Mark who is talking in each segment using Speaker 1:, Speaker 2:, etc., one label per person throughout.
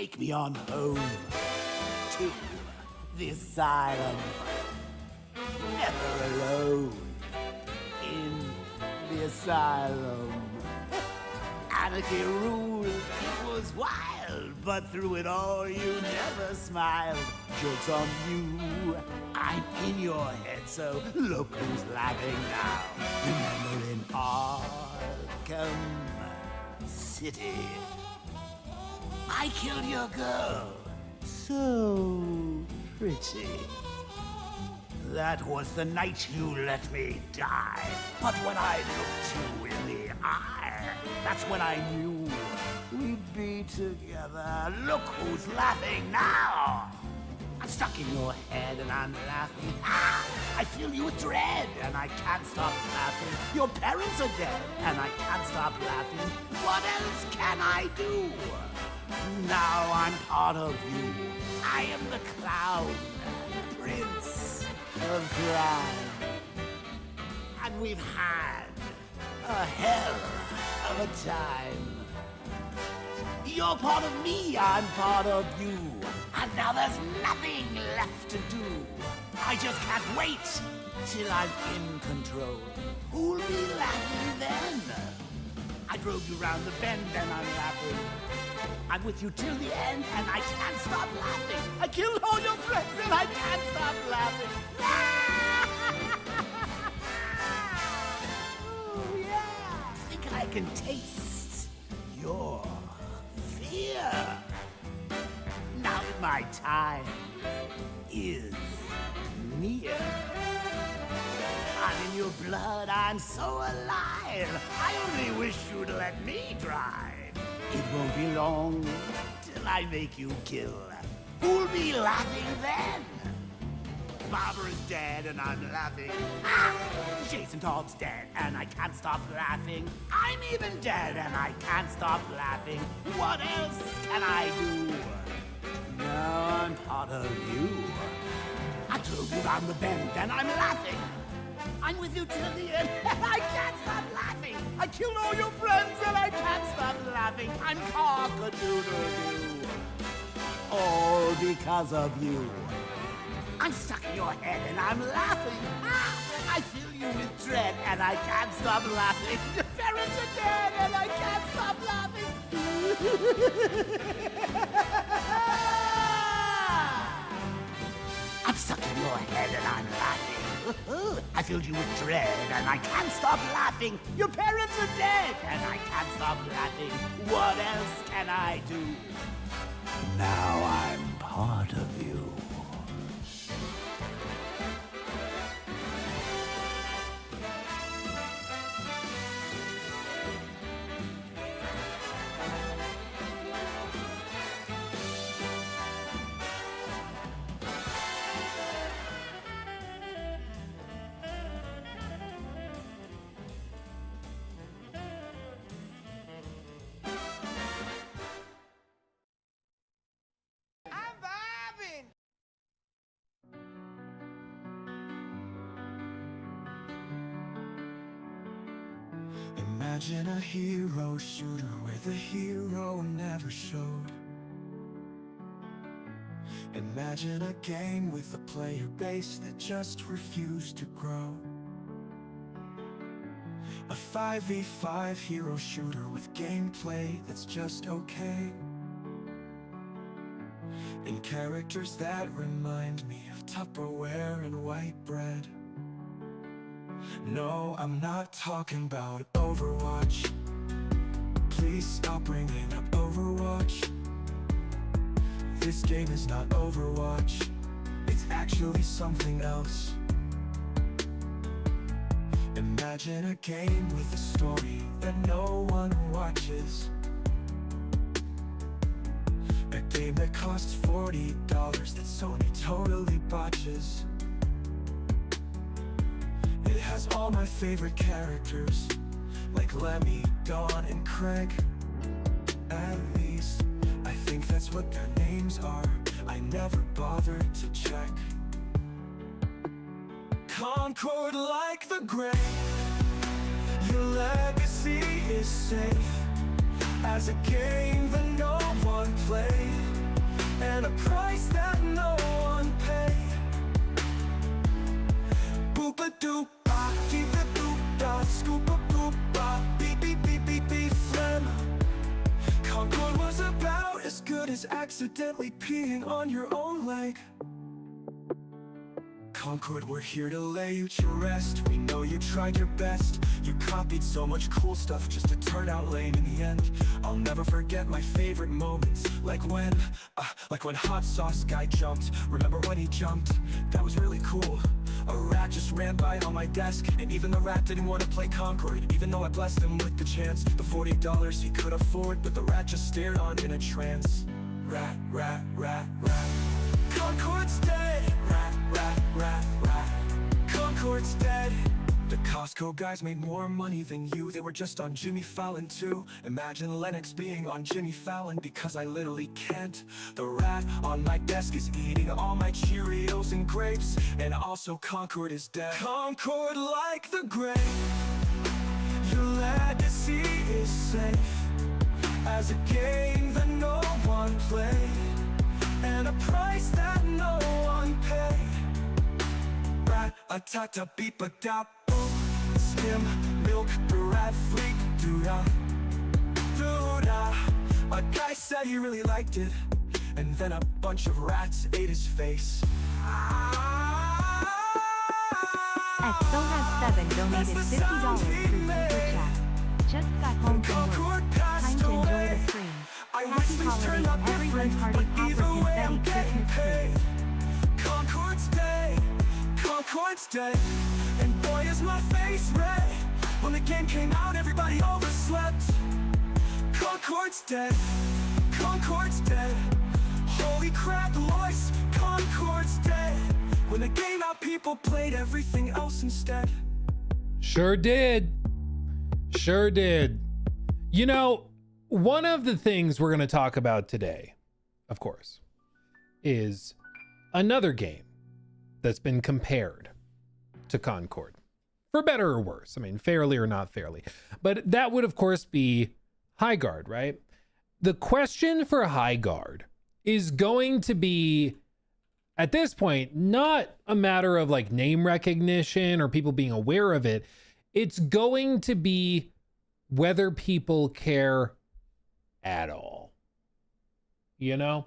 Speaker 1: Take me on home to the asylum. Never alone in the asylum. Anarchy ruled, it was wild, but through it all you never smiled. Joke's on you, I'm in your head, so look who's laughing now. Remember in Arkham City, I killed your girl, so pretty. That was the night you let me die. But when I looked you in the eye, that's when I knew we'd be together. Look who's laughing now. I'm stuck in your head and I'm laughing. Ah, I feel you with dread and I can't stop laughing. Your parents are dead and I can't stop laughing. What else can I do? Now I'm part of you. I am the clown, prince of crime. And we've had a hell of a time. You're part of me, I'm part of you. And now there's nothing left to do. I just can't wait till I'm in control. Who'll be laughing then? I drove you round the bend and I'm laughing. I'm with you till the end and I can't stop laughing. I killed all your friends and I can't stop laughing. Oh yeah! I think I can taste your fear. Now that my time is near, I'm in your blood, I'm so alive. I only wish you'd let me drive. It won't be long till I make you kill. Who'll be laughing then? Barbara's dead and I'm laughing. Ah! Jason Todd's dead and I can't stop laughing. I'm even dead and I can't stop laughing. What else can I do? Now I'm part of you. I drove you round the bend and I'm laughing. I'm with you till the end and I can't stop laughing. I killed all your friends and I can't stop laughing. I'm cock-a-doodle-doo. All because of you. I'm stuck in your head and I'm laughing. Ah, I fill you with dread and I can't stop laughing. Your parents are dead and I can't stop laughing. I'm stuck in your head and I'm laughing. I filled you with dread and I can't stop laughing. Your parents are dead and I can't stop laughing. What else can I do? Now I'm part of you.
Speaker 2: Imagine a hero shooter where the hero never showed. Imagine a game with a player base that just refused to grow. A 5v5 hero shooter with gameplay that's just okay. And characters that remind me of Tupperware and white bread. No, I'm not talking about Overwatch. Please stop bringing up Overwatch. This game is not Overwatch. It's actually something else. Imagine a game with a story that no one watches. A game that costs $40 that Sony totally botches. It has all my favorite characters, like Lemmy, Dawn, and Craig. At least, I think that's what their names are. I never bothered to check. Concord like the grave, your legacy is safe. As a game that no one played, and a price that no one paid. Boop-a-doop-ba, deep-a-doop-da, scoop-a-boop-ba, beep-beep-beep-beep-beep, phlegm. Concord was about as good as accidentally peeing on your own leg. Concord, we're here to lay you to rest. We know you tried your best. You copied so much cool stuff just to turn out lame in the end. I'll never forget my favorite moments, like when Hot Sauce Guy jumped. Remember when he jumped? That was really cool. A rat just ran by on my desk, and even the rat didn't want to play Concord, even though I blessed him with the chance. The $40 he could afford, but the rat just stared on in a trance. Rat, rat, rat, rat. Concord's dead. Rat, rat, rat, rat. Concord's dead. The Costco guys made more money than you. They were just on Jimmy Fallon too. Imagine Lennox being on Jimmy Fallon, because I literally can't. The rat on my desk is eating all my Cheerios and grapes, and also Concord is dead. Concord like the grave, your legacy is safe as a game that no one played, and a price that no one paid. Rat-a-ta-ta, beep-a-da-boom. Skim, milk, the rat fleet, doo-da, doo-da. A guy said he really liked it, and then a bunch of rats ate his face.
Speaker 3: XOHAS7 donated $50 through Super Chat. Just got home from work. Time to enjoy the stream. Happy holidays, everyone. Party popper confetti Christmas tree.
Speaker 2: Concord's dead, Concord's dead, and boy is my face red. When the game came out, everybody overslept. Concord's dead, Concord's dead. Holy crap, Lois, Concord's dead. When the game out, people played everything else instead.
Speaker 4: Sure did. Sure did. You know, one of the things we're going to talk about today, of course, is another game that's been compared to Concord, for better or worse. I mean, fairly or not fairly. But that would, of course, be Highguard, right? The question for Highguard is going to be, at this point, not a matter of like name recognition or people being aware of it. It's going to be whether people care at all, you know?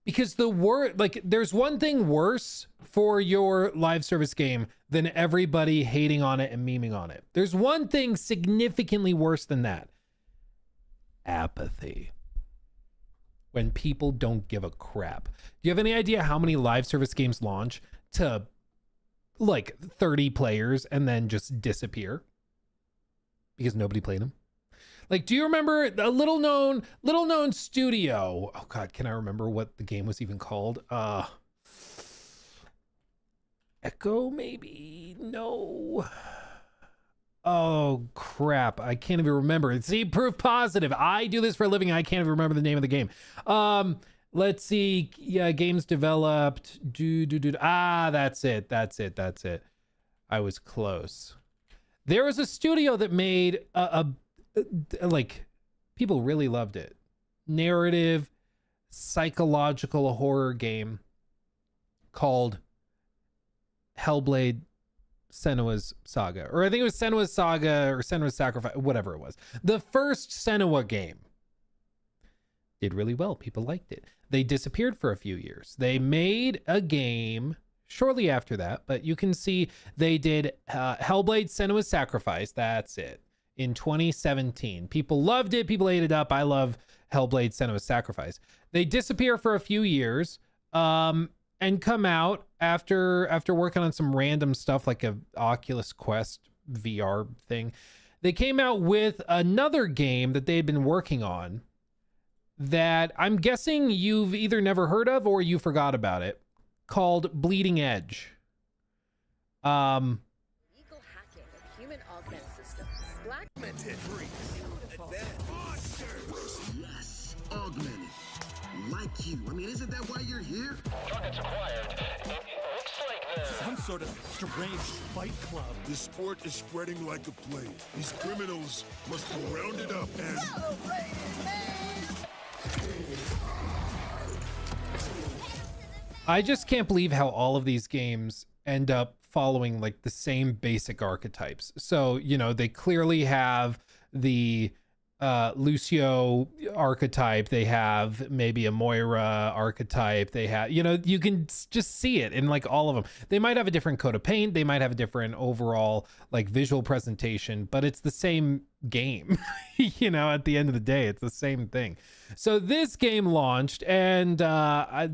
Speaker 4: Because the word, like, there's one thing worse for your live service game than everybody hating on it and memeing on it. There's one thing significantly worse than that: apathy. When people don't give a crap. Do you have any idea how many live service games launch to like 30 players and then just disappear because nobody played them? Like, do you remember a little known studio? Oh God, can I remember what the game was even called? Echo, maybe? No. Oh crap, I can't even remember. See, proof positive. I do this for a living. I can't even remember the name of the game. Let's see. Yeah, games developed. That's it. I was close. There was a studio that made like, people really loved it. Narrative, psychological horror game called Hellblade: Senua's Saga. Or I think it was Senua's Saga or Senua's Sacrifice, whatever it was. The first Senua game did really well. People liked it. They disappeared for a few years. They made a game shortly after that, but you can see they did Hellblade: Senua's Sacrifice. That's it. In 2017. People loved it. People ate it up. I love Hellblade: Senua's Sacrifice. They disappear for a few years and come out after working on some random stuff like a Oculus Quest VR thing. They came out with another game that they had been working on that I'm guessing you've either never heard of or you forgot about it, called Bleeding Edge.
Speaker 5: Legal hacking of human augment systems. Black
Speaker 6: Yes, augmented. Like you. I mean, isn't that why you're here?
Speaker 7: Targets acquired. It looks like they're
Speaker 8: Some sort of strange fight club.
Speaker 6: This sport is spreading like a plague. These criminals must be rounded up and...
Speaker 4: I just can't believe how all of these games end up following like the same basic archetypes. So, you know, they clearly have the Lucio archetype, they have maybe a Moira archetype, they have, you know, you can just see it in like all of them. They might have a different coat of paint, they might have a different overall like visual presentation, but it's the same game. You know, at the end of the day, it's the same thing. So this game launched, and I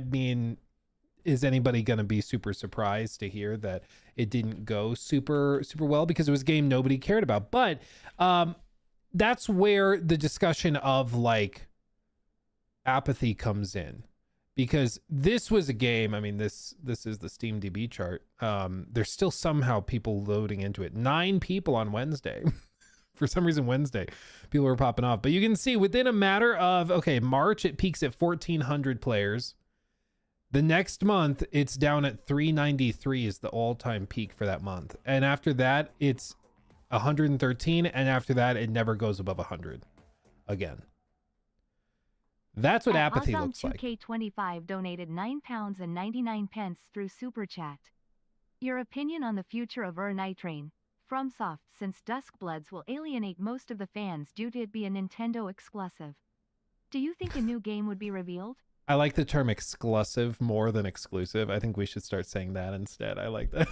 Speaker 4: mean, is anybody going to be super surprised to hear that it didn't go super well, because it was a game nobody cared about? But that's where the discussion of like apathy comes in, because this was a game. I mean, this is the Steam DB chart. There's still somehow people loading into it. 9 people on Wednesday. For some reason, Wednesday, people were popping off. But you can see within a matter of, okay, March, it peaks at 1,400 players. The next month, it's down at 393 is the all-time peak for that month. And after that, it's 113, and after that it never goes above 100 again. That's what apathy looks like.
Speaker 3: 2K25 donated £9.99 through Super Chat. Your opinion on the future of Night Train? FromSoft, since Duskbloods will alienate most of the fans due to it be a Nintendo exclusive. Do you think a new game would be revealed?
Speaker 4: I like the term exclusive more than exclusive. I think we should start saying that instead. I like that.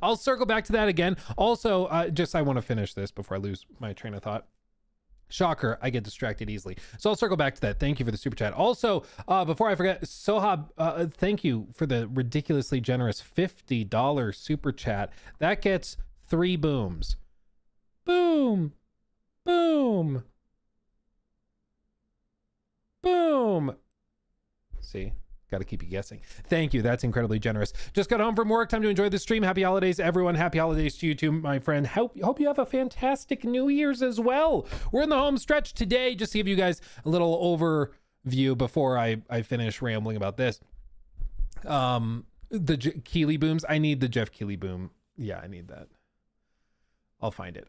Speaker 4: I'll circle back to that again. Also, I want to finish this before I lose my train of thought. Shocker, I get distracted easily. So I'll circle back to that. Thank you for the super chat. Also, before I forget, Sohab, thank you for the ridiculously generous $50 super chat. That gets 3 booms. Boom. Boom. Boom. See, got to keep you guessing. Thank you. That's incredibly generous. Just got home from work. Time to enjoy the stream. Happy holidays, everyone. Happy holidays to you too, my friend. Hope you have a fantastic New Year's as well. We're in the home stretch today. Just to give you guys a little overview before I finish rambling about this. The Keeley booms. I need the Jeff Keeley boom. Yeah, I need that. I'll find it.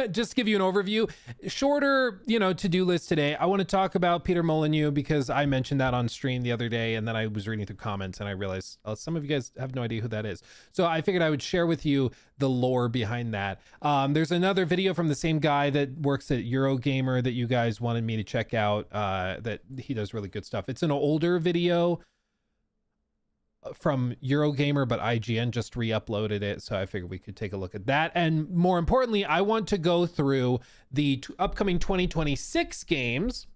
Speaker 4: Just to give you an overview, shorter, to-do list today. I want to talk about Peter Molyneux because I mentioned that on stream the other day, and then I was reading through comments and I realized some of you guys have no idea who that is. So I figured I would share with you the lore behind that. There's another video from the same guy that works at Eurogamer that you guys wanted me to check out, that he does really good stuff. It's an older video from Eurogamer, but IGN just re-uploaded it, so I figured we could take a look at that. And more importantly, I want to go through the upcoming 2026 games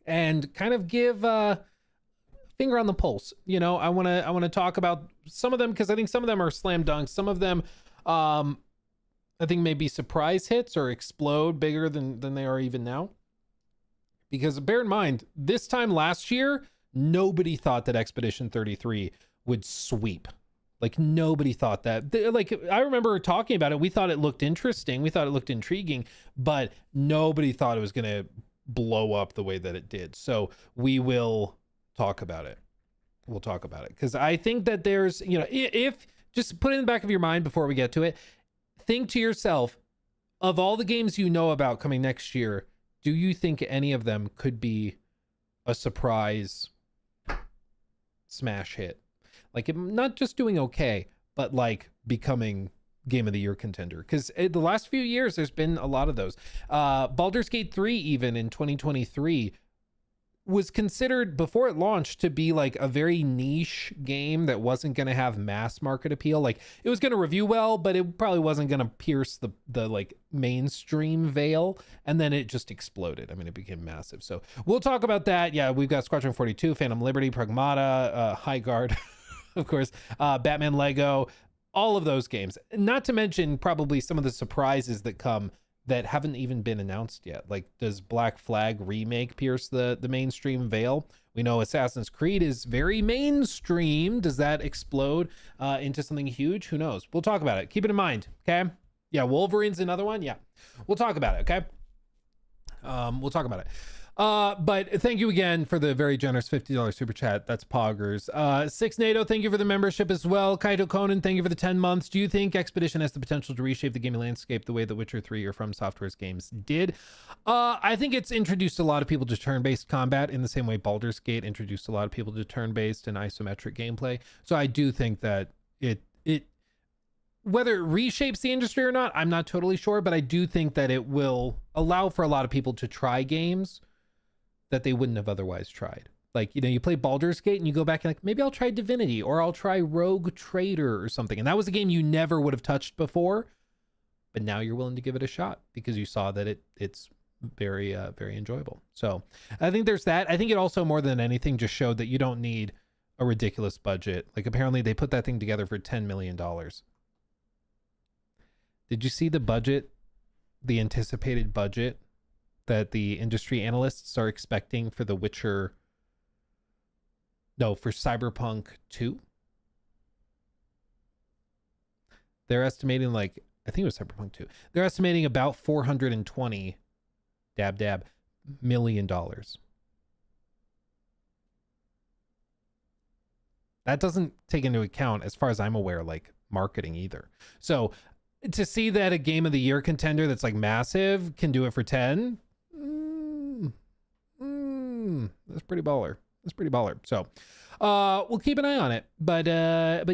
Speaker 4: and kind of give a finger on the pulse. I want to talk about some of them because I think some of them are slam dunks. Some of them I think maybe surprise hits or explode bigger than they are even now. Because bear in mind, this time last year, nobody thought that Expedition 33 would sweep. Like, nobody thought that. I remember talking about it. We thought it looked interesting. We thought it looked intriguing, but nobody thought it was going to blow up the way that it did. So we will talk about it. We'll talk about it. Because I think that there's, if just put it in the back of your mind before we get to it, think to yourself, of all the games you know about coming next year, do you think any of them could be a surprise smash hit? Like, not just doing okay, but like becoming game of the year contender, because the last few years there's been a lot of those. Baldur's Gate 3 even in 2023 was considered before it launched to be like a very niche game that wasn't going to have mass market appeal. Like, it was going to review well, but it probably wasn't going to pierce the like mainstream veil, and then it just exploded. I mean, it became massive. So we'll talk about that. Yeah, we've got Squadron 42, Phantom Liberty, Pragmata, High Guard, of course, Batman Lego, all of those games. Not to mention probably some of the surprises that come that haven't even been announced yet. Like, does Black Flag remake pierce the mainstream veil? We know Assassin's Creed is very mainstream. Does that explode into something huge? Who knows? We'll talk about it. Keep it in mind, okay? Yeah, Wolverine's another one. Yeah, we'll talk about it, okay? We'll talk about it. But thank you again for the very generous $50 super chat. That's Poggers. Six NATO, thank you for the membership as well. Kaito Conan, thank you for the 10 months. Do you think Expedition has the potential to reshape the gaming landscape the way that Witcher 3 or From Software's games did? I think it's introduced a lot of people to turn-based combat in the same way Baldur's Gate introduced a lot of people to turn-based and isometric gameplay. So I do think that it whether it reshapes the industry or not, I'm not totally sure, but I do think that it will allow for a lot of people to try games that they wouldn't have otherwise tried. Like, you know, you play Baldur's Gate and you go back and like, maybe I'll try Divinity or I'll try Rogue Trader or something. And that was a game you never would have touched before, but now you're willing to give it a shot because you saw that it's very, very enjoyable. So I think there's that. I think it also more than anything just showed that you don't need a ridiculous budget. Like apparently they put that thing together for $10 million. Did you see the budget, the anticipated budget that the industry analysts are expecting for the Witcher? No, for Cyberpunk 2. They're estimating like, I think it was Cyberpunk 2. They're estimating about $420 million. That doesn't take into account, as far as I'm aware, like marketing either. So to see that a game of the year contender that's like massive can do it for 10, that's pretty baller. That's pretty baller. So we'll keep an eye on it. But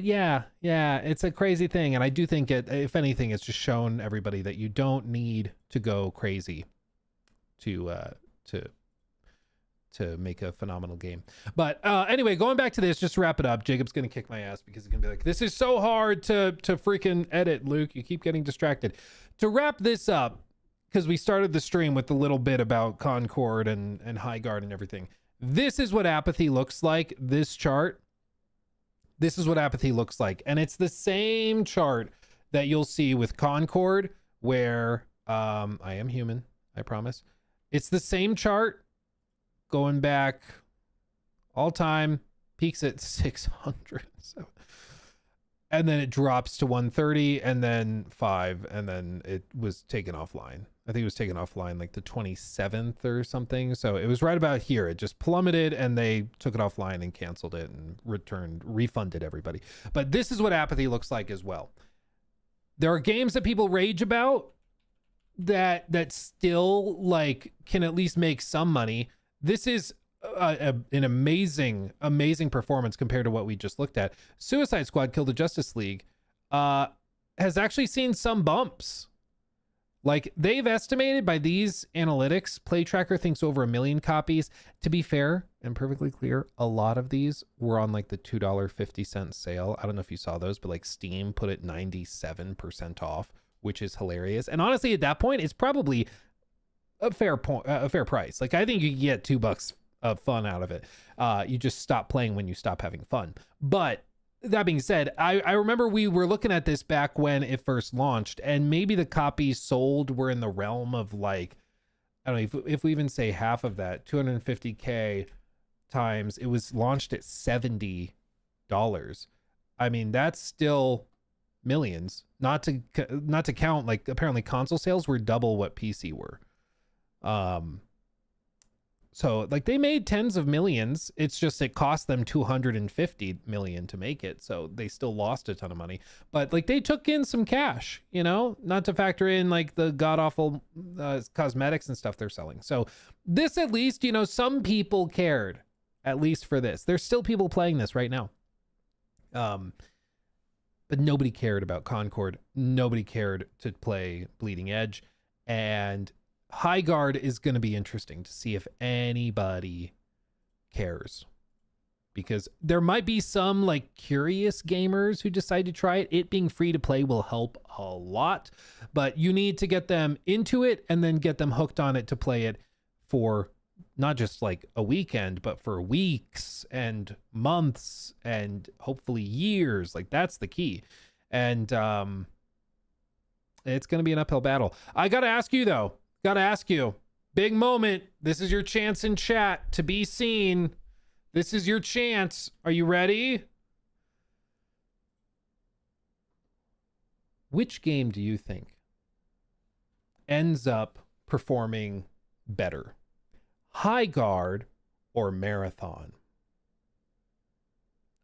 Speaker 4: yeah, it's a crazy thing. And I do think it, if anything, it's just shown everybody that you don't need to go crazy to make a phenomenal game. But anyway, going back to this, just to wrap it up, Jacob's gonna kick my ass because he's gonna be like, this is so hard to freaking edit, Luke. You keep getting distracted. To wrap this up, because we started the stream with a little bit about Concord and Highguard and everything. This is what apathy looks like. This chart. This is what apathy looks like. And it's the same chart that you'll see with Concord, where I am human, I promise. It's the same chart going back all time, peaks at 600. So, and then it drops to 130 and then 5, and then it was taken offline. I think it was taken offline like the 27th or something. So it was right about here. It just plummeted and they took it offline and canceled it and refunded everybody. But this is what apathy looks like as well. There are games that people rage about that still like can at least make some money. This is an amazing performance compared to what we just looked at. Suicide Squad Kill the Justice League has actually seen some bumps. Like they've estimated by these analytics, Play Tracker thinks over 1 million copies. To be fair and perfectly clear, a lot of these were on like the $2.50 sale. I don't know if you saw those, but like Steam put it 97% off, which is hilarious. And honestly, at that point, it's probably a fair price. Like I think you can get $2 of fun out of it. You just stop playing when you stop having fun. But that being said, I remember we were looking at this back when it first launched, and maybe the copies sold were in the realm of like, I don't know if we even say half of that, 250K times it was launched at $70. I mean, that's still millions. Not to count, like apparently console sales were double what PC were. So like they made tens of millions. It's just it cost them 250 million to make it, so they still lost a ton of money. But like they took in some cash, you know, not to factor in like the god awful cosmetics and stuff they're selling. So this, at least, you know, some people cared, at least for this. There's still people playing this right now. But nobody cared about Concord. Nobody cared to play Bleeding Edge, and Highguard is going to be interesting to see if anybody cares, because there might be some like curious gamers who decide to try it. It being free to play will help a lot, but you need to get them into it and then get them hooked on it to play it for not just like a weekend, but for weeks and months and hopefully years. Like that's the key. And it's going to be an uphill battle. I got to ask you though, big moment. This is your chance in chat to be seen. This is your chance. Are you ready? Which game do you think ends up performing better? High Guard or Marathon?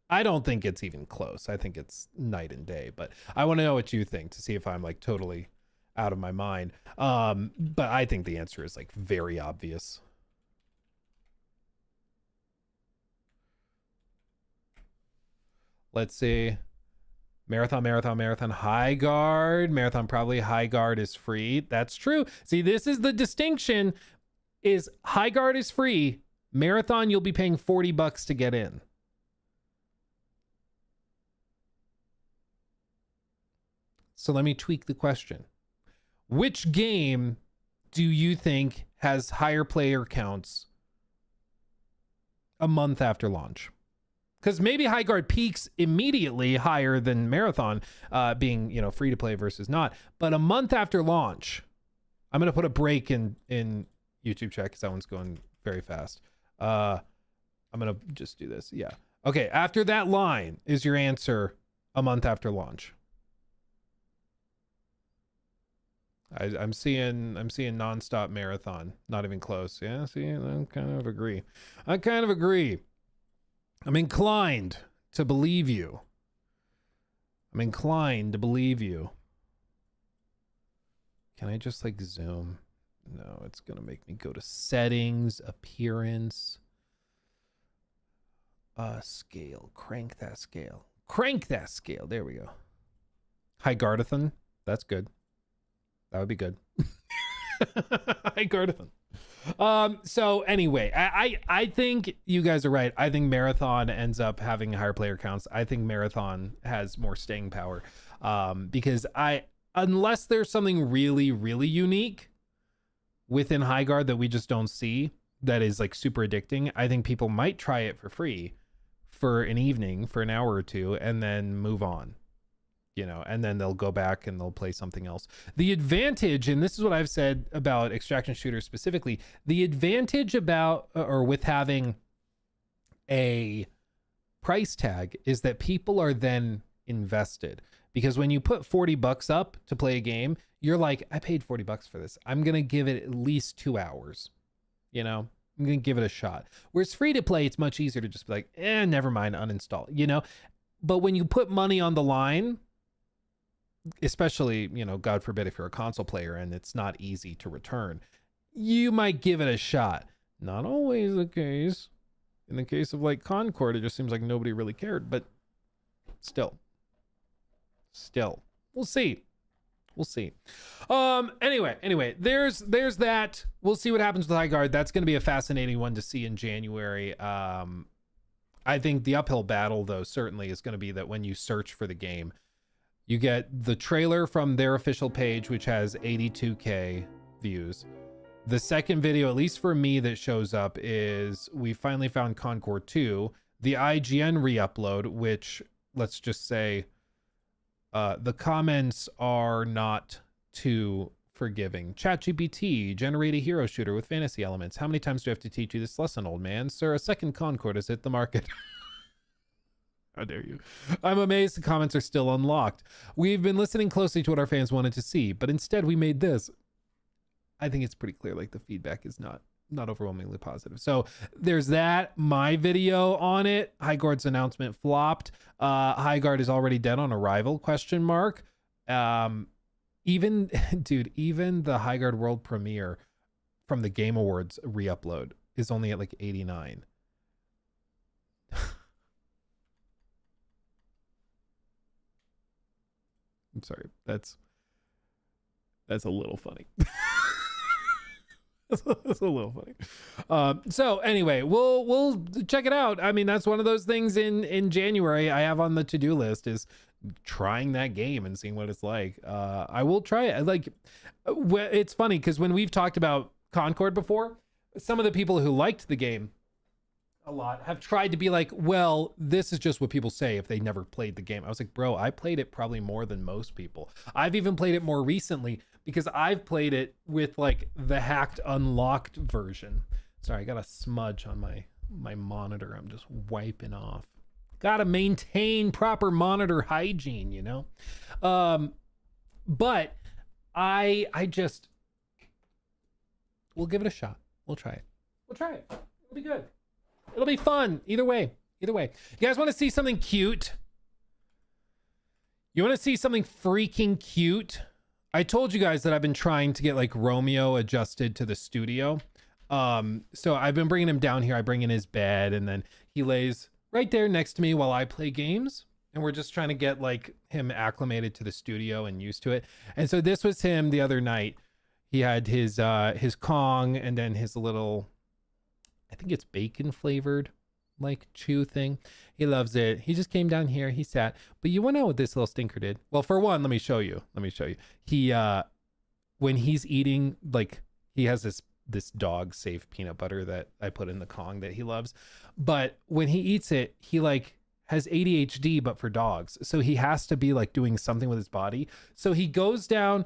Speaker 4: I don't think it's even close. I think it's night and day, but I want to know what you think to see if I'm like totally out of my mind. But I think the answer is like very obvious. Let's see. Marathon, High Guard. Marathon, probably. High Guard is free. That's true. See, this is the distinction, is High Guard is free. Marathon, you'll be paying $40 to get in. So let me tweak the question. Which game do you think has higher player counts a month after launch? Because maybe High Guard peaks immediately higher than Marathon, being, you know, free to play versus not. But a month after launch, I'm going to put a break in YouTube chat because that one's going very fast. I'm going to just do this. Yeah. Okay. After that line is your answer a month after launch. I'm seeing nonstop Marathon. Not even close. Yeah. See, I kind of agree. I'm inclined to believe you. Can I just like zoom? No, it's going to make me go to settings, appearance, scale, crank that scale. There we go. High Guardathon. That's good. That would be good. High Guardathon. So anyway, I think you guys are right. I think Marathon ends up having higher player counts. I think Marathon has more staying power. Because unless there's something really, really unique within High Guard that we just don't see, that is like super addicting, I think people might try it for free for an evening, for an hour or two, and then move on. You know, and then they'll go back and they'll play something else. The advantage, and this is what I've said about extraction shooters specifically, the advantage about or with having a price tag is that people are then invested. Because when you put $40 up to play a game, you're like, I paid $40 for this. I'm going to give it at least 2 hours. You know, I'm going to give it a shot. Whereas free to play, it's much easier to just be like, never mind, uninstall, you know. But when you put money on the line, especially, you know, God forbid if you're a console player and it's not easy to return, you might give it a shot. Not always the case. In the case of like Concord, it just seems like nobody really cared, but still, we'll see. Anyway, there's that. We'll see what happens with High Guard. That's going to be a fascinating one to see in January. I think the uphill battle, though, certainly is going to be that when you search for the game, you get the trailer from their official page, which has 82K views. The second video, at least for me, that shows up is we finally found Concord 2. The IGN re-upload, which, let's just say, the comments are not too forgiving. ChatGPT, generate a hero shooter with fantasy elements. How many times do I have to teach you this lesson, old man? Sir, a second Concord has hit the market. How dare you? I'm amazed the comments are still unlocked. We've been listening closely to what our fans wanted to see, but instead we made this. I think it's pretty clear, like, the feedback is not overwhelmingly positive. So there's that. My video on it. High Guard's announcement flopped. High Guard is already dead on arrival, ? Even the High Guard world premiere from the Game Awards re-upload is only at like 89. I'm sorry. That's a little funny. That's a little funny. So anyway, we'll check it out. I mean, that's one of those things in January I have on the to-do list, is trying that game and seeing what it's like. I will try it. Like, it's funny because when we've talked about Concord before, some of the people who liked the game a lot have tried to be like, well, this is just what people say if they never played the game. I was like, bro, I played it probably more than most people. I've even played it more recently because I've played it with like the hacked unlocked version. Sorry, I got a smudge on my monitor. I'm just wiping off. Gotta maintain proper monitor hygiene, you know? But I just, we'll give it a shot. We'll try it. We'll try it. It'll be good. It'll be fun. Either way. Either way. You guys want to see something cute? You want to see something freaking cute? I told you guys that I've been trying to get like Romeo adjusted to the studio. So I've been bringing him down here. I bring in his bed and then he lays right there next to me while I play games. And we're just trying to get like him acclimated to the studio and used to it. And so this was him the other night. He had his Kong and then his little, I think it's bacon flavored like chew thing. He loves it. He just came down here. He sat. But you want to know what this little stinker did? Well, for one, let me show you. He when he's eating, like he has this dog safe peanut butter that I put in the Kong that he loves. But when he eats it, he like has ADHD, but for dogs. So he has to be like doing something with his body. So he goes down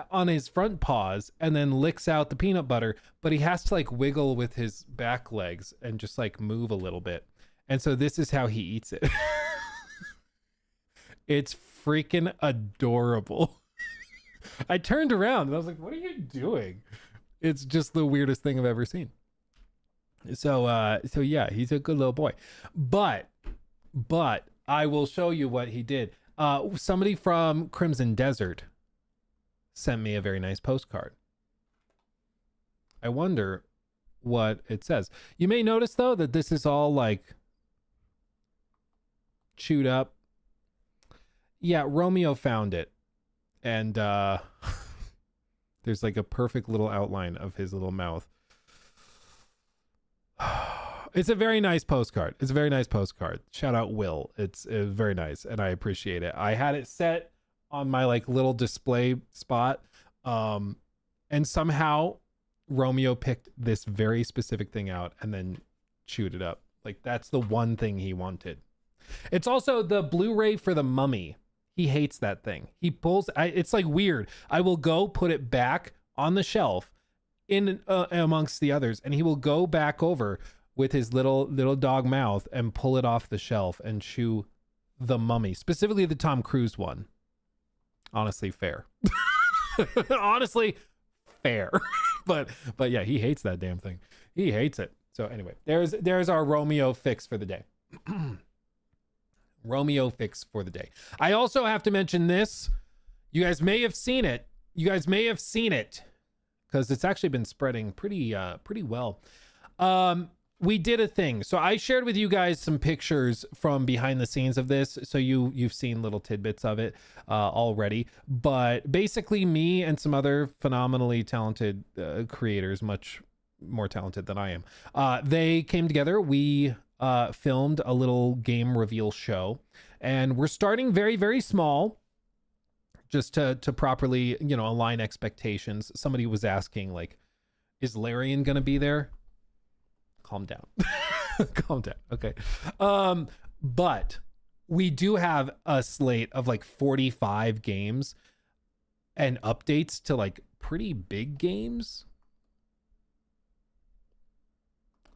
Speaker 4: on his front paws and then licks out the peanut butter, but he has to like wiggle with his back legs and just like move a little bit. And so this is how he eats it. It's freaking adorable. I turned around and I was like, what are you doing? It's just the weirdest thing I've ever seen. So yeah, he's a good little boy. But I will show you what he did. Somebody from Crimson Desert sent me a very nice postcard. I wonder what it says. You may notice though that this is all like chewed up. Yeah, Romeo found it. And there's like a perfect little outline of his little mouth. It's a very nice postcard. Shout out Will. It's very nice and I appreciate it. I had it set on my like little display spot. And somehow Romeo picked this very specific thing out and then chewed it up. Like that's the one thing he wanted. It's also the Blu-ray for The Mummy. He hates that thing. He pulls, it's like weird. I will go put it back on the shelf in amongst the others and he will go back over with his little dog mouth and pull it off the shelf and chew The Mummy, specifically the Tom Cruise one. Honestly, fair. Honestly, fair. but yeah, he hates that damn thing. He hates it. So anyway, there's our Romeo fix for the day. Romeo fix for the day. I also have to mention this. You guys may have seen it. Because it's actually been spreading pretty well. We did a thing. So I shared with you guys some pictures from behind the scenes of this. So you've seen little tidbits of it already. But basically me and some other phenomenally talented creators, much more talented than I am, they came together. We filmed a little game reveal show. And we're starting very, very small. Just to properly, align expectations. Somebody was asking, like, is Larian going to be there? Calm down. Calm down. Okay. But we do have a slate of like 45 games and updates to like pretty big games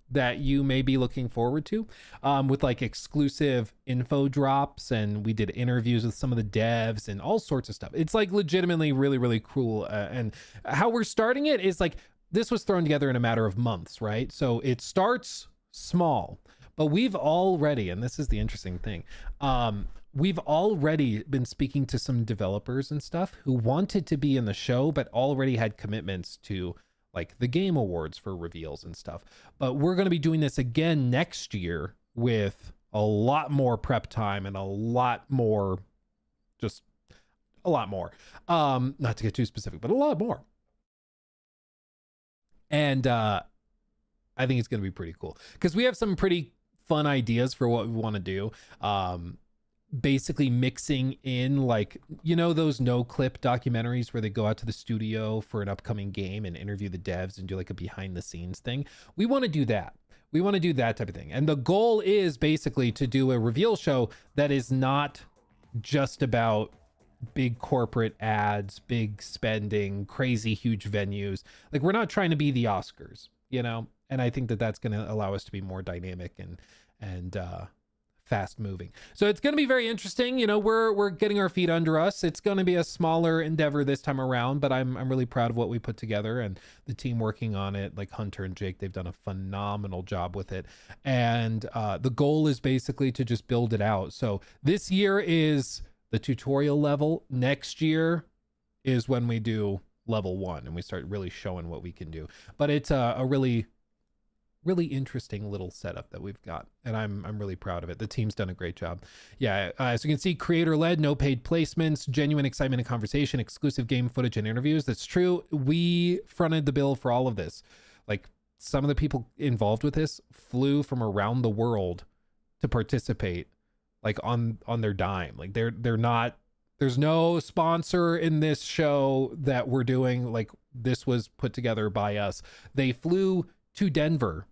Speaker 4: that you may be looking forward to, with like exclusive info drops, and we did interviews with some of the devs and all sorts of stuff. It's like legitimately really, really cool. And how we're starting it is like, this was thrown together in a matter of months, right? So it starts small, but we've already, and this is the interesting thing, we've already been speaking to some developers and stuff who wanted to be in the show, but already had commitments to like the Game Awards for reveals and stuff. But we're going to be doing this again next year with a lot more prep time and a lot more, just a lot more. Not to get too specific, but a lot more. And I think it's going to be pretty cool because we have some pretty fun ideas for what we want to do. Basically mixing in like, those no clip documentaries where they go out to the studio for an upcoming game and interview the devs and do like a behind the scenes thing. We want to do that. We want to do that type of thing. And the goal is basically to do a reveal show that is not just about big corporate ads, big spending, crazy huge venues. Like we're not trying to be the Oscars, and I think that that's going to allow us to be more dynamic and fast moving. So it's going to be very interesting. You know, we're getting our feet under us. It's going to be a smaller endeavor this time around, but I'm really proud of what we put together and the team working on it. Like Hunter and Jake, they've done a phenomenal job with it. And the goal is basically to just build it out. So this year is the tutorial level. Next year is when we do level 1 and we start really showing what we can do. But it's a really interesting little setup that we've got, and I'm really proud of it. The team's done a great job. Yeah, as you can see, creator-led, no paid placements, genuine excitement and conversation, exclusive game footage and interviews. That's true. We fronted the bill for all of this. Like, some of the people involved with this flew from around the world to participate, like on their dime. Like they're not, there's no sponsor in this show that we're doing. Like, this was put together by us. They flew to Denver.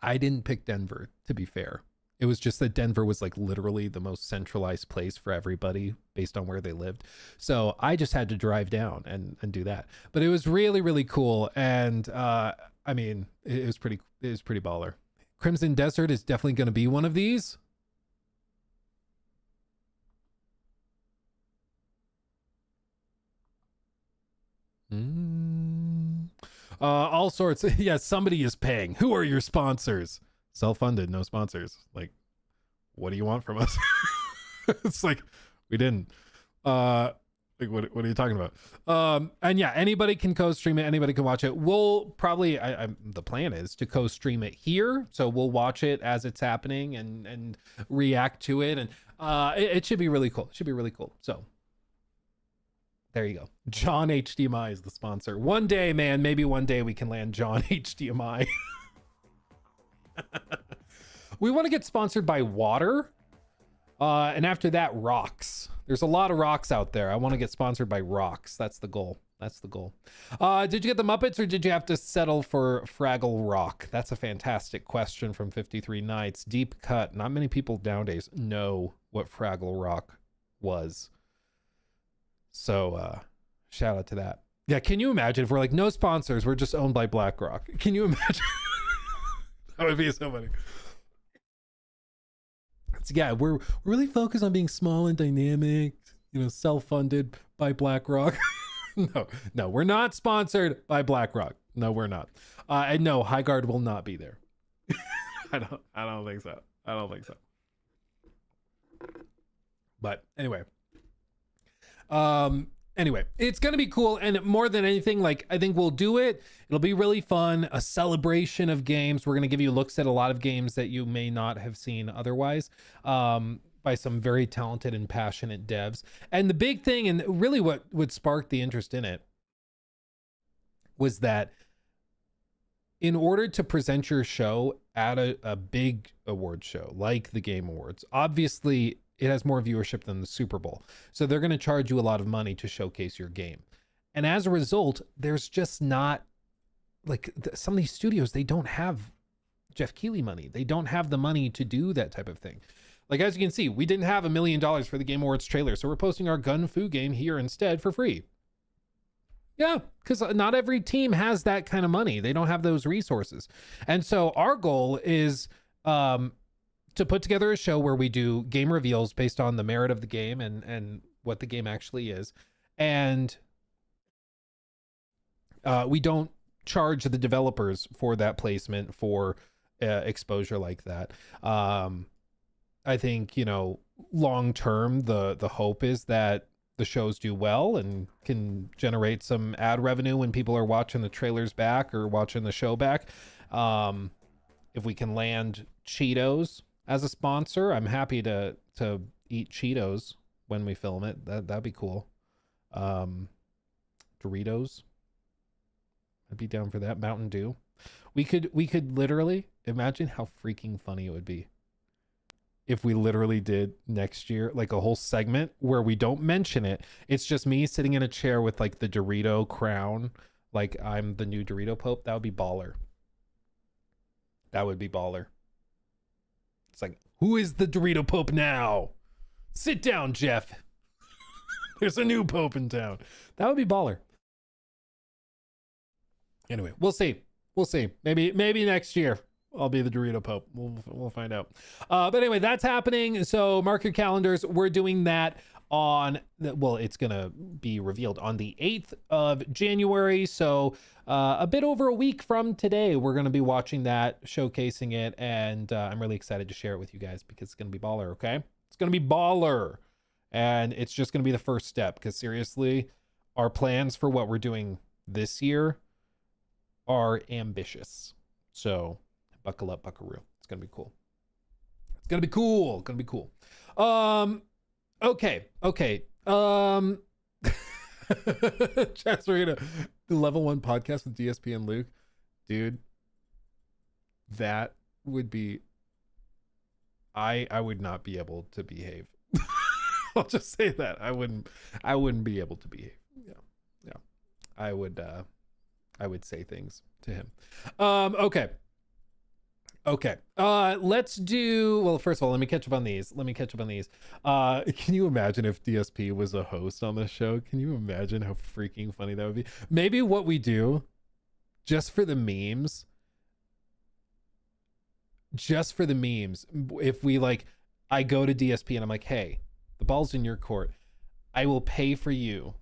Speaker 4: I didn't pick Denver, to be fair. It was just that Denver was like literally the most centralized place for everybody based on where they lived. So I just had to drive down and do that. But it was really, really cool. And I mean, it was pretty baller. Crimson Desert is definitely going to be one of these. All sorts. Yeah, somebody is paying. Who are your sponsors? Self-funded, no sponsors. Like, what do you want from us? It's like, we didn't. Like, what are you talking about? And yeah, anybody can co-stream it. Anybody can watch it. We'll probably, the plan is to co-stream it here. So we'll watch it as it's happening and react to it. And it should be really cool. It should be really cool. So there you go. John HDMI is the sponsor. One day, man, maybe one day we can land John HDMI. We want to get sponsored by water. And after that, rocks. There's a lot of rocks out there. I want to get sponsored by rocks. That's the goal. That's the goal. Did you get the Muppets or did you have to settle for Fraggle Rock? That's a fantastic question from 53 Nights. Deep cut. Not many people nowadays know what Fraggle Rock was. So shout out to that. Yeah, can you imagine if we're like, no sponsors, we're just owned by BlackRock? Can you imagine? That would be so funny. So yeah, we're really focused on being small and dynamic, you know, self-funded by BlackRock. No, we're not sponsored by BlackRock. No, we're not. And no, Highguard will not be there. I don't think so. I don't think so. But anyway. Anyway, it's going to be cool. And more than anything, like, I think we'll do it. It'll be really fun. A celebration of games. We're going to give you looks at a lot of games that you may not have seen otherwise, by some very talented and passionate devs. And the big thing, and really what would spark the interest in it, was that in order to present your show at a big award show like the Game Awards, obviously it has more viewership than the Super Bowl. So they're going to charge you a lot of money to showcase your game. And as a result, there's just not, like, some of these studios, they don't have Jeff Keighley money. They don't have the money to do that type of thing. Like, as you can see, we didn't have $1 million for the Game Awards trailer, so we're posting our Gun Fu game here instead for free. Yeah, because not every team has that kind of money. They don't have those resources. And so our goal is to put together a show where we do game reveals based on the merit of the game and what the game actually is. And we don't charge the developers for that placement, for exposure like that. I think, you know, long term, the hope is that the shows do well and can generate some ad revenue when people are watching the trailers back or watching the show back. If we can land Cheetos as a sponsor, I'm happy to eat Cheetos when we film it. That'd be cool. Doritos, I'd be down for that. Mountain Dew. We could literally imagine how freaking funny it would be if we literally did next year like a whole segment where we don't mention it. It's just me sitting in a chair with like the Dorito crown, like I'm the new Dorito Pope. That would be baller. That would be baller. It's like, who is the Dorito Pope now? Sit down, Jeff. There's a new Pope in town. That would be baller. Anyway, we'll see. We'll see. Maybe next year. I'll be the Dorito Pope. We'll find out. But anyway, that's happening. So mark your calendars. We're doing that on it's gonna be revealed on the 8th of January. So a bit over a week from today, we're gonna be watching that, showcasing it, and I'm really excited to share it with you guys because it's gonna be baller. Okay, it's gonna be baller, and it's just gonna be the first step. Because seriously, our plans for what we're doing this year are ambitious. So buckle up, buckaroo. It's gonna be cool. It's gonna be cool. Gonna be cool. Okay. Chats, we're gonna the level 1 podcast with DSP and Luke. Dude, that would be I would not be able to behave. I'll just say that. I wouldn't be able to behave. Yeah. I would say things to him. Okay. Let's do, well, first of all, let me catch up on these. Can you imagine if DSP was a host on this show? Can you imagine how freaking funny that would be? Maybe what we do just for the memes, if we I go to DSP and I'm like, hey, the ball's in your court. I will pay for you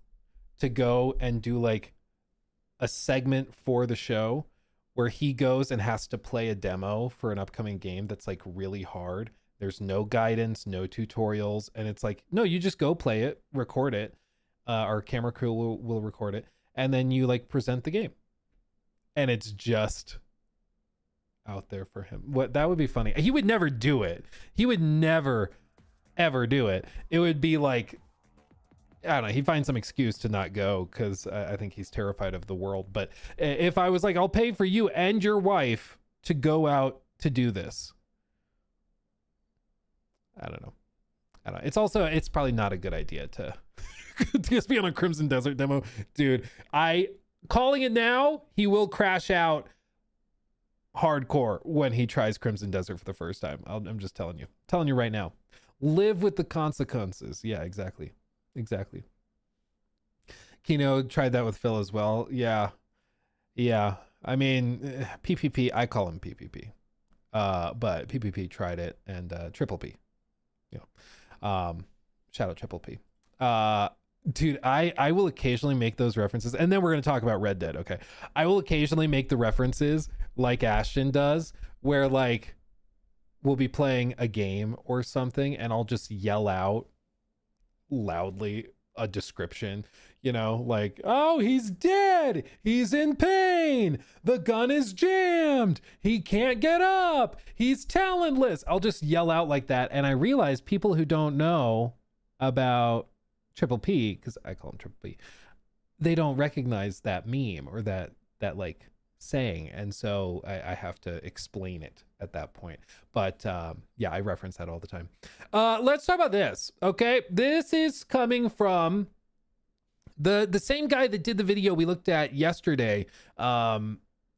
Speaker 4: to go and do a segment for the show where he goes and has to play a demo for an upcoming game that's really hard. There's no guidance, no tutorials. And it's no, you just go play it, record it. Our camera crew will record it. And then you present the game. And it's just out there for him. That would be funny. He would never do it. He would never, ever do it. It would be I don't know, he'd find some excuse to not go because I think he's terrified of the world. But if I was I'll pay for you and your wife to go out to do this. I don't know. It's probably not a good idea to just be on a Crimson Desert demo. Dude, calling it now, he will crash out hardcore when he tries Crimson Desert for the first time. I'm just telling you right now. Live with the consequences. Yeah, exactly. Kino tried that with Phil as well. Yeah. I mean, PPP, I call him PPP. But PPP tried it, and Triple P. Shout out Triple P. Dude, I will occasionally make those references, and then we're going to talk about Red Dead, okay? I will occasionally make the references like Ashton does, where we'll be playing a game or something, and I'll just yell out loudly a description, oh, he's dead, he's in pain, the gun is jammed, he can't get up, he's talentless. I'll just yell out like that, and I realize people who don't know about Triple P, because I call him Triple P, they don't recognize that meme or that saying, and so I have to explain it at that point. But yeah, I reference that all the time. Let's talk about this. Okay, this is coming from the same guy that did the video we looked at yesterday, and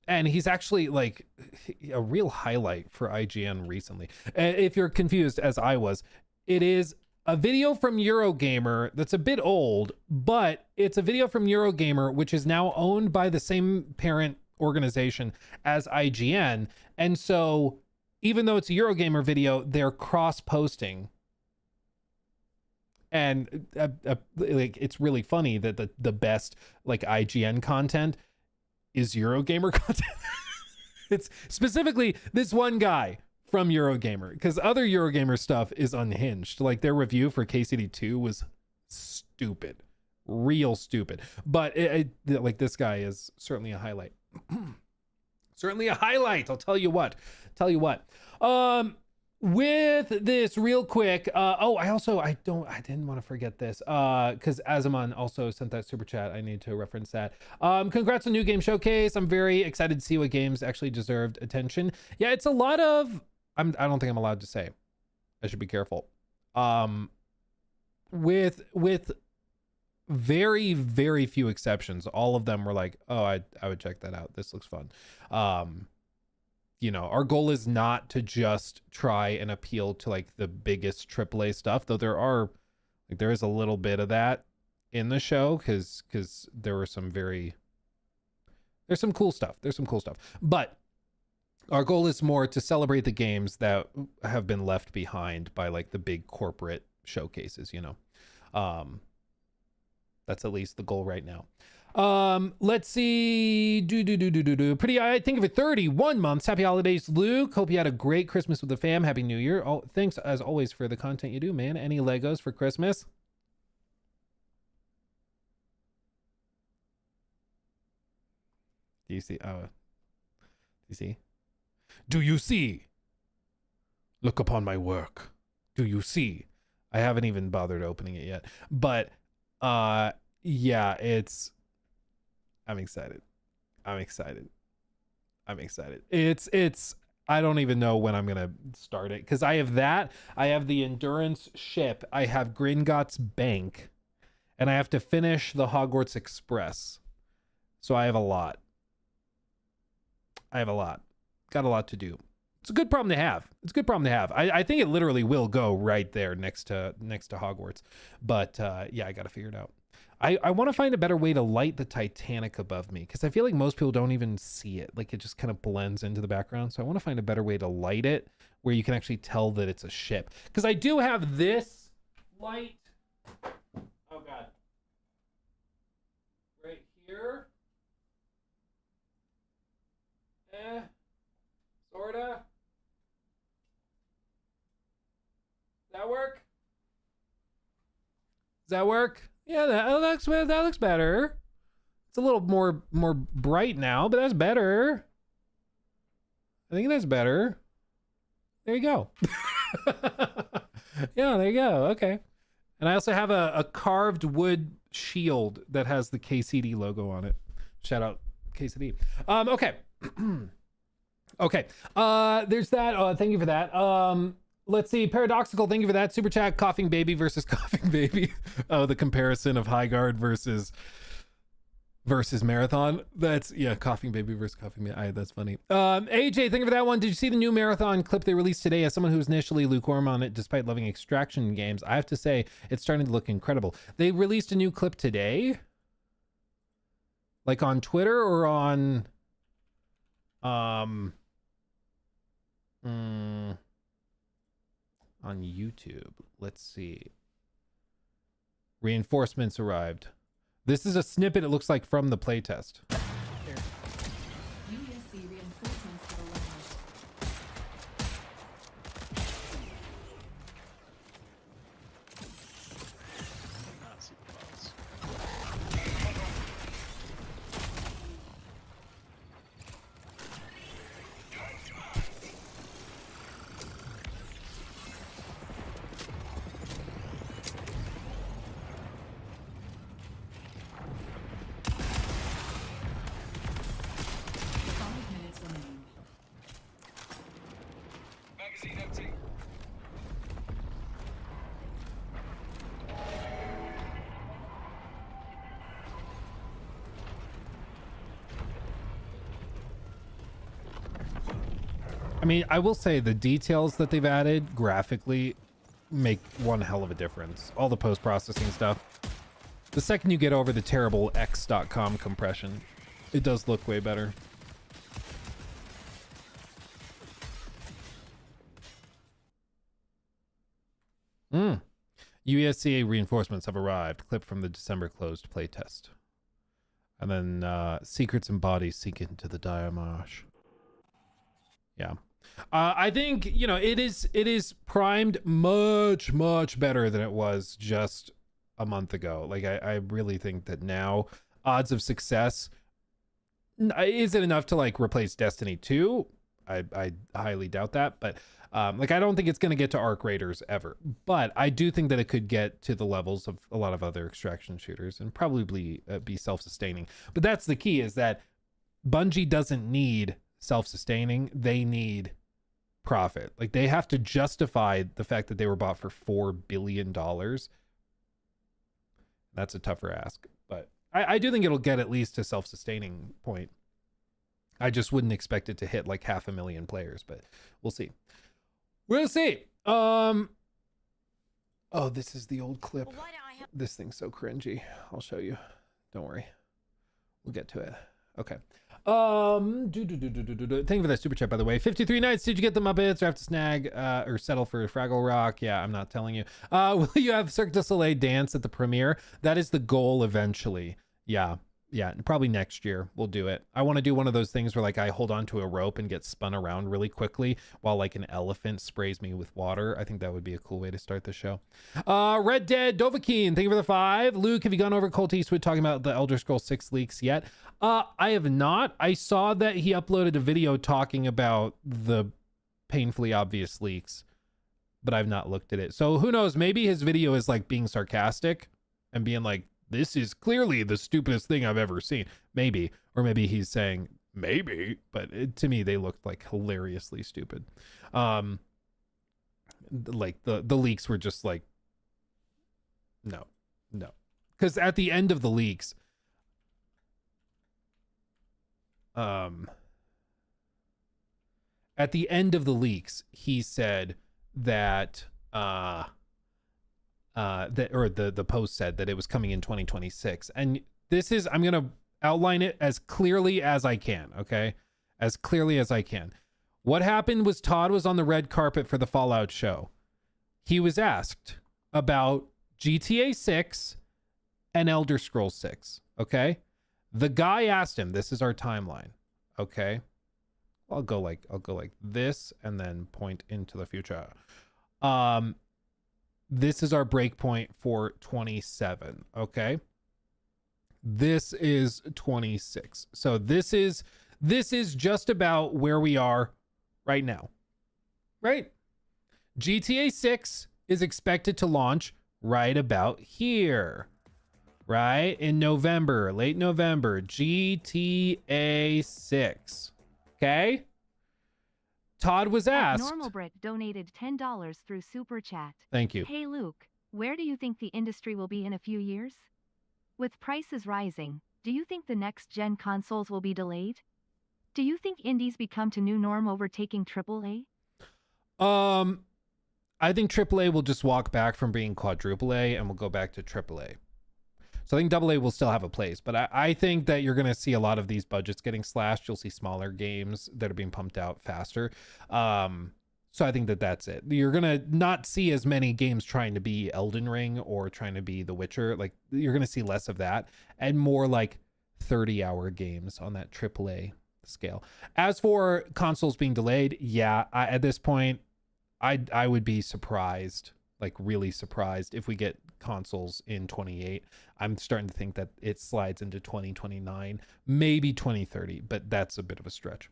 Speaker 4: he's actually a real highlight for IGN recently. If you're confused as I was, it is a video from Eurogamer that's a bit old, but it's a video from Eurogamer, which is now owned by the same parent organization as IGN. And so even though it's a Eurogamer video, they're cross-posting. And it's really funny that the best IGN content is Eurogamer content. It's specifically this one guy from Eurogamer, because other Eurogamer stuff is unhinged. Their review for KCD2 was stupid, real stupid. But this guy is certainly a highlight. Certainly a highlight. I'll tell you what. With this real quick, I didn't want to forget this, because Azaman also sent that super chat. I need to reference that. Congrats on New Game Showcase. I'm very excited to see what games actually deserved attention. Yeah, it's a lot of, I don't think I'm allowed to say. I should be careful. With very, very few exceptions, all of them were oh, I would check that out. This looks fun. Our goal is not to just try and appeal to the biggest AAA stuff, though there is a little bit of that in the show, because there's some cool stuff. But Our goal is more to celebrate the games that have been left behind by like the big corporate showcases, you know. That's at least the goal right now. Let's see. Pretty, I think of it 31 months. Happy holidays, Luke. Hope you had a great Christmas with the fam. Happy New Year. Oh, thanks as always for the content you do, man. Any Legos for Christmas? Do you see? Do you see? Do you see? Look upon my work. Do you see? I haven't even bothered opening it yet, but yeah, I'm excited. It's I don't even know when I'm gonna start it because I have that. I have the Endurance ship. I have Gringotts Bank, and I have to finish the Hogwarts Express. So I have a lot. Got a lot to do. It's a good problem to have. I think it literally will go right there next to Hogwarts. But yeah, I got to figure it out. I want to find a better way to light the Titanic above me because I feel like most people don't even see it. Like it just kind of blends into the background. So I want to find a better way to light it where you can actually tell that it's a ship. Because I do have this light. Oh God. Right here. Sorta. Does that work? Yeah, that looks better. It's a little more bright now, but that's better. I think that's better. There you go. Yeah, there you go. Okay. And I also have a carved wood shield that has the KCD logo on it. Shout out KCD. Okay. Okay. There's that. Thank you for that. Let's see. Paradoxical, thank you for that. Super chat, Coughing Baby versus Coughing Baby. Oh, the comparison of High Guard versus Marathon. That's, yeah, Coughing Baby versus Coughing Baby. That's funny. AJ, thank you for that one. Did you see the new Marathon clip they released today? As someone who was initially lukewarm on it, despite loving extraction games, I have to say it's starting to look incredible. They released a new clip today? Like on Twitter or on... on YouTube. Let's see. Reinforcements arrived. This is a snippet, it looks like, from the playtest. I mean, I will say the details that they've added graphically make one hell of a difference. All the post-processing stuff. The second you get over the terrible X.com compression, it does look way better. USCA reinforcements have arrived. Clip from the December closed playtest. And then secrets and bodies sink into the Diamarsh. Yeah. I think, you know, it is primed much better than it was just a month ago. Like I really think that now odds of success, is it enough to like replace Destiny 2? I highly doubt that, but like I don't think it's going to get to Arc Raiders ever, but I do think that it could get to the levels of a lot of other extraction shooters and probably be self-sustaining. But that's the key, is that Bungie doesn't need self-sustaining, they need profit. Like they have to justify the fact that they were bought for $4 billion. That's a tougher ask, but I do think it'll get at least to self-sustaining point. I just wouldn't expect it to hit like 500,000 players, but we'll see. We'll see. Oh, this is the old clip. This thing's so cringy. I'll show you. Don't worry. We'll get to it. Okay. Thank you for that super chat, by the way. 53 nights. Did you get the Muppets or have to snag or settle for Fraggle Rock? Yeah, I'm not telling you. Will you have Cirque du Soleil dance at the premiere? That is the goal eventually. Yeah. Yeah, probably next year we'll do it. I want to do one of those things where like I hold on to a rope and get spun around really quickly while like an elephant sprays me with water. I think that would be a cool way to start the show. Red Dead Dovahkiin, thank you for the 5. Luke, have you gone over Colt Eastwood talking about the Elder Scrolls 6 leaks yet? I have not. I saw that he uploaded a video talking about the painfully obvious leaks, but I've not looked at it. So who knows? Maybe his video is like being sarcastic and being like, this is clearly the stupidest thing I've ever seen. Maybe. Or maybe he's saying maybe, but to me, they looked like hilariously stupid. Like the leaks were just like, no. Because at the end of the leaks, he said that, the post said that it was coming in 2026, and this is, I'm gonna outline it as clearly as I can. Okay, as clearly as I can. What happened was Todd was on the red carpet for the Fallout show. He was asked about GTA 6 and Elder Scrolls 6. Okay, the guy asked him, this is our timeline. Okay, I'll go like this and then point into the future. This is our breakpoint for 27. Okay. This is 26. So this is just about where we are right now. Right? GTA 6 is expected to launch right about here. Right? In November, late November, GTA 6. Okay? Todd was asked.
Speaker 3: Normal Brick donated $10 through Super Chat.
Speaker 4: Thank you.
Speaker 3: Hey Luke, where do you think the industry will be in a few years? With prices rising, do you think the next gen consoles will be delayed? Do you think indies become to new norm overtaking AAA?
Speaker 4: I think AAA will just walk back from being quadruple A and we'll go back to AAA. So I think AA will still have a place, but I think that you're going to see a lot of these budgets getting slashed. You'll see smaller games that are being pumped out faster. So I think that that's it. You're going to not see as many games trying to be Elden Ring or trying to be The Witcher. Like you're going to see less of that and more like 30-hour games on that AAA scale. As for consoles being delayed, yeah, at this point, I would be surprised, like really surprised if we get consoles in 28. I'm starting to think that it slides into 2029, maybe 2030, but that's a bit of a stretch.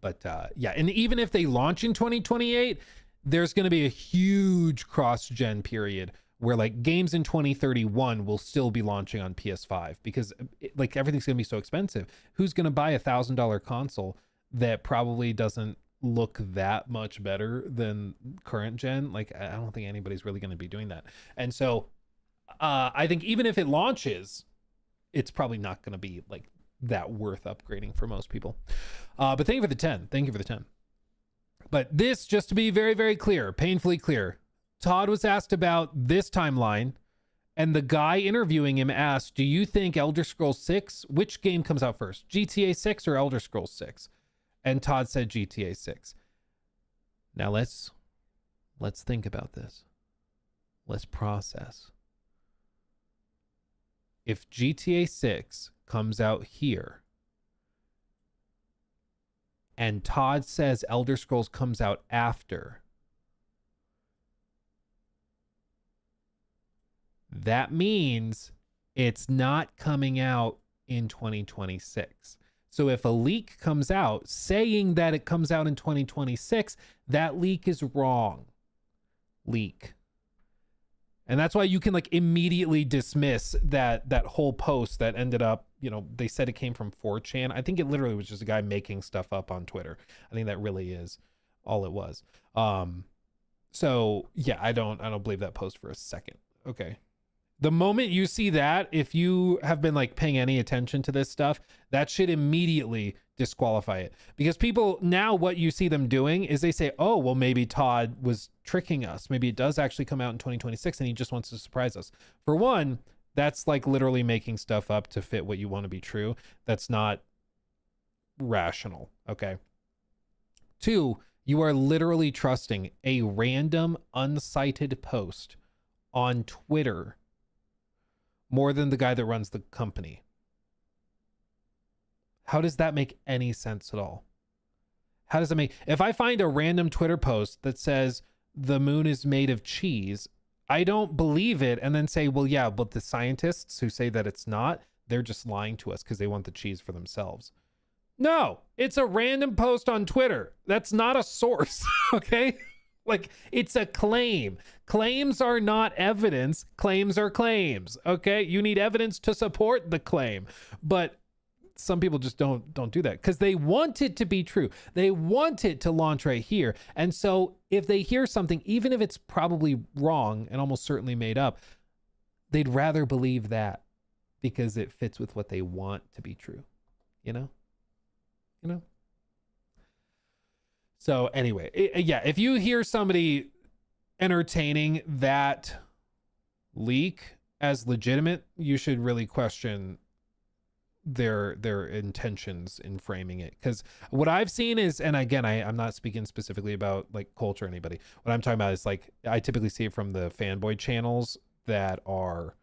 Speaker 4: But yeah, and even if they launch in 2028, there's going to be a huge cross-gen period where like games in 2031 will still be launching on PS5 because like everything's going to be so expensive. Who's going to buy $1,000 console that probably doesn't look that much better than current gen? Like I don't think anybody's really going to be doing that. And so I think even if it launches, it's probably not going to be like that worth upgrading for most people. But thank you for the 10. Thank you for the 10. But this, just to be very, very clear, painfully clear, Todd was asked about this timeline, and the guy interviewing him asked, do you think Elder Scrolls 6, which game comes out first, GTA 6 or Elder Scrolls 6? And Todd said GTA 6. Now let's think about this. Let's process. If GTA 6 comes out here and Todd says Elder Scrolls comes out after, that means it's not coming out in 2026. So if a leak comes out saying that it comes out in 2026, that leak is wrong. Leak. And that's why you can like immediately dismiss that whole post that ended up, you know, they said it came from 4chan. I think it literally was just a guy making stuff up on Twitter. I think that really is all it was. So yeah, I don't believe that post for a second. Okay. The moment you see that, if you have been like paying any attention to this stuff, that should immediately disqualify it. Because people now, what you see them doing is they say, oh, well, maybe Todd was tricking us. Maybe it does actually come out in 2026 and he just wants to surprise us. For one, That's like literally making stuff up to fit what you want to be true. That's not rational. Okay. 2, you are literally trusting a random uncited post on Twitter more than the guy that runs the company. How does that make any sense at all? How does it make, if I find a random Twitter post that says the moon is made of cheese, I don't believe it and then say, well, yeah, but the scientists who say that it's not, they're just lying to us because they want the cheese for themselves. No, it's a random post on Twitter. That's not a source, okay? Like, it's a claim. Claims are not evidence. Claims are claims, okay? You need evidence to support the claim. But some people just don't do that because they want it to be true. They want it to launch right here. And so if they hear something, even if it's probably wrong and almost certainly made up, they'd rather believe that because it fits with what they want to be true, you know? So anyway, yeah, if you hear somebody entertaining that leak as legitimate, you should really question their intentions in framing it. Because what I've seen is, and again, I'm not speaking specifically about like Colt or anybody. What I'm talking about is like, I typically see it from the fanboy channels that are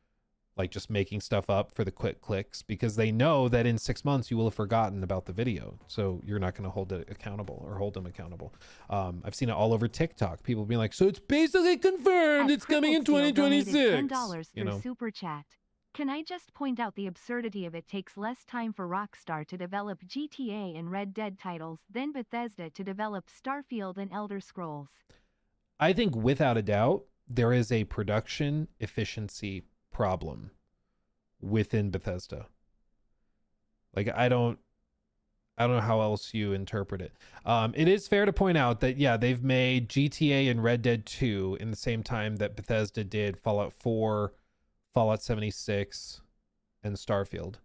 Speaker 4: like just making stuff up for the quick clicks because they know that in 6 months you will have forgotten about the video. So you're not going to hold it accountable or hold them accountable. I've seen it all over TikTok. People being like, so it's basically confirmed it's coming in 2026.
Speaker 3: $10 through Super Chat. Can I just point out the absurdity of it takes less time for Rockstar to develop GTA and Red Dead titles than Bethesda to develop Starfield and Elder Scrolls?
Speaker 4: I think without a doubt, there is a production efficiency problem within Bethesda. Like, I don't know how else you interpret it. It is fair to point out that, yeah, they've made GTA and Red Dead 2 in the same time that Bethesda did Fallout 4, Fallout 76, and Starfield.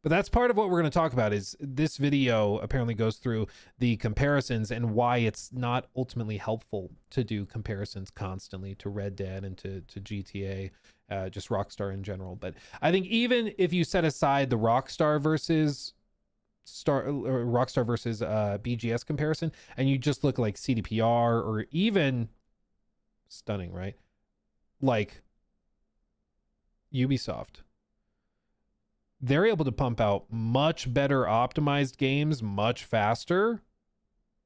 Speaker 4: But that's part of what we're going to talk about. Is this video apparently goes through the comparisons and why it's not ultimately helpful to do comparisons constantly to Red Dead and to GTA, just Rockstar in general. But I think even if you set aside the Rockstar versus BGS comparison, and you just look like CDPR or even stunning, right? Like Ubisoft. They're able to pump out much better optimized games much faster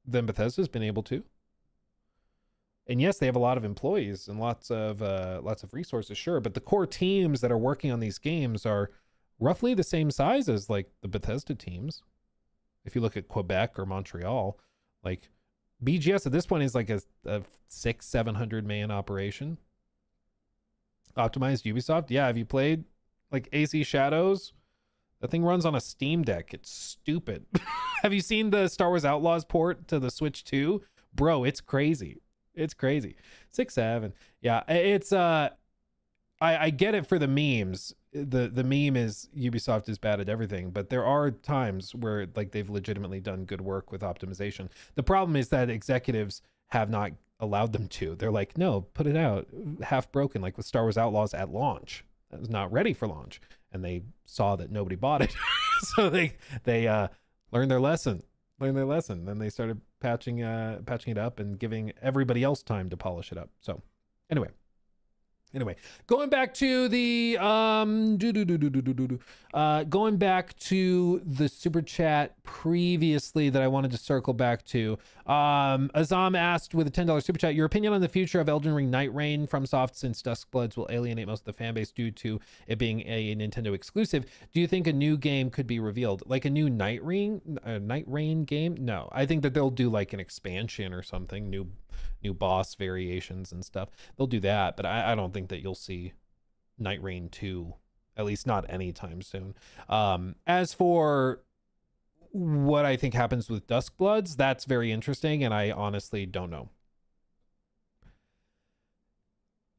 Speaker 4: than Bethesda's been able to. And yes, they have a lot of employees and lots of resources, sure, but the core teams that are working on these games are roughly the same size as like the Bethesda teams. If you look at Quebec or Montreal, like BGS at this point is like a 600-700 man operation. Optimized Ubisoft, yeah. Have you played like AC Shadows? That thing runs on a Steam Deck. It's stupid. Have you seen the Star Wars Outlaws port to the Switch 2? Bro, it's crazy. It's crazy. 6.7. Yeah, it's I get it for the memes. The meme is Ubisoft is bad at everything, but there are times where like they've legitimately done good work with optimization. The problem is that executives have not allowed them to. They're like, no, put it out half broken, like with Star Wars Outlaws at launch. That was not ready for launch, and they saw that nobody bought it. So they learned their lesson. Then they started patching it up and giving everybody else time to polish it up. So anyway, going back to the going back to the super chat previously that I wanted to circle back to. Azam asked with a $10 super chat, your opinion on the future of Elden Ring Night Rain from Soft, since Duskbloods will alienate most of the fan base due to it being a Nintendo exclusive. Do you think a new game could be revealed, like a new Night Rain game? No, I think that they'll do like an expansion or something, new boss variations and stuff. They'll do that, but I don't think that you'll see Night Rain 2, at least not anytime soon. As for what I think happens with Duskbloods, that's very interesting, and I honestly don't know.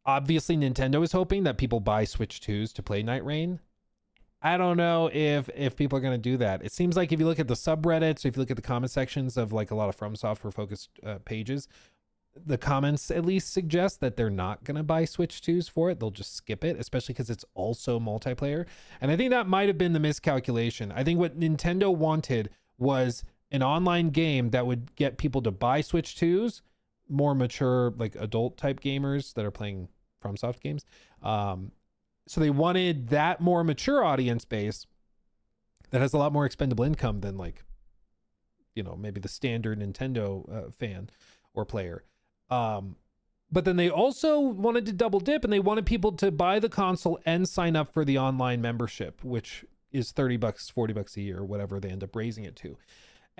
Speaker 4: Obviously, Nintendo is hoping that people buy Switch 2s to play Night Rain. I don't know if people are going to do that. It seems like if you look at the subreddits, if you look at the comment sections of like a lot of From Software focused pages, the comments at least suggest that they're not going to buy Switch 2s for it. They'll just skip it, especially because it's also multiplayer. And I think that might have been the miscalculation. I think what Nintendo wanted was an online game that would get people to buy Switch 2s, more mature, like adult type gamers that are playing FromSoft games. So they wanted that more mature audience base that has a lot more expendable income than, like, you know, maybe the standard Nintendo fan or player. But then they also wanted to double dip, and they wanted people to buy the console and sign up for the online membership, which is $30, $40 a year, whatever they end up raising it to.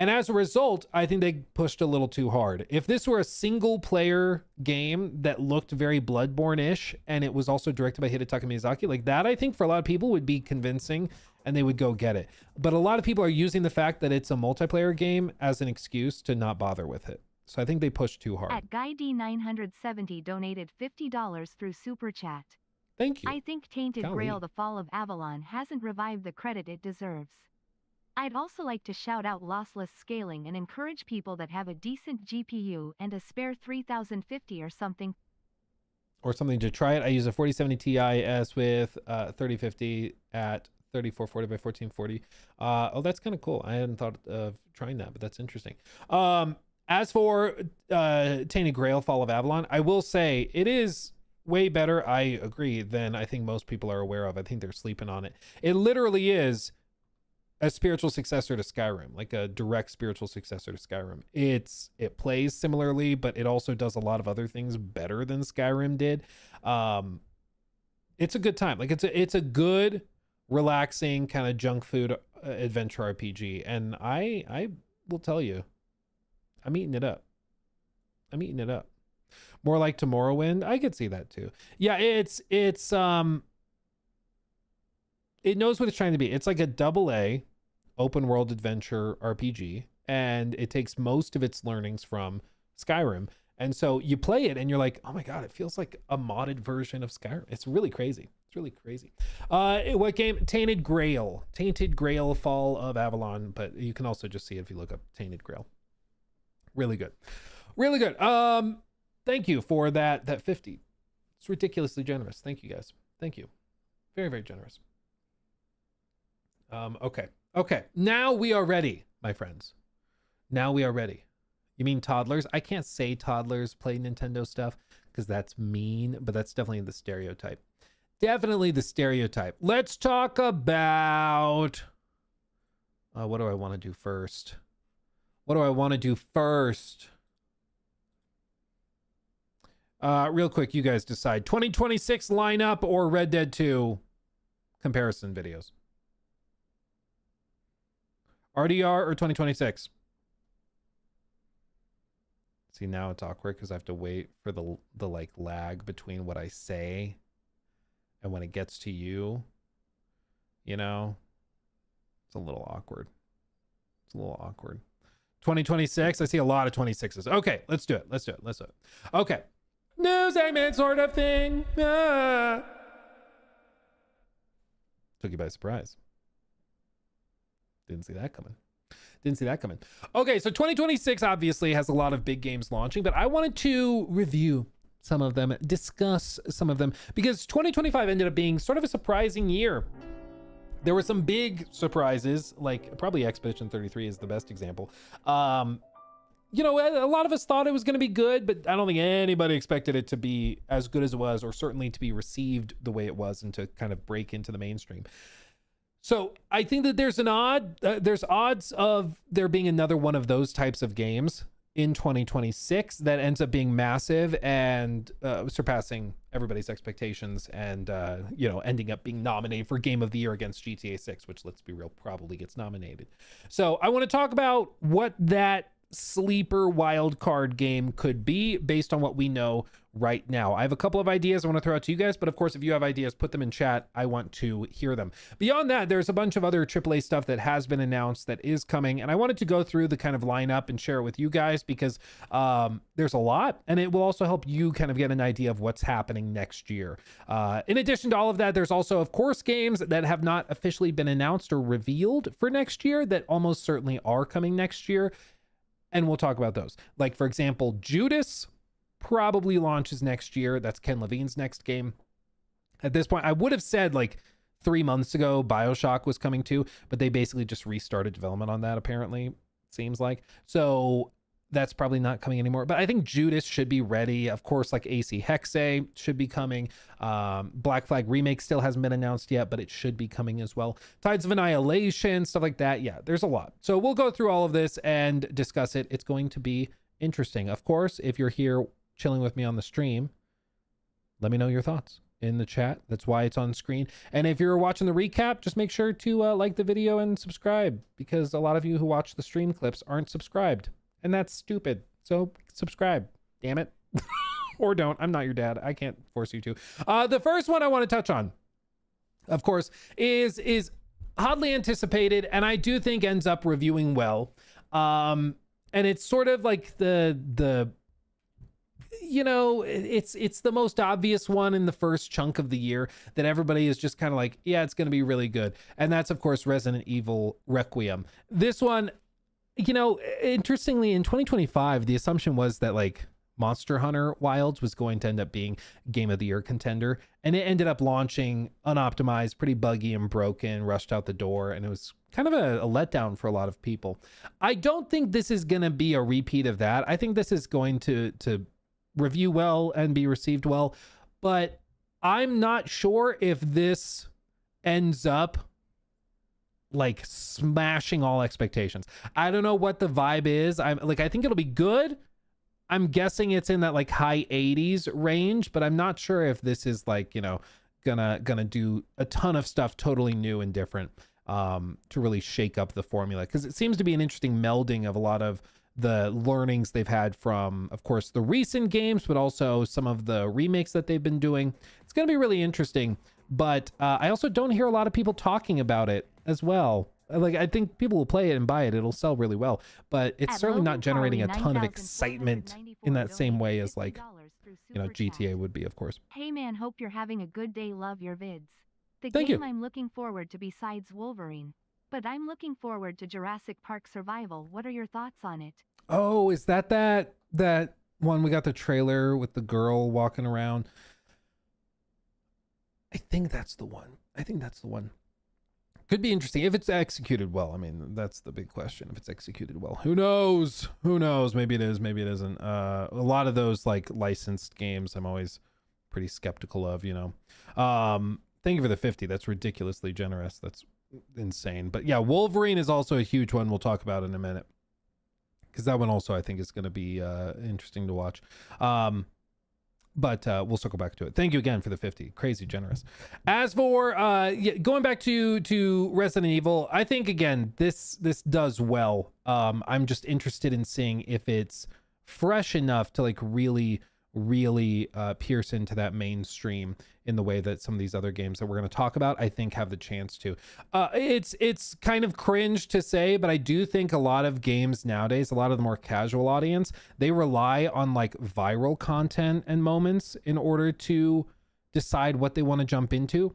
Speaker 4: And as a result, I think they pushed a little too hard. If this were a single player game that looked very Bloodborne-ish, and it was also directed by Hidetaka Miyazaki, like that, I think for a lot of people would be convincing and they would go get it. But a lot of people are using the fact that it's a multiplayer game as an excuse to not bother with it. So I think they pushed too hard.
Speaker 3: At Guy D970 donated $50 through Super Chat.
Speaker 4: Thank you.
Speaker 3: I think Tainted
Speaker 4: Golly.
Speaker 3: Grail: The Fall of Avalon hasn't revived the credit it deserves. I'd also like to shout out lossless scaling and encourage people that have a decent GPU and a spare 3050 or something.
Speaker 4: Or something to try it. I use a 4070 Ti with 3050 at 3440 by 1440. Oh, that's kind of cool. I hadn't thought of trying that, but that's interesting. As for Tainted Grail: Fall of Avalon, I will say it is way better, I agree, than I think most people are aware of. I think they're sleeping on it. It literally is a spiritual successor to Skyrim, like a direct spiritual successor to Skyrim. It plays similarly, but it also does a lot of other things better than Skyrim did. It's a good time. Like it's a good, relaxing kind of junk food adventure RPG, and I will tell you, I'm eating it up. More like Tomorrowwind. I could see that too. Yeah, it knows what it's trying to be. It's like a AA open world adventure RPG, and it takes most of its learnings from Skyrim. And so you play it and you're like, oh my God, it feels like a modded version of Skyrim. It's really crazy. What game? Tainted Grail, Fall of Avalon. But you can also just see it if you look up Tainted Grail. Really good. Thank you for that 50. It's ridiculously generous. Thank you guys. Thank you. Very, very generous. Okay. Now we are ready, my friends. Now we are ready. You mean toddlers? I can't say toddlers play Nintendo stuff because that's mean, but that's definitely the stereotype. Let's talk about what do I want to do first? Real quick, you guys decide. 2026 lineup or Red Dead 2 comparison videos? RDR or 2026? See, now it's awkward because I have to wait for the like lag between what I say and when it gets to you. You know, it's a little awkward. 2026. I see a lot of 26s. Okay, let's do it. Okay. News segment sort of thing. Took you by surprise. Didn't see that coming. Okay, so 2026 obviously has a lot of big games launching, but I wanted to review some of them, discuss some of them, because 2025 ended up being sort of a surprising year. There were some big surprises, like probably Expedition 33 is the best example. You know, a lot of us thought it was going to be good, but I don't think anybody expected it to be as good as it was, or certainly to be received the way it was and to kind of break into the mainstream. So I think that there's there's odds of there being another one of those types of games in 2026 that ends up being massive and surpassing everybody's expectations, and ending up being nominated for Game of the Year against GTA 6, which, let's be real, probably gets nominated. So I want to talk about what that sleeper wild card game could be based on what we know right now. I have a couple of ideas I want to throw out to you guys, but of course, if you have ideas, put them in chat. I want to hear them. Beyond that, there's a bunch of other AAA stuff that has been announced that is coming, and I wanted to go through the kind of lineup and share it with you guys because there's a lot, and it will also help you kind of get an idea of what's happening next year. In addition to all of that, there's also, of course, games that have not officially been announced or revealed for next year that almost certainly are coming next year. And we'll talk about those. Like, for example, Judas probably launches next year. That's Ken Levine's next game. At this point, I would have said like 3 months ago BioShock was coming too, but they basically just restarted development on that, apparently, it seems like. So that's probably not coming anymore. But I think Judas should be ready. Of course, like AC Hexe should be coming. Black Flag Remake still hasn't been announced yet, but it should be coming as well. Tides of Annihilation, stuff like that. Yeah, there's a lot. So we'll go through all of this and discuss it. It's going to be interesting. Of course, if you're here chilling with me on the stream, let me know your thoughts in the chat. That's why it's on screen. And if you're watching the recap, just make sure to like the video and subscribe, because a lot of you who watch the stream clips aren't subscribed. And that's stupid. So subscribe, damn it. Or don't. I'm not your dad. I can't force you to. The first one I want to touch on, of course, is hotly anticipated, and I do think ends up reviewing well. And it's sort of like the you know, it's the most obvious one in the first chunk of the year that everybody is just kind of like, yeah, it's going to be really good. And that's, of course, Resident Evil Requiem. This one, you know, interestingly, in 2025, the assumption was that like Monster Hunter Wilds was going to end up being Game of the Year contender, and it ended up launching unoptimized, pretty buggy and broken, rushed out the door, and it was kind of a letdown for a lot of people. I don't think this is going to be a repeat of that. I think this is going to review well and be received well, but I'm not sure if this ends up like smashing all expectations. I don't know what the vibe is. I think it'll be good. I'm guessing it's in that like high 80s range, but I'm not sure if this is like, you know, gonna do a ton of stuff totally new and different to really shake up the formula, because it seems to be an interesting melding of a lot of the learnings they've had from, of course, the recent games, but also some of the remakes that they've been doing. It's going to be really interesting, but I also don't hear a lot of people talking about it as well. Like, I think people will play it and buy it. It'll sell really well, but it's certainly not generating a ton of excitement in that same way as like, you know, GTA would be, of course.
Speaker 3: Hey man, hope you're having a good day. Love your vids. The
Speaker 4: Thank
Speaker 3: game
Speaker 4: you.
Speaker 3: I'm looking forward to besides Wolverine, but I'm looking forward to Jurassic Park Survival. What are your thoughts on it?
Speaker 4: Oh, is that one we got the trailer with the girl walking around? I think that's the one. Could be interesting if it's executed well. I mean, that's the big question. If it's executed well, who knows? Maybe it is, maybe it isn't. A lot of those like licensed games I'm always pretty skeptical of, you know. Thank you for the 50. That's ridiculously generous. That's insane. But yeah, Wolverine is also a huge one we'll talk about in a minute, because that one also I think is going to be interesting to watch. But we'll circle back to it. Thank you again for the 50. Crazy generous. As for going back to Resident Evil, I think again this does well. I'm just interested in seeing if it's fresh enough to like really pierce into that mainstream in the way that some of these other games that we're going to talk about, I think, have the chance to. It's kind of cringe to say, but I do think a lot of games nowadays, a lot of the more casual audience, they rely on like viral content and moments in order to decide what they want to jump into.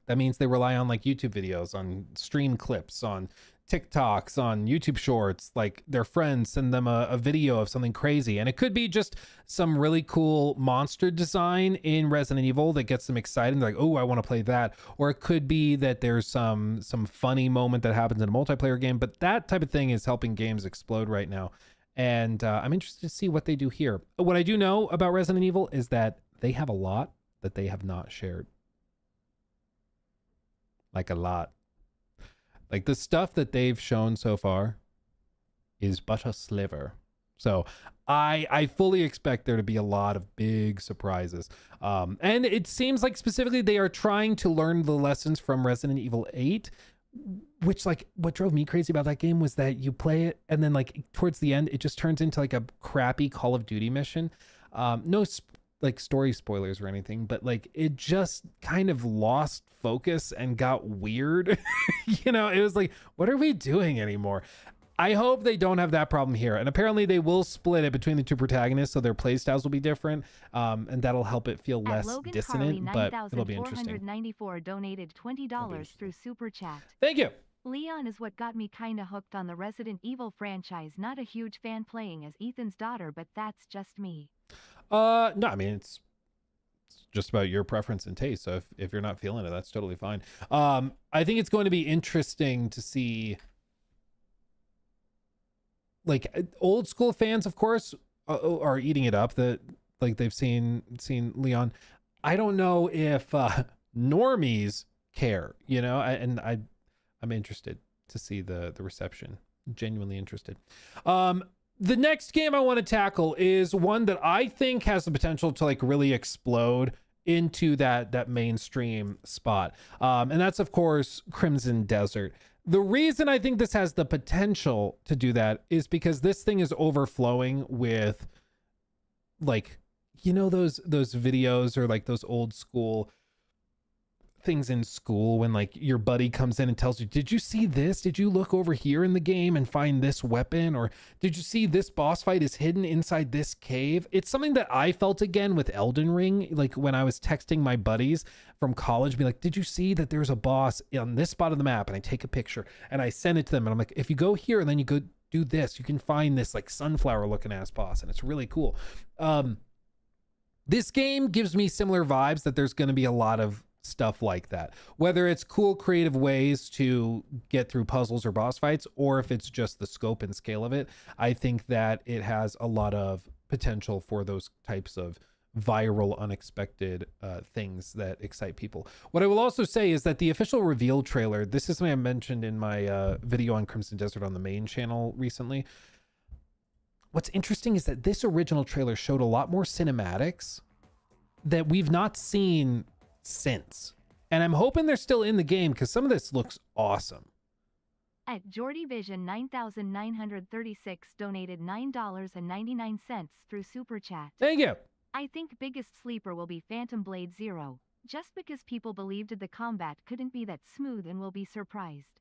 Speaker 4: That means they rely on like YouTube videos, on stream clips, on TikToks, on YouTube shorts, like their friends send them a video of something crazy. And it could be just some really cool monster design in Resident Evil that gets them excited. They're like, oh, I want to play that. Or it could be that there's some funny moment that happens in a multiplayer game. But that type of thing is helping games explode right now. And I'm interested to see what they do here. What I do know about Resident Evil is that they have a lot that they have not shared. Like a lot. Like the stuff that they've shown so far is but a sliver. So I fully expect there to be a lot of big surprises. And it seems like specifically they are trying to learn the lessons from Resident Evil 8, which like what drove me crazy about that game was that you play it and then like towards the end, it just turns into like a crappy Call of Duty mission. No like story spoilers or anything, but like it just kind of lost focus and got weird. You know, it was like, what are we doing anymore? I hope they don't have that problem here. And apparently they will split it between the two protagonists, so their playstyles will be different, and that'll help it feel less dissonant, but it'll be interesting.
Speaker 3: $94 donated $20 through Super Chat.
Speaker 4: Thank you.
Speaker 3: Leon is what got me kinda hooked on the Resident Evil franchise. Not a huge fan playing as Ethan's daughter, but that's just me.
Speaker 4: No, I mean it's just about your preference and taste. So if you're not feeling it, that's totally fine. I think it's going to be interesting to see, like, old school fans, of course, are eating it up. That like they've seen Leon. I don't know if normies care, you know, I'm interested to see the reception. Genuinely interested. The next game I want to tackle is one that I think has the potential to like really explode into that mainstream spot. And that's of course Crimson Desert. The reason I think this has the potential to do that is because this thing is overflowing with, like, you know, those videos or like those old school things in school when like your buddy comes in and tells you, did you see this? Did you look over here in the game and find this weapon? Or did you see this boss fight is hidden inside this cave? It's something that I felt again with Elden Ring. Like when I was texting my buddies from college, be like, did you see that there's a boss on this spot of the map? And I take a picture and I send it to them. And I'm like, if you go here and then you go do this, you can find this like sunflower looking ass boss. And it's really cool. This game gives me similar vibes that there's going to be a lot of stuff like that, whether it's cool creative ways to get through puzzles or boss fights, or if it's just the scope and scale of it. I think that it has a lot of potential for those types of viral, unexpected things that excite people. What I will also say is that the official reveal trailer, this is something I mentioned in my video on Crimson Desert on the main channel recently. What's interesting is that this original trailer showed a lot more cinematics that we've not seen since, and I'm hoping they're still in the game because some of this looks awesome.
Speaker 3: At Jordy Vision 9936 donated $9.99 through Super Chat.
Speaker 4: Thank you.
Speaker 3: I think biggest sleeper will be Phantom Blade Zero, just because people believed the combat couldn't be that smooth and will be surprised.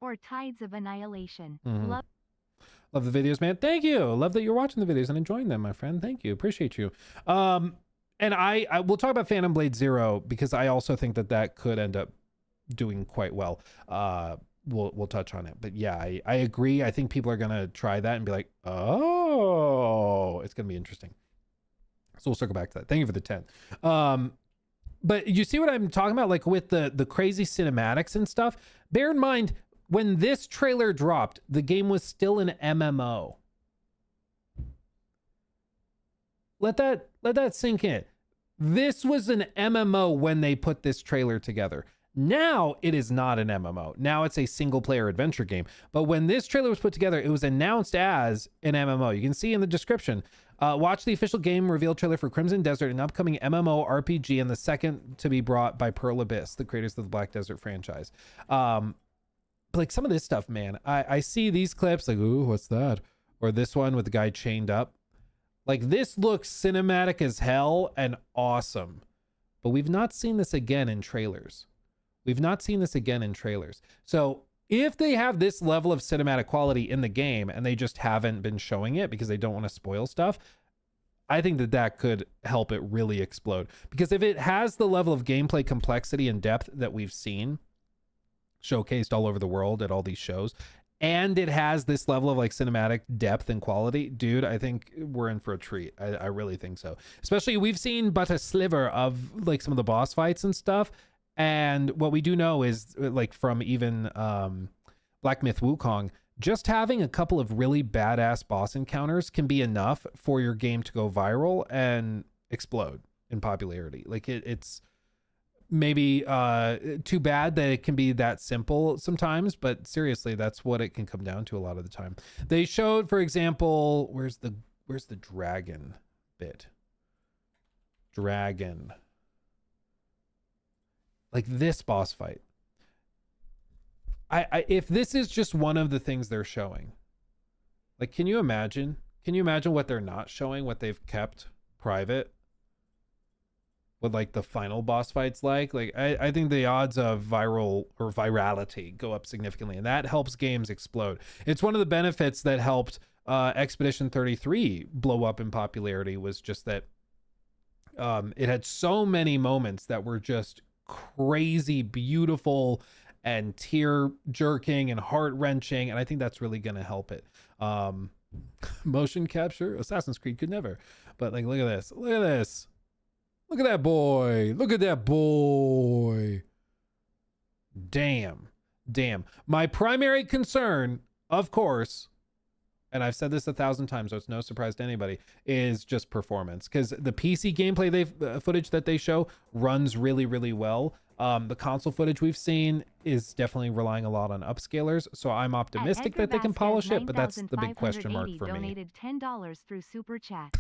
Speaker 3: Or Tides of Annihilation.
Speaker 4: Love the videos, man. Thank you. Love that you're watching the videos and enjoying them, my friend. Thank you. Appreciate you. And I will talk about Phantom Blade Zero because I also think that could end up doing quite well. We'll touch on it, but yeah, I agree. I think people are gonna try that and be like, oh, it's gonna be interesting. So we'll circle back to that. Thank you for the 10. But you see what I'm talking about, like with the crazy cinematics and stuff. Bear in mind, when this trailer dropped, the game was still an MMO. Let that sink in. This was an MMO when they put this trailer together. Now it is not an MMO. Now it's a single player adventure game. But when this trailer was put together, it was announced as an MMO. You can see in the description. Watch the official game reveal trailer for Crimson Desert, an upcoming MMO RPG and the second to be brought by Pearl Abyss, the creators of the Black Desert franchise. But like some of this stuff, man, I see these clips like, ooh, what's that? Or this one with the guy chained up. Like, this looks cinematic as hell and awesome, but we've not seen this again in trailers. We've not seen this again in trailers. So if they have this level of cinematic quality in the game and they just haven't been showing it because they don't want to spoil stuff, I think that could help it really explode. Because if it has the level of gameplay complexity and depth that we've seen showcased all over the world at all these shows, and it has this level of like cinematic depth and quality, dude, I think we're in for a treat. I really think so. Especially we've seen but a sliver of like some of the boss fights and stuff. And what we do know is like from even Black Myth Wukong, just having a couple of really badass boss encounters can be enough for your game to go viral and explode in popularity. Like it's maybe too bad that it can be that simple sometimes, but seriously, that's what it can come down to a lot of the time. They showed, for example, where's the dragon bit? Dragon. Like this boss fight. If this is just one of the things they're showing, like, can you imagine what they're not showing, what they've kept private? What like the final boss fights like I think the odds of virality go up significantly, and that helps games explode. It's one of the benefits that helped Expedition 33 blow up in popularity, was just that it had so many moments that were just crazy beautiful and tear jerking and heart wrenching, and I think that's really going to help it. Motion capture, Assassin's Creed could never, but like, look at this, look at this, look at that boy, look at that boy. Damn. My primary concern, of course, and I've said this 1,000 times, so it's no surprise to anybody, is just performance, because the PC gameplay footage that they show runs really, really well. The console footage we've seen is definitely relying a lot on upscalers, so I'm optimistic that they can polish it, but that's the big question mark for me.
Speaker 3: Donated $10 through Super Chat.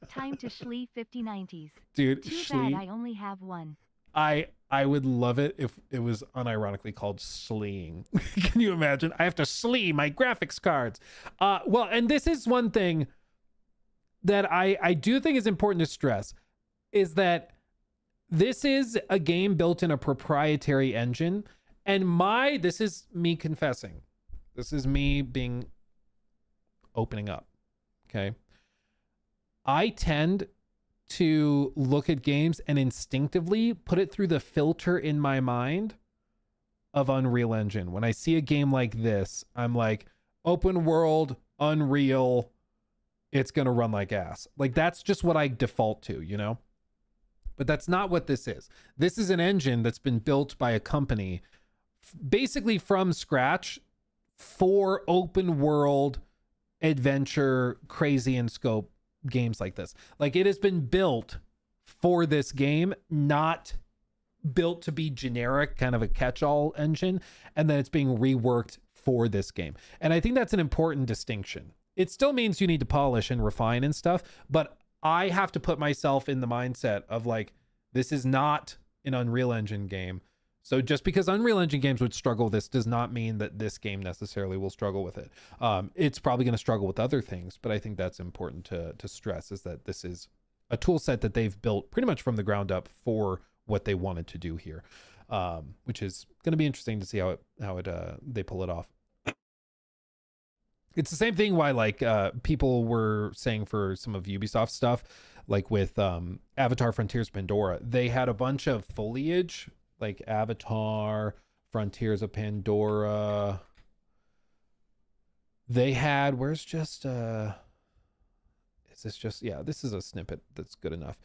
Speaker 3: Time to Schlee 5090s.
Speaker 4: Dude,
Speaker 3: Too
Speaker 4: Schlee,
Speaker 3: bad I only have one.
Speaker 4: I would love it if it was unironically called sleeing. Can you imagine? I have to slee my graphics cards. Well, and this is one thing that I do think is important to stress, is that this is a game built in a proprietary engine. And this is me confessing. This is me opening up. Okay. I tend to look at games and instinctively put it through the filter in my mind of Unreal Engine. When I see a game like this, I'm like, open world, Unreal, it's going to run like ass. Like, that's just what I default to, you know? But that's not what this is. This is an engine that's been built by a company basically from scratch for open world adventure, crazy in scope games like this. Like, it has been built for this game, not built to be generic, kind of a catch-all engine, and then it's being reworked for this game. And I think that's an important distinction. It still means you need to polish and refine and stuff, but I have to put myself in the mindset of like, this is not an Unreal Engine game. So just because Unreal Engine games would struggle with this does not mean that this game necessarily will struggle with it. It's probably going to struggle with other things, but I think that's important to stress, is that this is a tool set that they've built pretty much from the ground up for what they wanted to do here, which is going to be interesting to see how they pull it off. It's the same thing why like people were saying for some of Ubisoft stuff, like with Avatar Frontiers Pandora, they had a bunch of foliage, like Avatar Frontiers of Pandora. They had, where's just is this just, yeah, this is a snippet that's good enough.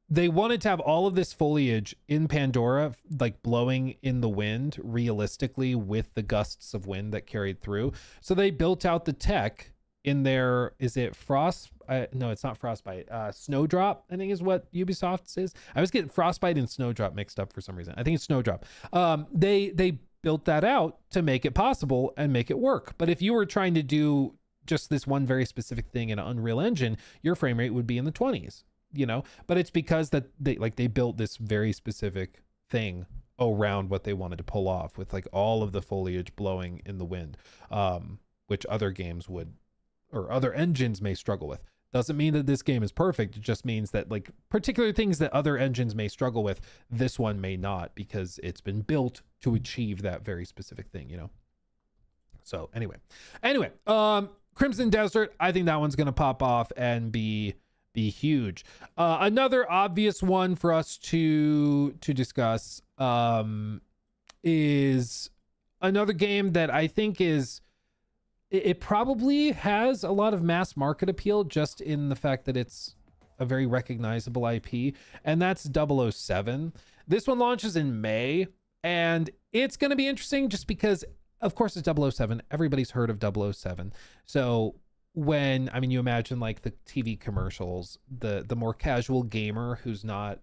Speaker 4: They wanted to have all of this foliage in Pandora, like blowing in the wind realistically with the gusts of wind that carried through. So they built out the tech in their, is it Frost? No, it's not Frostbite. Snowdrop, I think is what Ubisoft's is. I was getting Frostbite and Snowdrop mixed up for some reason. I think it's Snowdrop. They built that out to make it possible and make it work. But if you were trying to do just this one very specific thing in an Unreal Engine, your frame rate would be in the 20s. You know, but it's because that they built this very specific thing around what they wanted to pull off, with like all of the foliage blowing in the wind, which other games would, or other engines may struggle with. Doesn't mean that this game is perfect. It just means that like particular things that other engines may struggle with, this one may not, because it's been built to achieve that very specific thing, you know? So anyway, Crimson Desert, I think that one's going to pop off and be huge. Another obvious one for us to discuss is another game that I think it probably has a lot of mass market appeal, just in the fact that it's a very recognizable IP, and that's 007. This one launches in May, and it's going to be interesting just because, of course, it's 007. Everybody's heard of 007. So when, I mean, you imagine like the TV commercials, the more casual gamer who's not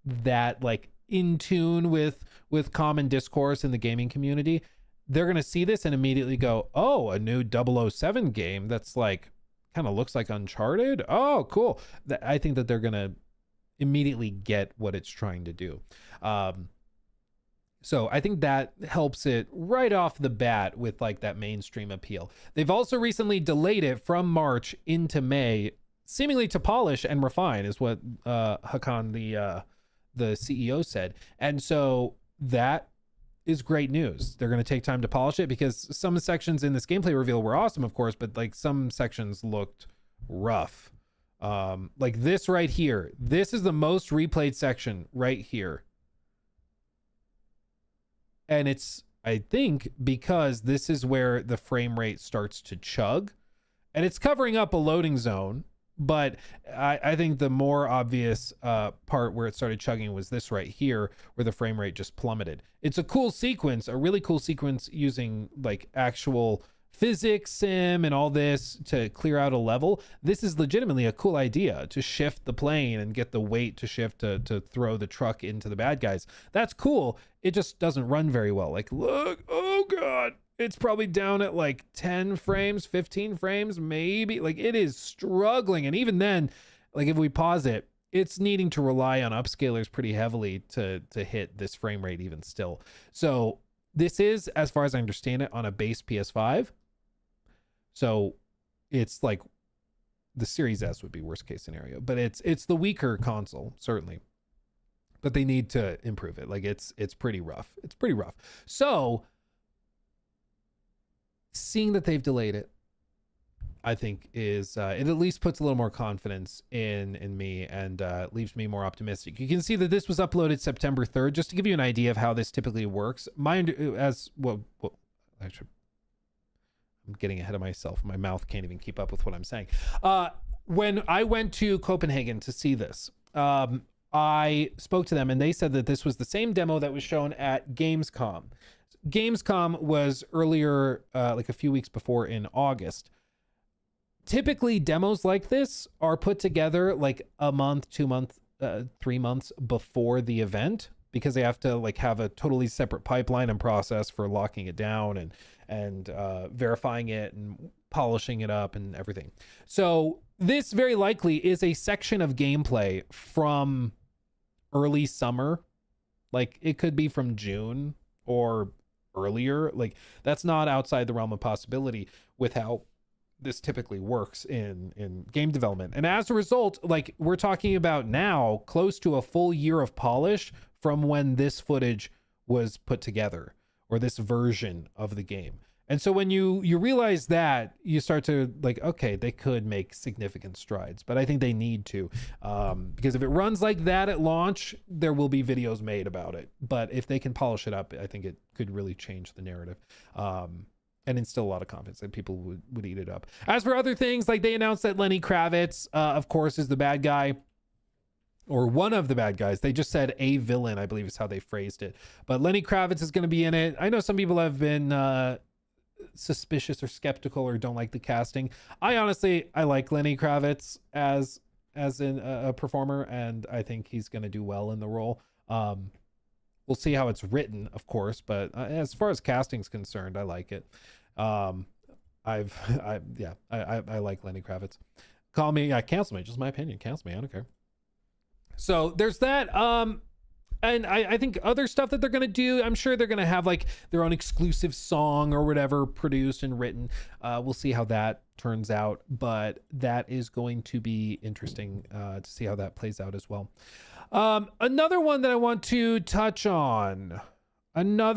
Speaker 4: that like in tune with common discourse in the gaming community, they're going to see this and immediately go, oh, a new 007 game that's like kind of looks like Uncharted. Oh, cool. I think that they're going to immediately get what it's trying to do. So I think that helps it right off the bat with like that mainstream appeal. They've also recently delayed it from March into May, seemingly to polish and refine, is what Hakan, the CEO, said. And so that is great news. They're going to take time to polish it, because some sections in this gameplay reveal were awesome, of course, but like some sections looked rough. Like this right here. This is the most replayed section right here. And it's, I think, because this is where the frame rate starts to chug, and it's covering up a loading zone. But I think the more obvious part where it started chugging was this right here, where the frame rate just plummeted. It's a cool sequence, a really cool sequence using like actual physics sim and all this to clear out a level. This is legitimately a cool idea, to shift the plane and get the weight to shift to throw the truck into the bad guys. That's cool. It just doesn't run very well. Like, look, oh God. It's probably down at like 10 frames, 15 frames, maybe. Like, it is struggling. And even then, like, if we pause it, it's needing to rely on upscalers pretty heavily to hit this frame rate even still. So this is, as far as I understand it, on a base PS5. So it's like the Series S would be worst case scenario, but it's the weaker console, certainly. But they need to improve it. Like, it's pretty rough. It's pretty rough. So seeing that they've delayed it, I think is it at least puts a little more confidence in me, and leaves me more optimistic. You can see that this was uploaded September 3rd, just to give you an idea of how this typically works. I'm getting ahead of myself. My mouth can't even keep up with what I'm saying. When I went to Copenhagen to see this, I spoke to them, and they said that this was the same demo that was shown at Gamescom. Gamescom was earlier, like a few weeks before, in August. Typically, demos like this are put together like a month, 2 months, 3 months before the event, because they have to like have a totally separate pipeline and process for locking it down and verifying it and polishing it up and everything. So this very likely is a section of gameplay from early summer. Like, it could be from June or earlier. Like, that's not outside the realm of possibility with how this typically works in game development. And as a result, like, we're talking about now close to a full year of polish from when this footage was put together, or this version of the game. And so when you realize that, you start to like, okay, they could make significant strides, but I think they need to, because if it runs like that at launch, there will be videos made about it. But if they can polish it up, I think it could really change the narrative, and instill a lot of confidence that people would eat it up. As for other things, like, they announced that Lenny Kravitz, of course, is the bad guy, or one of the bad guys. They just said a villain, I believe is how they phrased it. But Lenny Kravitz is going to be in it. I know some people have been suspicious or skeptical or don't like the casting. I like Lenny Kravitz as a performer, and I think he's going to do well in the role. We'll see how it's written, of course, but as far as casting's concerned, I like it. I like Lenny Kravitz. Call me, cancel me, just my opinion. Cancel me, I don't care. So there's that. And I think other stuff that they're going to do, I'm sure they're going to have like their own exclusive song or whatever produced and written. We'll see how that turns out, but that is going to be interesting to see how that plays out as well. Another one that I want to touch on, actually,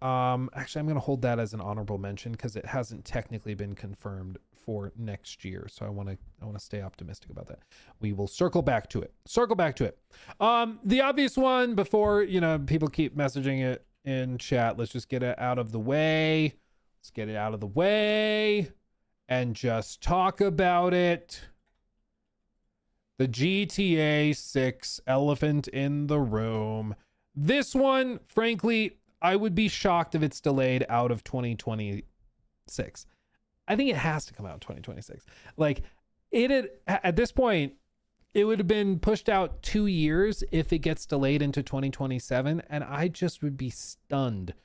Speaker 4: I'm going to hold that as an honorable mention because it hasn't technically been confirmed for next year. So I want to stay optimistic about that. We will circle back to it. The obvious one, before, people keep messaging it in chat, let's just get it out of the way. Let's get it out of the way and just talk about it. The GTA 6 elephant in the room. This one, frankly, I would be shocked if it's delayed out of 2026. I think it has to come out in 2026. Like, at this point, it would have been pushed out 2 years if it gets delayed into 2027. And I just would be stunned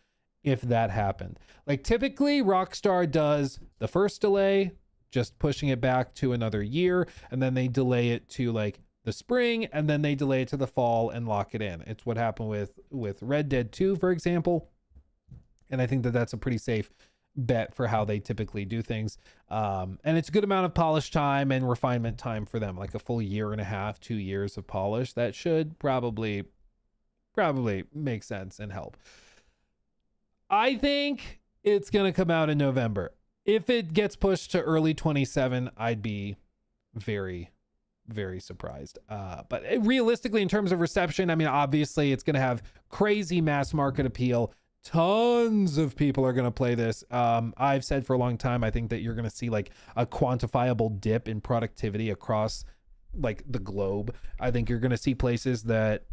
Speaker 4: if that happened. Like, typically Rockstar does the first delay, just pushing it back to another year, and then they delay it to like the spring, and then they delay it to the fall and lock it in. It's what happened with Red Dead 2, for example. And I think that that's a pretty safe bet for how they typically do things. And it's a good amount of polish time and refinement time for them, like a full 1.5 years, 2 years of polish. That should probably make sense and help. I think it's going to come out in November. If it gets pushed to early 27, I'd be very, very surprised. But realistically, in terms of reception, I mean, obviously it's going to have crazy mass market appeal. Tons of people are going to play this. I've said for a long time, I think that you're going to see like a quantifiable dip in productivity across like the globe. I think you're going to see places that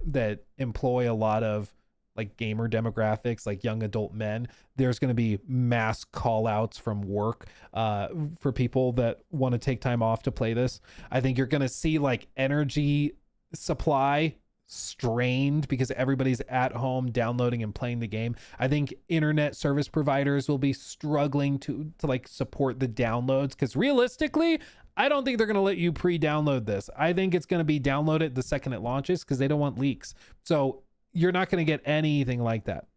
Speaker 4: employ a lot of like gamer demographics, like young adult men. There's going to be mass call outs from work for people that want to take time off to play this. I think you're going to see like energy supply strained because everybody's at home downloading and playing the game. I think internet service providers will be struggling to like support the downloads, because realistically, I don't think they're going to let you pre-download this. I think it's going to be downloaded the second it launches because they don't want leaks. So you're not going to get anything like that.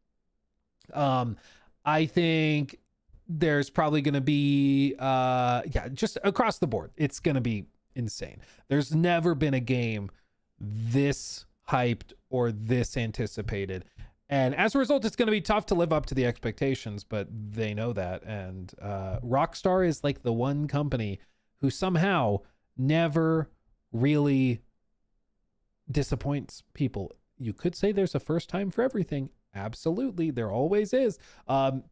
Speaker 4: I think there's probably going to be, just across the board, it's going to be insane. There's never been a game this hyped or this anticipated. And as a result, it's going to be tough to live up to the expectations, but they know that. And Rockstar is like the one company who somehow never really disappoints people. You could say there's a first time for everything. Absolutely. There always is.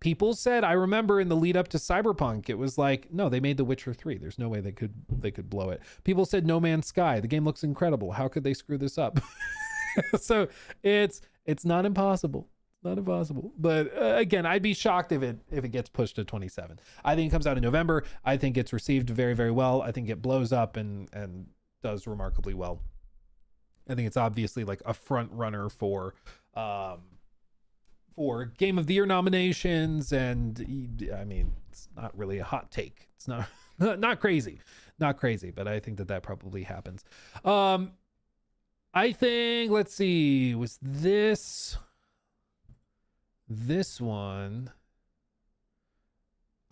Speaker 4: People said, I remember in the lead up to Cyberpunk, it was like, no, they made The Witcher 3. There's no way they could blow it. People said No Man's Sky. The game looks incredible. How could they screw this up? So it's not impossible. Not impossible. But again, I'd be shocked if it gets pushed to 27. I think it comes out in November. I think it's received very, very well. I think it blows up and does remarkably well. I think it's obviously like a front runner for Game of the Year nominations, and I mean, it's not really a hot take. It's not not crazy, but I think that probably happens. I think, let's see, was this one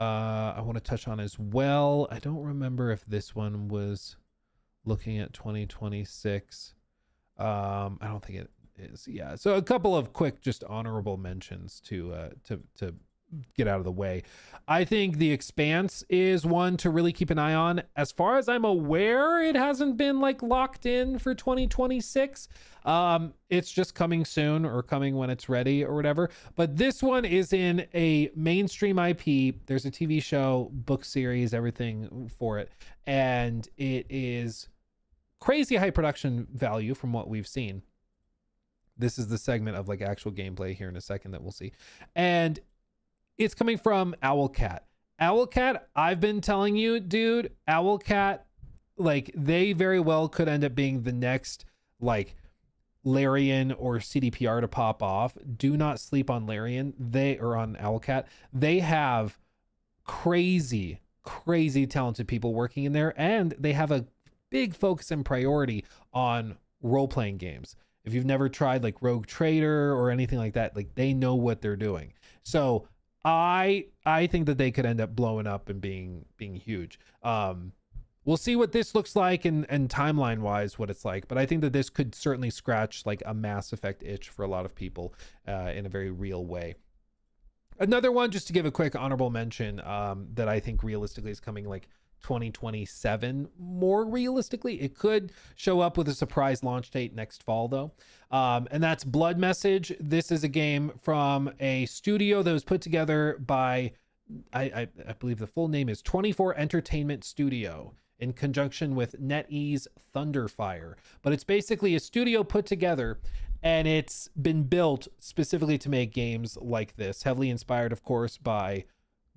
Speaker 4: I want to touch on as well. I don't remember if this one was looking at 2026. I don't think it is. Yeah. So a couple of quick, just honorable mentions to get out of the way. I think The Expanse is one to really keep an eye on. As far as I'm aware, it hasn't been like locked in for 2026. It's just coming soon or coming when it's ready or whatever. But this one is in a mainstream IP. There's a TV show, book series, everything for it. And it is crazy high production value from what we've seen. This is the segment of like actual gameplay here in a second that we'll see. And it's coming from Owlcat. Owlcat, I've been telling you, dude, Owlcat, like they very well could end up being the next like Larian or CDPR to pop off. Do not sleep on Larian. They are on Owlcat. They have crazy talented people working in there, and they have a big focus and priority on role-playing games. If you've never tried like Rogue Trader or anything like that, like they know what they're doing. So I think that they could end up blowing up and being huge. We'll see what this looks like and timeline wise what it's like, but I think that this could certainly scratch like a Mass Effect itch for a lot of people in a very real way. Another one, just to give a quick honorable mention, that I think realistically is coming like 2027. More realistically, it could show up with a surprise launch date next fall though. And that's Blood Message. This is a game from a studio that was put together by, I believe the full name is 24 Entertainment Studio in conjunction with NetEase Thunderfire. But it's basically a studio put together, and it's been built specifically to make games like this, heavily inspired, of course, by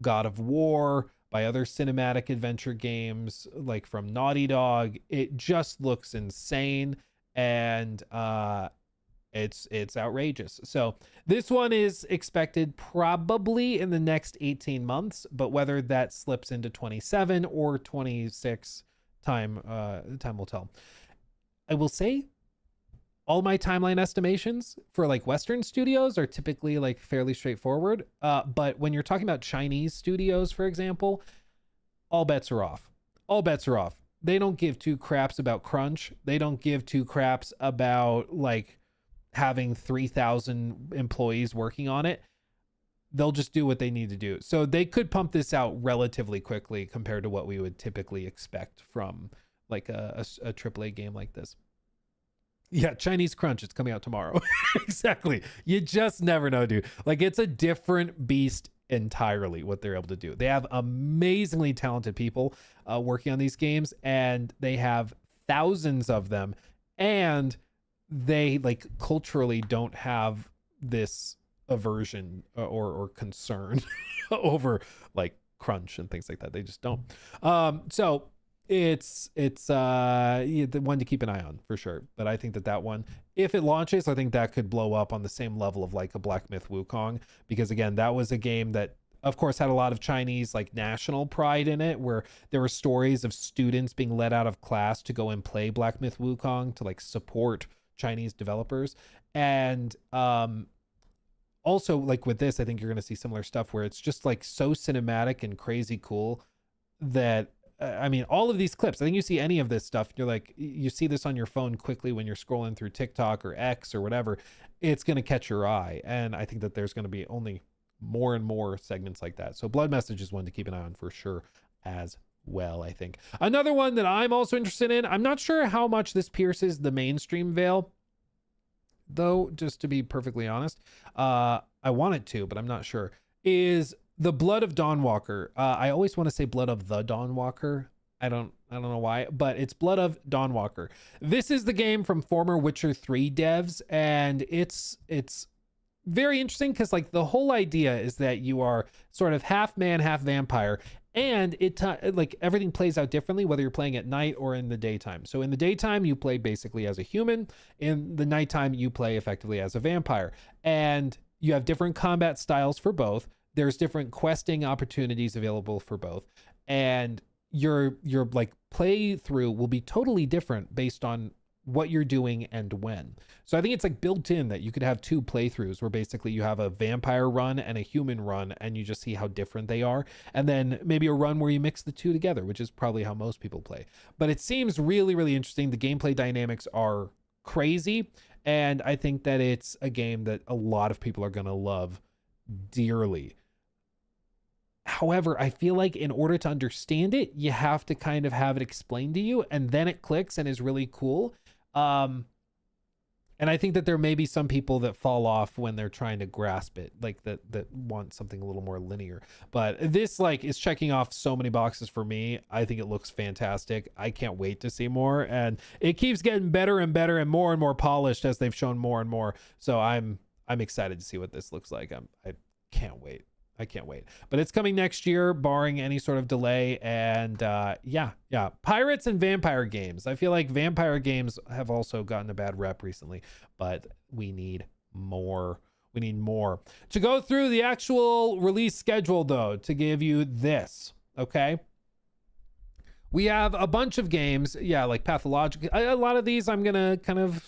Speaker 4: God of War, by other cinematic adventure games like from Naughty Dog. It just looks insane, and it's outrageous. So this one is expected probably in the next 18 months, but whether that slips into 27 or 26, time will tell. I will say all my timeline estimations for like Western studios are typically like fairly straightforward. But when you're talking about Chinese studios, for example, all bets are off. All bets are off. They don't give two craps about crunch. They don't give two craps about like having 3,000 employees working on it. They'll just do what they need to do. So they could pump this out relatively quickly compared to what we would typically expect from Western studios. like a AAA game like this. Yeah, Chinese Crunch, it's coming out tomorrow. Exactly. You just never know, dude. Like, it's a different beast entirely what they're able to do. They have amazingly talented people working on these games, and they have thousands of them, and they like culturally don't have this aversion or concern over like crunch and things like that. They just don't. So it's the one to keep an eye on for sure. But I think that one, if it launches, I think that could blow up on the same level of like a Black Myth Wukong, because again, that was a game that of course had a lot of Chinese like national pride in it, where there were stories of students being let out of class to go and play Black Myth Wukong to like support Chinese developers. And also like with this, I think you're going to see similar stuff where it's just like so cinematic and crazy cool that I mean, all of these clips, I think you see any of this stuff, you're like, you see this on your phone quickly when you're scrolling through TikTok or X or whatever, it's going to catch your eye. And I think that there's going to be only more and more segments like that. So Blood Message is one to keep an eye on for sure as well, I think. Another one that I'm also interested in, I'm not sure how much this pierces the mainstream veil, though, just to be perfectly honest. I want it to, but I'm not sure, is The Blood of Dawnwalker. I always want to say Blood of the Dawnwalker. I don't know why, but it's Blood of Dawnwalker. This is the game from former Witcher 3 devs, and it's very interesting because like the whole idea is that you are sort of half man, half vampire, and like everything plays out differently whether you're playing at night or in the daytime. So in the daytime you play basically as a human, in the nighttime you play effectively as a vampire, and you have different combat styles for both. There's different questing opportunities available for both, and your like playthrough will be totally different based on what you're doing and when. So I think it's like built in that you could have two playthroughs where basically you have a vampire run and a human run, and you just see how different they are, and then maybe a run where you mix the two together, which is probably how most people play. But it seems really, really interesting. The gameplay dynamics are crazy, and I think that it's a game that a lot of people are going to love dearly. However, I feel like in order to understand it, you have to kind of have it explained to you, and then it clicks and is really cool. And I think that there may be some people that fall off when they're trying to grasp it, like that want something a little more linear. But this like is checking off so many boxes for me. I think it looks fantastic. I can't wait to see more, and it keeps getting better and better and more polished as they've shown more and more. So I'm excited to see what this looks like. I can't wait. I can't wait. But it's coming next year, barring any sort of delay. And yeah. Pirates and vampire games. I feel like vampire games have also gotten a bad rep recently, but we need more. We need more. To go through the actual release schedule, though, to give you this, okay? We have a bunch of games. Yeah, like Pathologic. A lot of these I'm going to kind of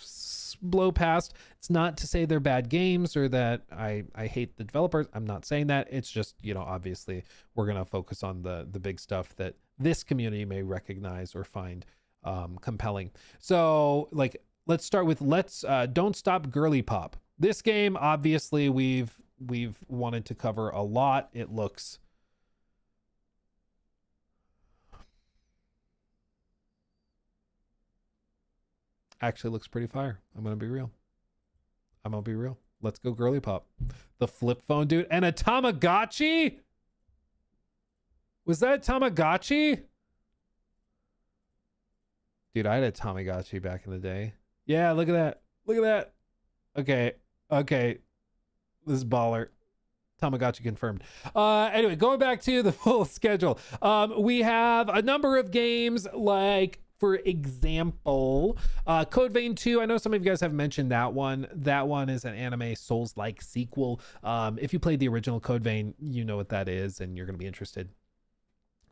Speaker 4: blow past. It's not to say they're bad games or that I hate the developers. I'm not saying that. It's just, you know, obviously we're going to focus on the big stuff that this community may recognize or find compelling. So like, let's start with Don't Stop Girly Pop. This game, obviously we've wanted to cover a lot. It looks actually looks pretty fire. I'm gonna be real. Let's go girly pop. The flip phone, dude, and a Tamagotchi. Was that a Tamagotchi? Dude, I had a Tamagotchi back in the day. Yeah, look at that. Okay. This is baller. Tamagotchi confirmed. Anyway, going back to the full schedule. We have a number of games like, for example, Code Vein 2. I know some of you guys have mentioned that one. That one is an anime Souls-like sequel. If you played the original Code Vein, you know what that is, and you're going to be interested.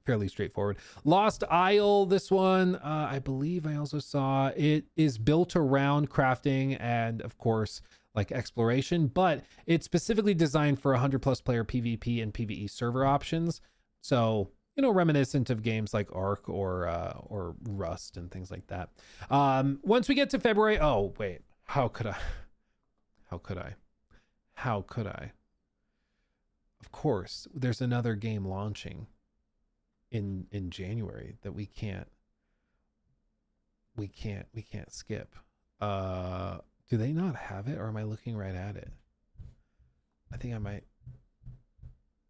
Speaker 4: Fairly straightforward. Lost Isle, this one, I believe I also saw it is built around crafting and, of course, like exploration, but it's specifically designed for 100+ player PvP and PvE server options. So, you know, reminiscent of games like Ark or Rust and things like that. Once we get to February, oh wait, how could I? Of course, there's another game launching in January that we can't we can't skip. Do they not have it, or am I looking right at it? I think I might.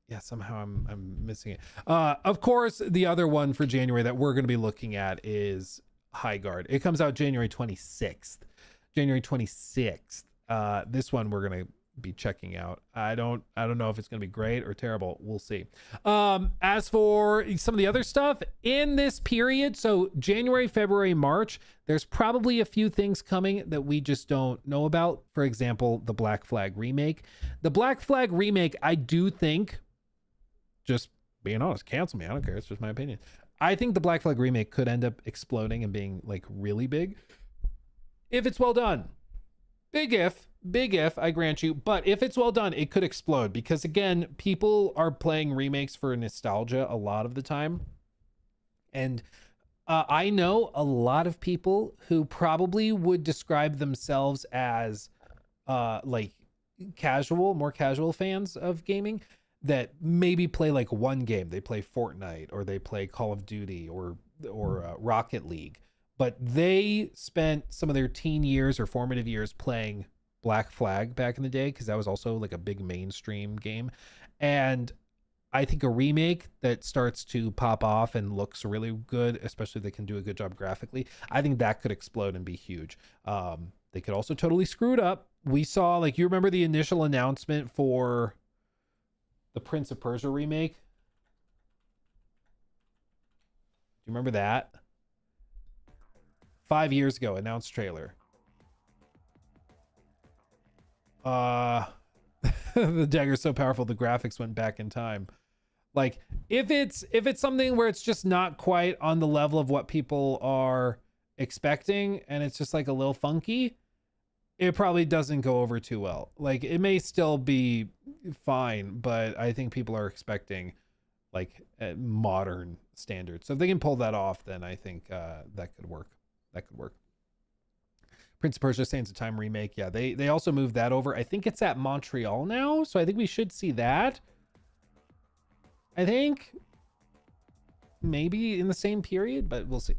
Speaker 4: Yeah, somehow I'm missing it. Of course, the other one for January that we're going to be looking at is High Guard. It comes out January 26th. January 26th. This one we're going to be checking out. I don't know if it's going to be great or terrible. We'll see. As for some of the other stuff in this period, so January, February, March, there's probably a few things coming that we just don't know about. For example, the Black Flag remake. The Black Flag remake, I do think, just being honest, cancel me, I don't care, it's just my opinion. I think the Black Flag remake could end up exploding and being like really big if it's well done. Big if, I grant you, but if it's well done, it could explode because again, people are playing remakes for nostalgia a lot of the time. And I know a lot of people who probably would describe themselves as like more casual fans of gaming that maybe play like one game. They play Fortnite or they play Call of Duty or Rocket League, but they spent some of their teen years or formative years playing Black Flag back in the day because that was also like a big mainstream game. And I think a remake that starts to pop off and looks really good, especially if they can do a good job graphically, I think that could explode and be huge. They could also totally screw it up. We saw, like, you remember the initial announcement for the Prince of Persia remake? Do you remember that? 5 years ago, announced trailer. The dagger's so powerful the graphics went back in time. Like, if it's something where it's just not quite on the level of what people are expecting and it's just like a little funky, it probably doesn't go over too well. Like, it may still be fine, but I think people are expecting like modern standards. So if they can pull that off, then I think that could work. Prince of Persia Sands of Time remake. Yeah, they also moved that over. I think it's at Montreal now, so I think we should see that. I think maybe in the same period, but we'll see.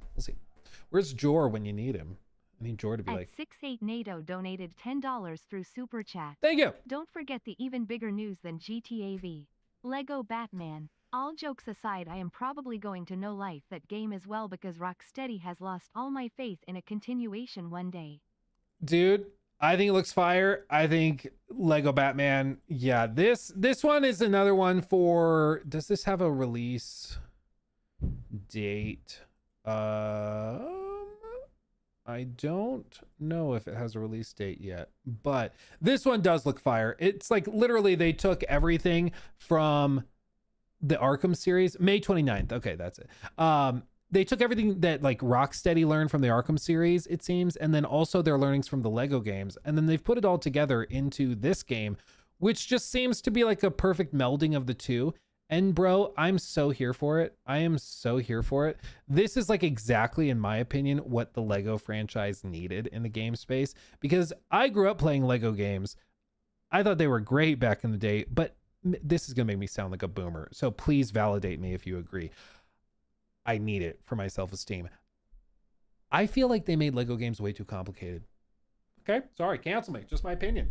Speaker 4: Where's Jor when you need him? I need Jor to be like...
Speaker 3: 68 NATO donated $10 through Super Chat.
Speaker 4: Thank you.
Speaker 3: Don't forget the even bigger news than GTA V. Lego Batman. All jokes aside, I am probably going to know life that game as well because Rocksteady has lost all my faith in a continuation one day.
Speaker 4: Dude, I think it looks fire. I think Lego Batman. Yeah, this one is another one for... Does this have a release date? I don't know if it has a release date yet, but this one does look fire. It's like literally they took everything from the Arkham series. May 29th. Okay, that's it. They took everything that like Rocksteady learned from the Arkham series, it seems, and then also their learnings from the Lego games, and then they've put it all together into this game, which just seems to be like a perfect melding of the two. And bro, I'm so here for it. I am so here for it. This is like exactly, in my opinion, what the Lego franchise needed in the game space, because I grew up playing Lego games. I thought they were great back in the day, but this is gonna make me sound like a boomer, so please validate me if you agree. I need it for my self-esteem. I feel like they made Lego games way too complicated. Okay, sorry, cancel me. Just my opinion.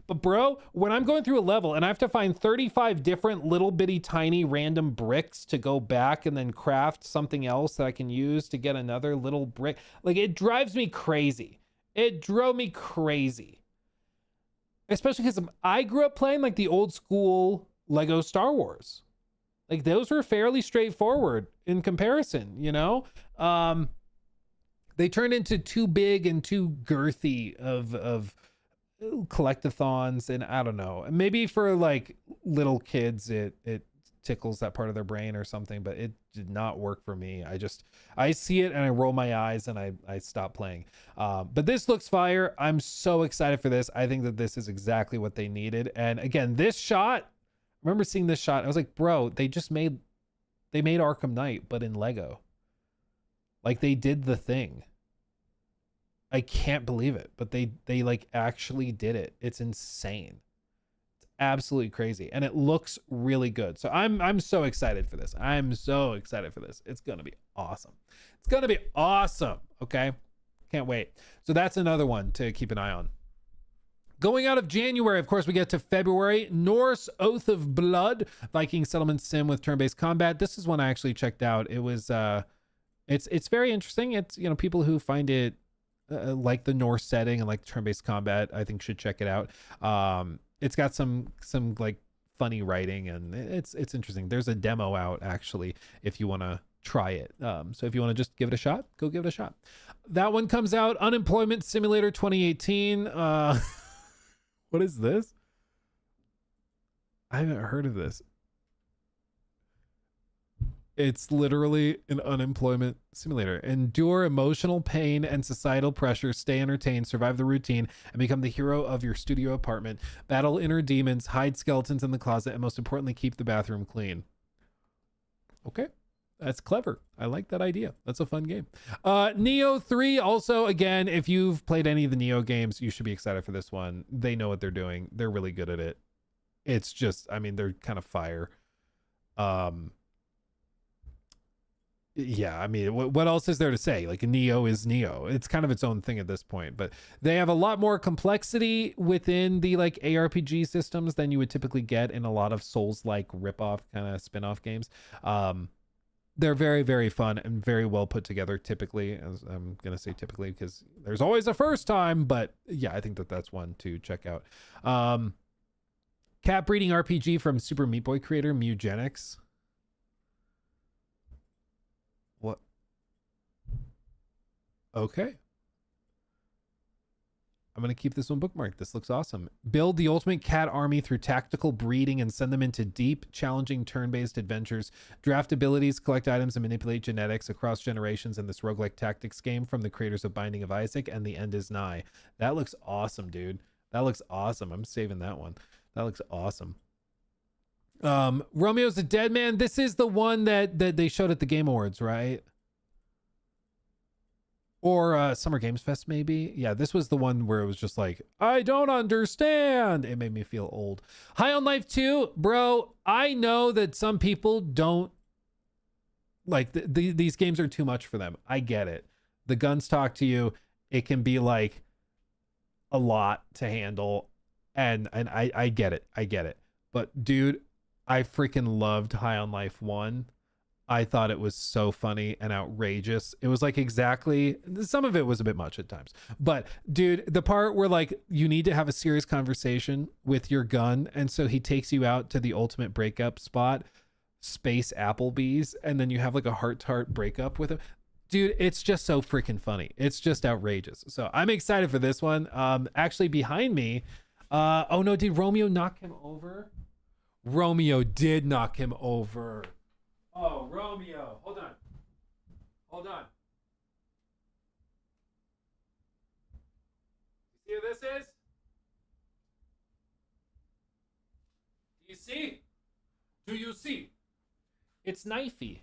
Speaker 4: But bro, when I'm going through a level and I have to find 35 different little bitty tiny random bricks to go back and then craft something else that I can use to get another little brick, like, it drives me crazy. It drove me crazy. Especially because I grew up playing like the old school Lego Star Wars. Like, those were fairly straightforward in comparison, you know? They turned into too big and too girthy of collectathons, and I don't know. Maybe for like little kids, it tickles that part of their brain or something, but it did not work for me. I see it and I roll my eyes and I stop playing. But this looks fire. I'm so excited for this. I think that this is exactly what they needed. And again, this shot, I remember seeing this shot. I was like, bro, they made Arkham Knight, but in Lego. Like, they did the thing. I can't believe it, but they like actually did it. It's insane. It's absolutely crazy, and it looks really good. So I'm so excited for this. I'm so excited for this. It's gonna be awesome. It's gonna be awesome. Okay, can't wait. So that's another one to keep an eye on. Going out of January, of course, we get to February. Norse Oath of Blood, Viking settlement sim with turn-based combat. This is one I actually checked out. It was it's very interesting. It's, you know, people who find it like the Norse setting and like turn-based combat, I think should check it out. It's got some like funny writing, and it's interesting. There's a demo out actually if you want to try it. So if you want to just give it a shot, go give it a shot. That one comes out. Unemployment Simulator 2018. What is this? I haven't heard of this. It's literally an unemployment simulator. Endure emotional pain and societal pressure, stay entertained, survive the routine, and become the hero of your studio apartment. Battle inner demons, hide skeletons in the closet, and most importantly, keep the bathroom clean. Okay. That's clever. I like that idea. That's a fun game. Neo 3, also, again, if you've played any of the Neo games, you should be excited for this one. They know what they're doing. They're really good at it. It's just, I mean, they're kind of fire. Yeah, I mean, what else is there to say? Like, Neo is Neo. It's kind of its own thing at this point, but they have a lot more complexity within the like ARPG systems than you would typically get in a lot of Souls-like ripoff kind of spin-off games. They're very, very fun and very well put together, typically, as I'm going to say typically because there's always a first time, but yeah, I think that's one to check out. Cat breeding RPG from Super Meat Boy creator Mugenics. What? Okay. I'm going to keep this one bookmarked. This looks awesome. Build the ultimate cat army through tactical breeding and send them into deep, challenging turn-based adventures. Draft abilities, collect items, and manipulate genetics across generations in this roguelike tactics game from the creators of Binding of Isaac and The End is Nigh. That looks awesome, dude. That looks awesome. I'm saving that one. That looks awesome. Romeo's a Dead Man. This is the one that they showed at the Game Awards, right? Or Summer Games Fest, maybe. Yeah, this was the one where it was just like, I don't understand. It made me feel old. High on Life 2, bro. I know that some people don't like these games are too much for them. I get it. The guns talk to you. It can be like a lot to handle, and I get it. I get it. But dude, I freaking loved High on Life 1. I thought it was so funny and outrageous. It was like exactly, some of it was a bit much at times, but dude, the part where like you need to have a serious conversation with your gun, and so he takes you out to the ultimate breakup spot, Space Applebee's, and then you have like a heart-to-heart breakup with him. Dude, it's just so freaking funny. It's just outrageous. So I'm excited for this one. Actually behind me, oh no, did Romeo knock him over? Romeo did knock him over. Oh, Romeo. Hold on. Hold on. See who this is? Do you see? Do you see? It's Knifey.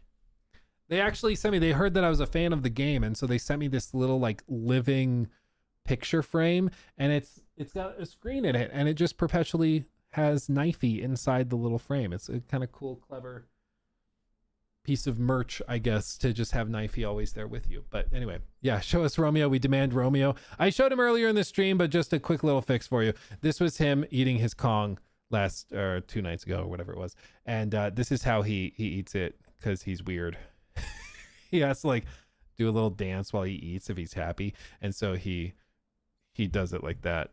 Speaker 4: They actually sent me, they heard that I was a fan of the game, and so they sent me this little like living picture frame, and it's got a screen in it, and it just perpetually has Knifey inside the little frame. It's a kind of cool, clever piece of merch, I guess, to just have Knifey always there with you. But anyway, yeah, show us Romeo. We demand Romeo. I showed him earlier in the stream, but just a quick little fix for you. This was him eating his Kong last or 2 nights ago or whatever it was, and this is how he eats it because he's weird. He has to like do a little dance while he eats if he's happy, and so he does it like that.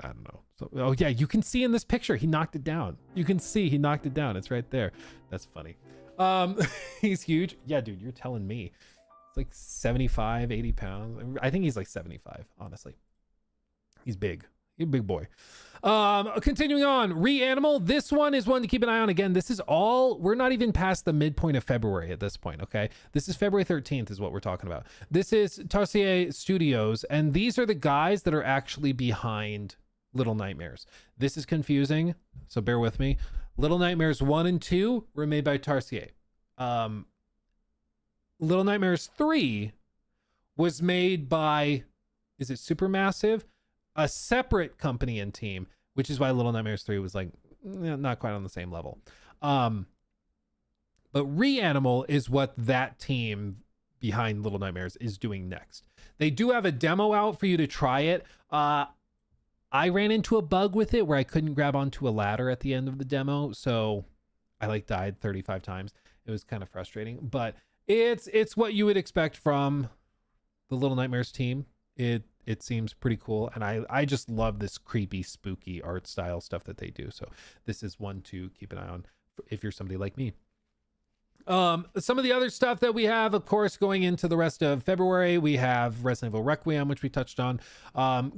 Speaker 4: I don't know. So, oh yeah, you can see in this picture he knocked it down. You can see he knocked it down. It's right there. That's funny. He's huge. Yeah, dude, you're telling me. It's like 75, 80 pounds. I think he's like 75, honestly. He's big. He's a big boy. Continuing on, Reanimal. This one is one to keep an eye on. Again, this is all, we're not even past the midpoint of February at this point, okay? This is February 13th is what we're talking about. This is Tarsier Studios, and these are the guys that are actually behind Little Nightmares. This is confusing, so bear with me. Little Nightmares 1 and 2 were made by Tarsier. Little Nightmares 3 was made by, is it Supermassive? A separate company and team, which is why Little Nightmares 3 was like not quite on the same level. But Reanimal is what that team behind Little Nightmares is doing next. They do have a demo out for you to try it. I ran into a bug with it where I couldn't grab onto a ladder at the end of the demo, so I like died 35 times. It was kind of frustrating, but it's what you would expect from the Little Nightmares team. It seems pretty cool, and I just love this creepy, spooky art style stuff that they do. So this is one to keep an eye on if you're somebody like me. Some of the other stuff that we have, of course, going into the rest of February, we have Resident Evil Requiem, which we touched on.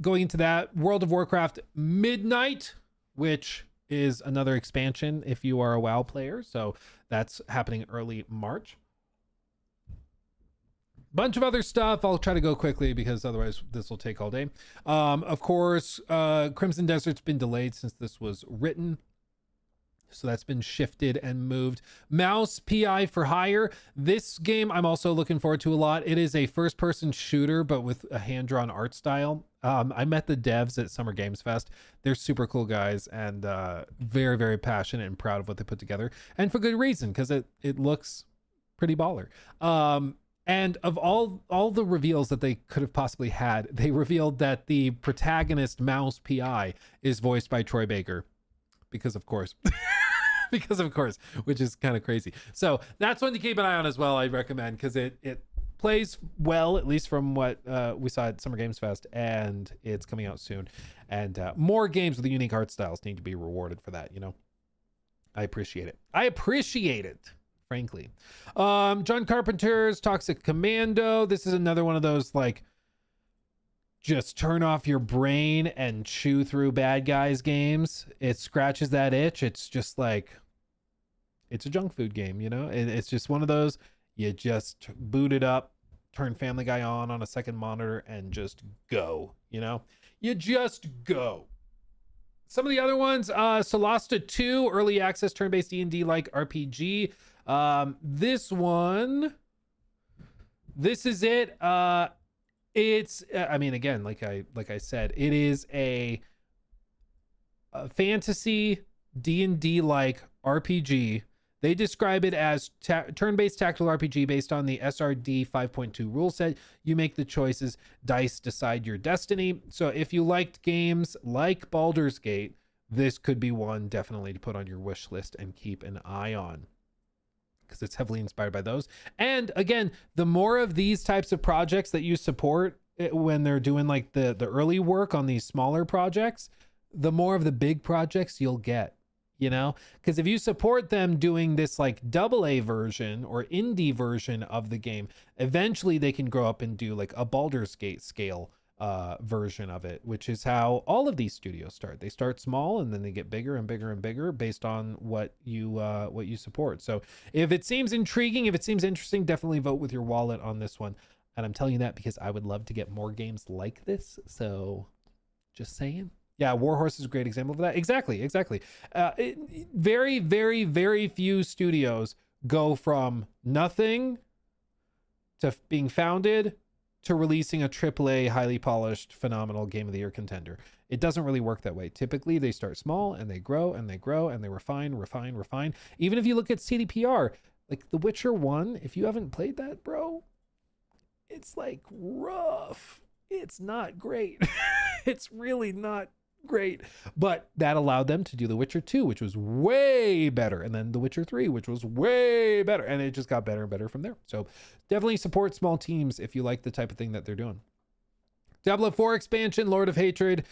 Speaker 4: Going into that, World of Warcraft Midnight, which is another expansion if you are a WoW player. So that's happening early March. Bunch of other stuff. I'll try to go quickly because otherwise this will take all day. Of course, Crimson Desert's been delayed since this was written. So that's been shifted and moved. Mouse PI for Hire. This game I'm also looking forward to a lot. It is a first-person shooter, but with a hand-drawn art style. I met the devs at Summer Games Fest. They're super cool guys and very, very passionate and proud of what they put together. And for good reason, because it looks pretty baller. And of all the reveals that they could have possibly had, they revealed that the protagonist, Mouse PI, is voiced by Troy Baker. Because of course. Because of course, which is kind of crazy. So that's one to keep an eye on as well, I recommend, because it plays well, at least from what we saw at Summer Games Fest, and it's coming out soon. And more games with unique art styles need to be rewarded for that, you know? I appreciate it. Frankly. John Carpenter's Toxic Commando. This is another one of those, like, just turn off your brain and chew through bad guys games. It scratches that itch. It's just like, it's a junk food game, you know? It's just one of those, you just boot it up, turn Family Guy on a second monitor, and just go, you know? You just go. Some of the other ones, Solasta 2, early access turn-based D&D like RPG. This is it. It's, I mean, again, like I said, it is a fantasy D&D like RPG. They describe it as turn-based tactical RPG based on the SRD 5.2 rule set. You make the choices, dice decide your destiny. So if you liked games like Baldur's Gate, this could be one definitely to put on your wish list and keep an eye on, because it's heavily inspired by those. And again, the more of these types of projects that you support when they're doing like the early work on these smaller projects, the more of the big projects you'll get, you know? Because if you support them doing this like AA version or indie version of the game, eventually they can grow up and do like a Baldur's Gate scale version of it, which is how all of these studios start. They start small and then they get bigger and bigger and bigger based on what you support. So if it seems intriguing, if it seems interesting, definitely vote with your wallet on this one. And I'm telling you that because I would love to get more games like this. So just saying. Yeah, Warhorse is a great example of that. Exactly. Very, very, very few studios go from nothing to being founded to releasing a AAA, highly polished, phenomenal Game of the Year contender. It doesn't really work that way. Typically, they start small and they grow and they grow and they refine. Even if you look at CDPR, like The Witcher 1, if you haven't played that, bro, it's like rough. It's not great. It's really not great. But that allowed them to do The Witcher 2, which was way better. And then The Witcher 3, which was way better. And it just got better and better from there. So definitely support small teams if you like the type of thing that they're doing. Diablo 4 expansion, Lord of Hatred,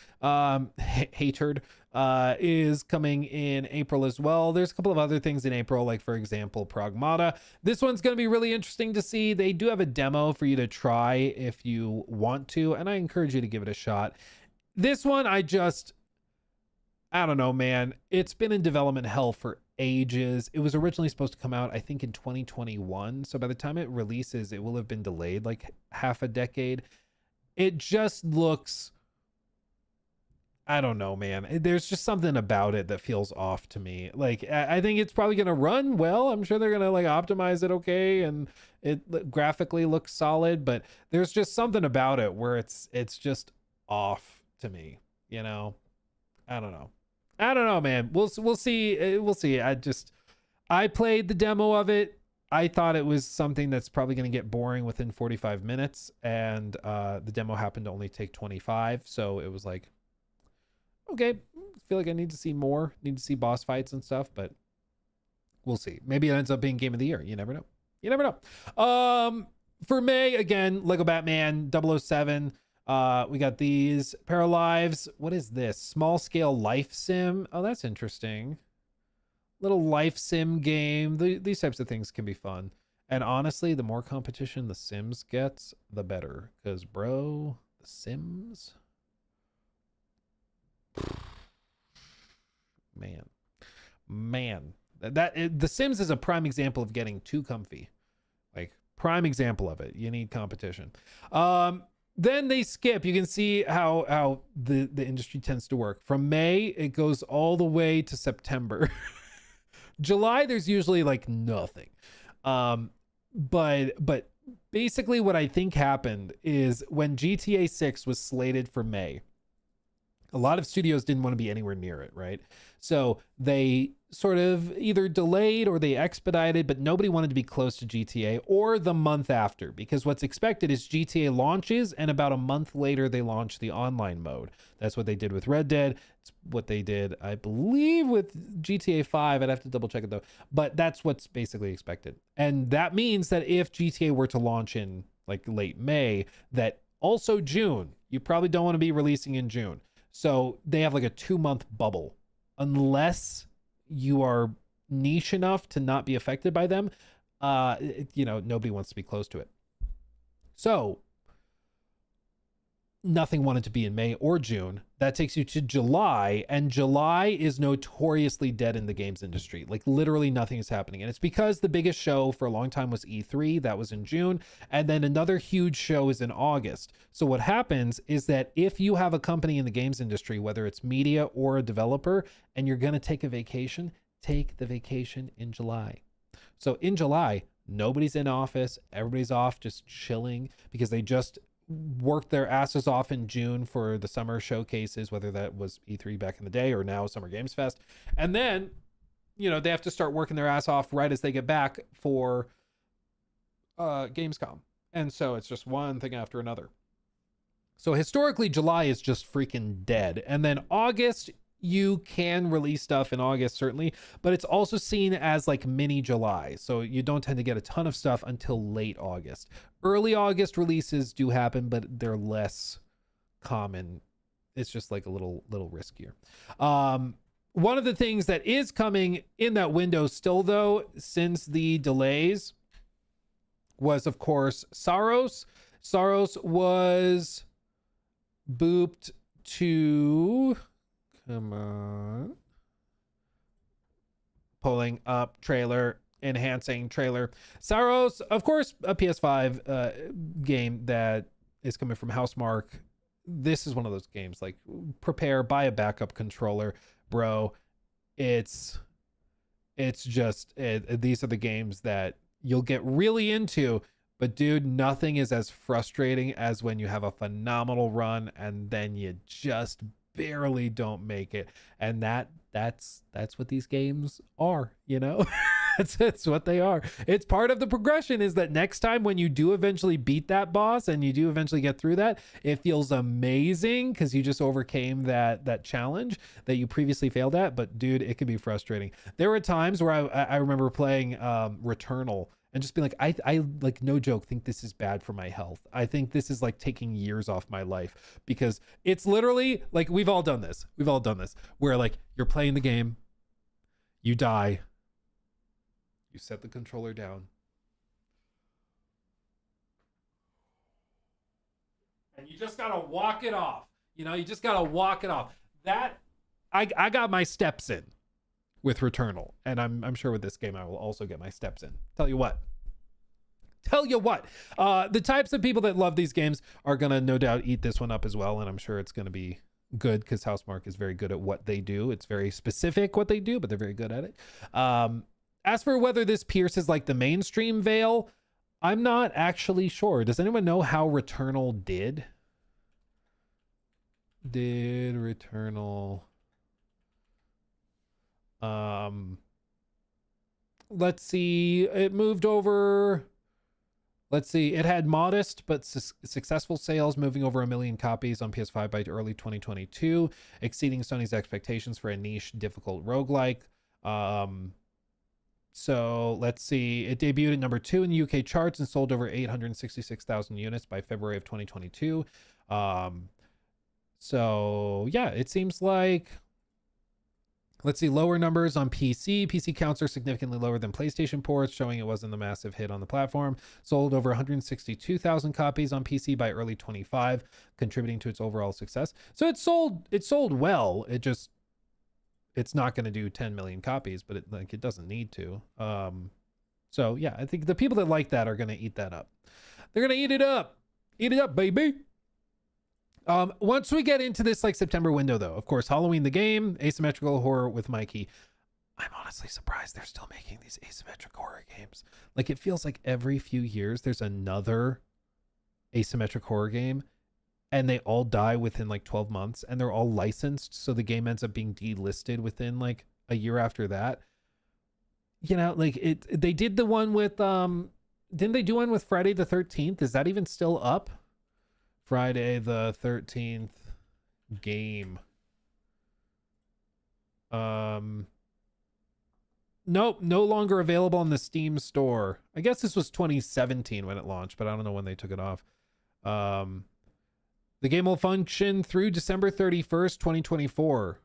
Speaker 4: is coming in April as well. There's a couple of other things in April, like for example, Pragmata. This one's going to be really interesting to see. They do have a demo for you to try if you want to, and I encourage you to give it a shot. This one, I don't know, man. It's been in development hell for ages. It was originally supposed to come out, I think, in 2021. So by the time it releases, it will have been delayed like half a decade. It just looks, I don't know, man. There's just something about it that feels off to me. Like, I think it's probably going to run well. I'm sure they're going to like optimize it okay, and it graphically looks solid, but there's just something about it where it's just off to me, you know? I don't know. I don't know, man. We'll see. We'll see. I played the demo of it. I thought it was something that's probably going to get boring within 45 minutes, and the demo happened to only take 25. So it was like, okay, I feel like I need to see more. Need to see boss fights and stuff, but we'll see. Maybe it ends up being game of the year. You never know. You never know. For May, again, Lego Batman 007. We got these Paralives. What is this? Small scale life sim. Oh, that's interesting. Little life sim game. These types of things can be fun. And honestly, the more competition the Sims gets, the better. Because, bro, the Sims. Man. The Sims is a prime example of getting too comfy. Like, prime example of it. You need competition. Then they skip. You can see how the industry tends to work. From May, it goes all the way to September. July, there's usually like nothing. But basically what I think happened is when GTA 6 was slated for May, a lot of studios didn't want to be anywhere near it, right? So they sort of either delayed or they expedited, but nobody wanted to be close to GTA or the month after, because what's expected is GTA launches and about a month later they launch the online mode. That's what they did with Red Dead. It's what they did, I believe, with GTA 5. I'd have to double check it though, but that's what's basically expected. And that means that if GTA were to launch in like late May, that also June, you probably don't want to be releasing in June. So they have like a 2-month bubble, unless you are niche enough to not be affected by them. Nobody wants to be close to it. So nothing wanted to be in May or June. That takes you to July, and July is notoriously dead in the games industry. Like literally nothing is happening. And it's because the biggest show for a long time was E3. That was in June. And then another huge show is in August. So what happens is that if you have a company in the games industry, whether it's media or a developer, and you're going to take a vacation, take the vacation in July. So in July, nobody's in office. Everybody's off just chilling because they just worked their asses off in June for the summer showcases, whether that was E3 back in the day or now Summer Games Fest. And then, they have to start working their ass off right as they get back for Gamescom. And so it's just one thing after another. So historically, July is just freaking dead. And then August, you can release stuff in August, certainly, but it's also seen as like mini July. So you don't tend to get a ton of stuff until late August. Early August releases do happen, but they're less common. It's just like a little riskier. One of the things that is coming in that window still, though, since the delays, was, of course, Saros. Saros was booped to... Come on. Pulling up trailer, enhancing trailer. Saros, of course, a PS5 game that is coming from Housemarque. This is one of those games, like, buy a backup controller, bro. It's just, these are the games that you'll get really into. But dude, nothing is as frustrating as when you have a phenomenal run and then you just barely don't make it. And that's what these games are, That's what they are. It's part of the progression, is that next time when you do eventually beat that boss and you do eventually get through that, it feels amazing because you just overcame that challenge that you previously failed at. But dude, it can be frustrating. There were times where I remember playing Returnal and just being like, I like, no joke, think this is bad for my health. I think this is like taking years off my life, because it's literally like, we've all done this where like you're playing the game, you die, you set the controller down, and you just gotta walk it off. You just gotta walk it off. That I got my steps in with Returnal, and I'm sure with this game I will also get my steps in. Tell you what, the types of people that love these games are gonna no doubt eat this one up as well, and I'm sure it's gonna be good because Housemarque is very good at what they do. It's very specific what they do, but they're very good at it. As for whether this pierces like the mainstream veil, I'm not actually sure. Does anyone know how Returnal did? Did Returnal Let's see. It moved over. Let's see. It had modest but successful sales, moving over 1 million copies on PS5 by early 2022, exceeding Sony's expectations for a niche, difficult roguelike. So let's see. It debuted at number 2 in the UK charts and sold over 866,000 units by February of 2022. So yeah, it seems like, let's see, lower numbers on PC. PC counts are significantly lower than PlayStation ports, showing it wasn't a massive hit on the platform. Sold over 162,000 copies on PC by early 25, contributing to its overall success. So it sold well. It's not going to do 10 million copies, but it doesn't need to. So yeah, I think the people that like that are going to eat that up. They're going to eat it up. Eat it up, baby. Once we get into this like September window though, of course, Halloween the game, asymmetrical horror with Mikey. I'm honestly surprised they're still making these asymmetric horror games. Like it feels like every few years there's another asymmetric horror game and they all die within like 12 months and they're all licensed. So the game ends up being delisted within like a year after that. You know, like they did the one with, didn't they do one with Friday the 13th? Is that even still up? Friday the 13th game. Nope, no longer available on the Steam store. I guess this was 2017 when it launched, but I don't know when they took it off. The game will function through December 31st, 2024.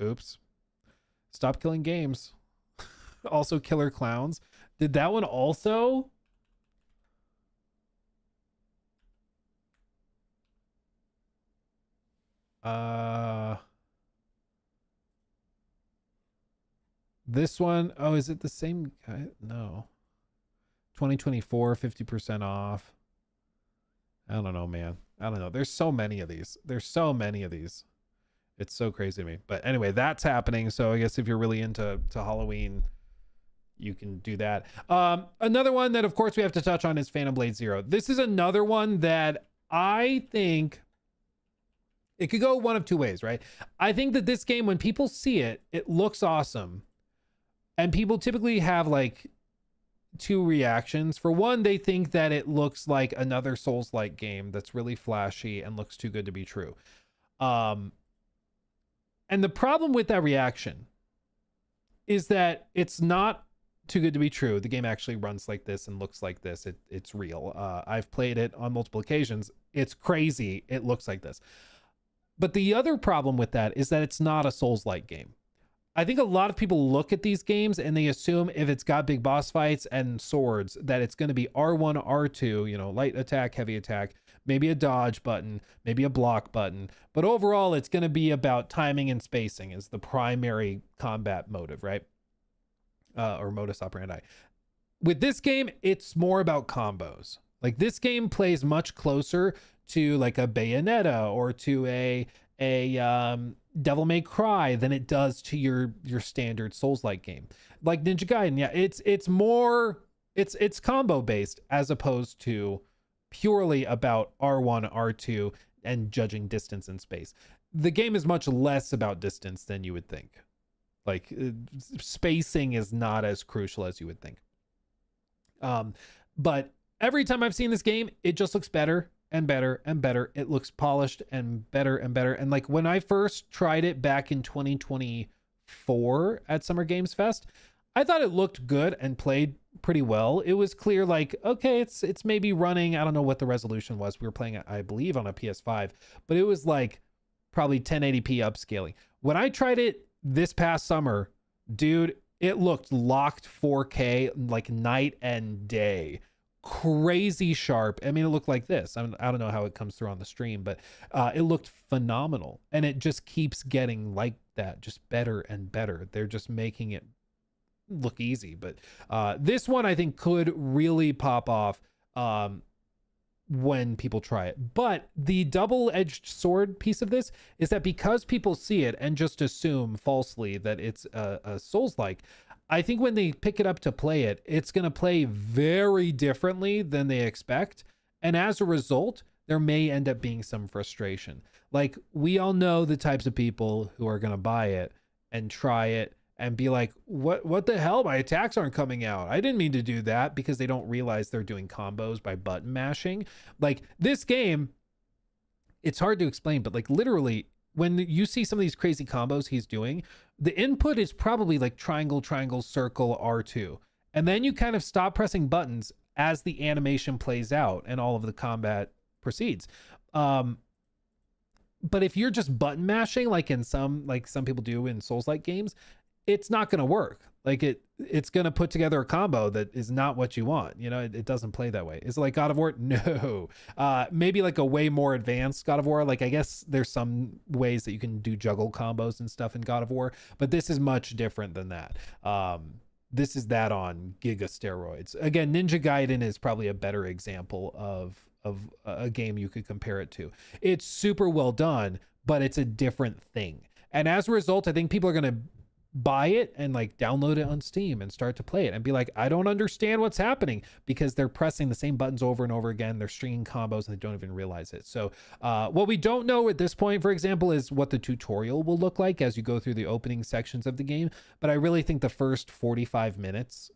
Speaker 4: Oops. Stop killing games. Also Killer Clowns. Did that one also? This one, oh, is it the same guy? No. 2024, 50% off. I don't know, man. I don't know. There's so many of these. It's so crazy to me. But anyway, that's happening. So I guess if you're really into Halloween, you can do that. Another one that, of course, we have to touch on is Phantom Blade Zero. This is another one that I think it could go one of two ways, right? I think that this game, when people see it, it looks awesome. And people typically have like two reactions. For one, they think that it looks like another Souls-like game that's really flashy and looks too good to be true. And the problem with that reaction is that it's not too good to be true. The game actually runs like this and looks like this. It's real. I've played it on multiple occasions. It's crazy. It looks like this. But the other problem with that is that it's not a Souls-like game. I think a lot of people look at these games and they assume if it's got big boss fights and swords that it's going to be R1, R2, you know, light attack, heavy attack, maybe a dodge button, maybe a block button. But overall, it's going to be about timing and spacing as the primary combat motive, right? Or modus operandi. With this game, it's more about combos. Like this game plays much closer to like a Bayonetta or to a Devil May Cry than it does to your standard Souls-like game. Like Ninja Gaiden, yeah, it's more combo based as opposed to purely about R1, R2 and judging distance and space. The game is much less about distance than you would think. Like spacing is not as crucial as you would think. But every time I've seen this game, it just looks better and better and better. It looks polished and better and better. And like when I first tried it back in 2024 at Summer Games Fest, I thought it looked good and played pretty well. It was clear, like, okay, it's maybe running. I don't know what the resolution was. We were playing it, I believe, on a PS5, but it was like probably 1080p upscaling. When I tried it this past summer, dude, it looked locked 4K like night and day. Crazy sharp. I mean, it looked like this. I don't know how it comes through on the stream, but it looked phenomenal. And it just keeps getting like that, just better and better. They're just making it look easy. But this one I think could really pop off when people try it. But the double-edged sword piece of this is that because people see it and just assume falsely that it's a Souls-like, I think when they pick it up to play it, it's going to play very differently than they expect. And as a result, there may end up being some frustration. Like, we all know the types of people who are going to buy it and try it and be like, what the hell? My attacks aren't coming out. I didn't mean to do that, because they don't realize they're doing combos by button mashing. Like, this game, it's hard to explain, but like literally when you see some of these crazy combos he's doing, the input is probably like triangle, triangle, circle, R2. And then you kind of stop pressing buttons as the animation plays out and all of the combat proceeds. But if you're just button mashing, like some people do in Souls-like games, it's not going to work. Like it's going to put together a combo that is not what you want. You know, it doesn't play that way. Is it like God of War? No. Maybe like a way more advanced God of War. Like, I guess there's some ways that you can do juggle combos and stuff in God of War, but this is much different than that. This is that on giga steroids. Again, Ninja Gaiden is probably a better example of a game you could compare it to. It's super well done, but it's a different thing. And as a result, I think people are going to buy it and like download it on Steam and start to play it and be like, I don't understand what's happening, because they're pressing the same buttons over and over again. They're stringing combos and they don't even realize it. So what we don't know at this point, for example, is what the tutorial will look like as you go through the opening sections of the game. But I really think the first 45 minutes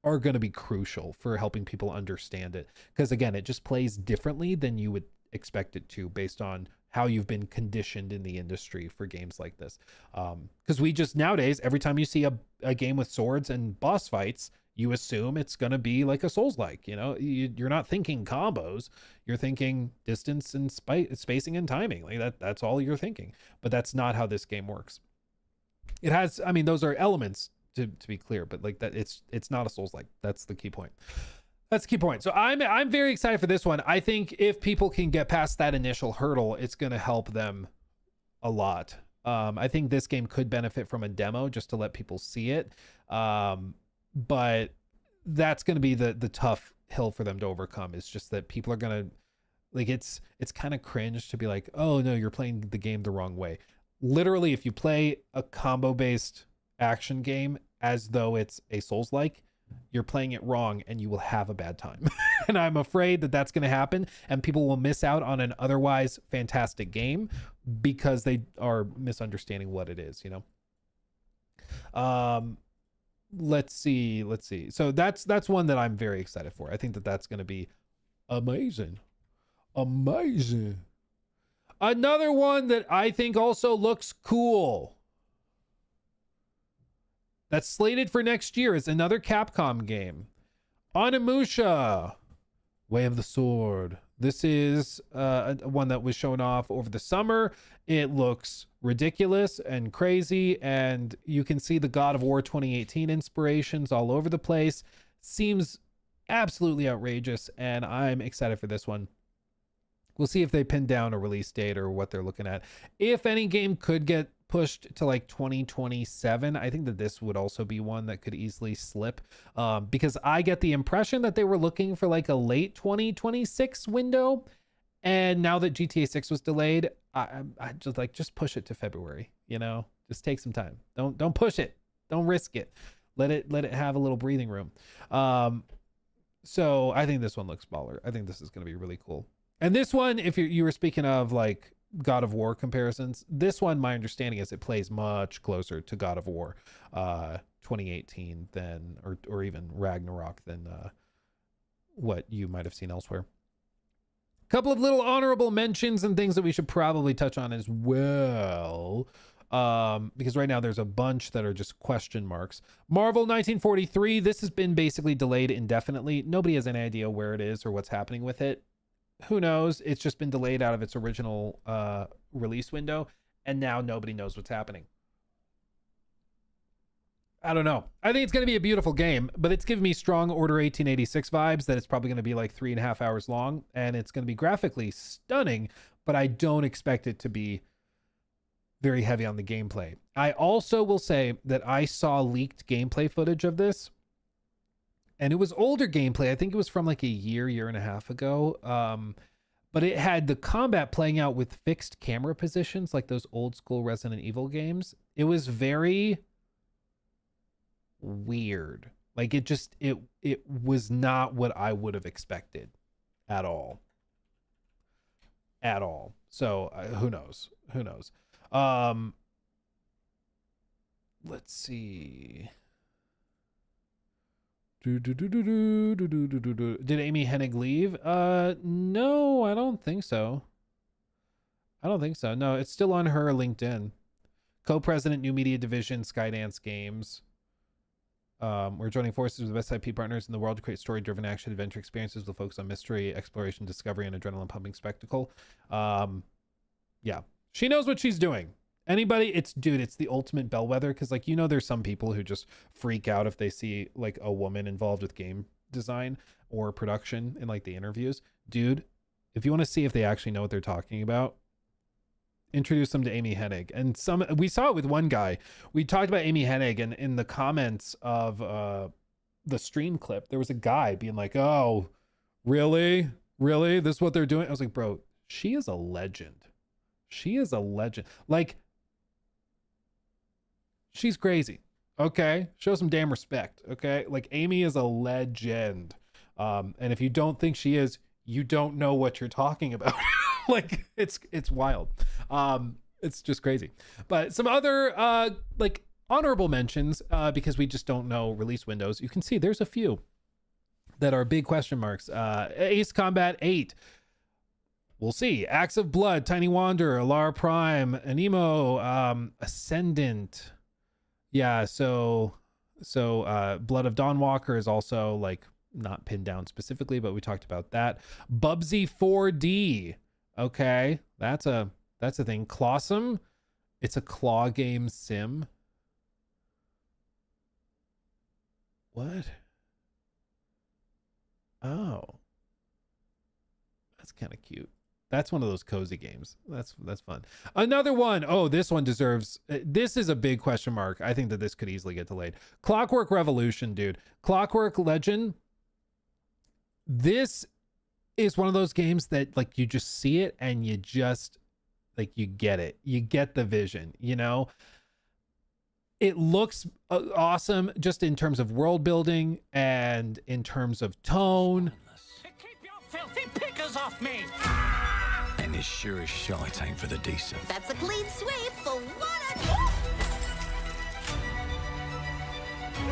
Speaker 4: are going to be crucial for helping people understand it, because again, it just plays differently than you would expect it to based on how you've been conditioned in the industry for games like this. Because we just nowadays, every time you see a game with swords and boss fights, you assume it's going to be like a Souls-like. You know, you're not thinking combos, you're thinking distance and spacing and timing. Like that's all you're thinking. But that's not how this game works. It has, I mean, those are elements to be clear, but like that, it's not a Souls-like. That's the key point. That's the key point. So I'm very excited for this one. I think if people can get past that initial hurdle, it's going to help them a lot. I think this game could benefit from a demo just to let people see it. But that's going to be the tough hill for them to overcome. It's just that people are going to, like, it's kind of cringe to be like, oh no, you're playing the game the wrong way. Literally, if you play a combo based action game as though it's a Souls-like, you're playing it wrong and you will have a bad time. And I'm afraid that that's going to happen, and people will miss out on an otherwise fantastic game because they are misunderstanding what it is, you know? Let's see. So that's one that I'm very excited for. I think that that's going to be amazing. Another one that I think also looks cool, that's slated for next year, is another Capcom game. Onimusha, Way of the Sword. This is one that was shown off over the summer. It looks ridiculous and crazy, and you can see the God of War 2018 inspirations all over the place. Seems absolutely outrageous, and I'm excited for this one. We'll see if they pin down a release date or what they're looking at. If any game could get pushed to like 2027, I think that this would also be one that could easily slip, because I get the impression that they were looking for like a late 2026 window, and now that GTA 6 was delayed, I just push it to February. You know, just take some time. Don't push it. Don't risk it. Let it have a little breathing room. So I think this one looks baller. I think this is going to be really cool. And this one, if you were speaking of like God of War comparisons, this one, my understanding is it plays much closer to God of War 2018 than, or even Ragnarok than what you might have seen elsewhere. Couple of little honorable mentions and things that we should probably touch on as well, because right now there's a bunch that are just question marks. Marvel 1943, this has been basically delayed indefinitely. Nobody has any idea where it is or what's happening with it. Who knows? It's just been delayed out of its original release window, and now nobody knows what's happening. I don't know. I think it's going to be a beautiful game, but it's giving me strong Order 1886 vibes that it's probably going to be like 3.5 hours long, and it's going to be graphically stunning, but I don't expect it to be very heavy on the gameplay. I also will say that I saw leaked gameplay footage of this, and it was older gameplay. I think it was from like a year and a half ago. But it had the combat playing out with fixed camera positions, like those old school Resident Evil games. It was very weird. Like it was not what I would have expected at all. So who knows? Who knows? Let's see. Did Amy Hennig leave? No, I don't think so. I don't think so. No, it's still on her LinkedIn. Co-president, New Media Division, Skydance Games. We're joining forces with the best IP partners in the world to create story-driven action adventure experiences with focus on mystery, exploration, discovery, and adrenaline-pumping spectacle. Yeah, she knows what she's doing. Anybody, it's the ultimate bellwether, because like, you know, there's some people who just freak out if they see like a woman involved with game design or production in like the interviews. Dude, if you want to see if they actually know what they're talking about, introduce them to Amy Hennig. And we saw it with one guy. We talked about Amy Hennig, and in the comments of the stream clip, there was a guy being like, oh, really? This is what they're doing? I was like, bro, she is a legend. She is a legend. Like, she's crazy. Okay. Show some damn respect. Okay. Like, Amy is a legend. And if you don't think she is, you don't know what you're talking about. Like, it's wild. It's just crazy. But some other like honorable mentions, because we just don't know release windows. You can see there's a few that are big question marks. Ace Combat 8. We'll see. Acts of Blood, Tiny Wanderer, Alara Prime, Anemo, Ascendant. Yeah, so Blood of Dawnwalker is also like not pinned down specifically, but we talked about that. Bubsy 4D. Okay, that's a thing. Clawsome, it's a claw game sim. What? Oh, that's kind of cute. That's one of those cozy games. That's fun. Another one. Oh, this one deserves. This is a big question mark. I think that this could easily get delayed. Clockwork Revolution, dude. Clockwork Legend. This is one of those games that like you just see it and you just like you get it. You get the vision. You know. It looks awesome just in terms of world building and in terms of tone.
Speaker 8: Keep your filthy pickers off me!
Speaker 9: And this sure as shite ain't for the decent.
Speaker 10: That's a clean sweep for one.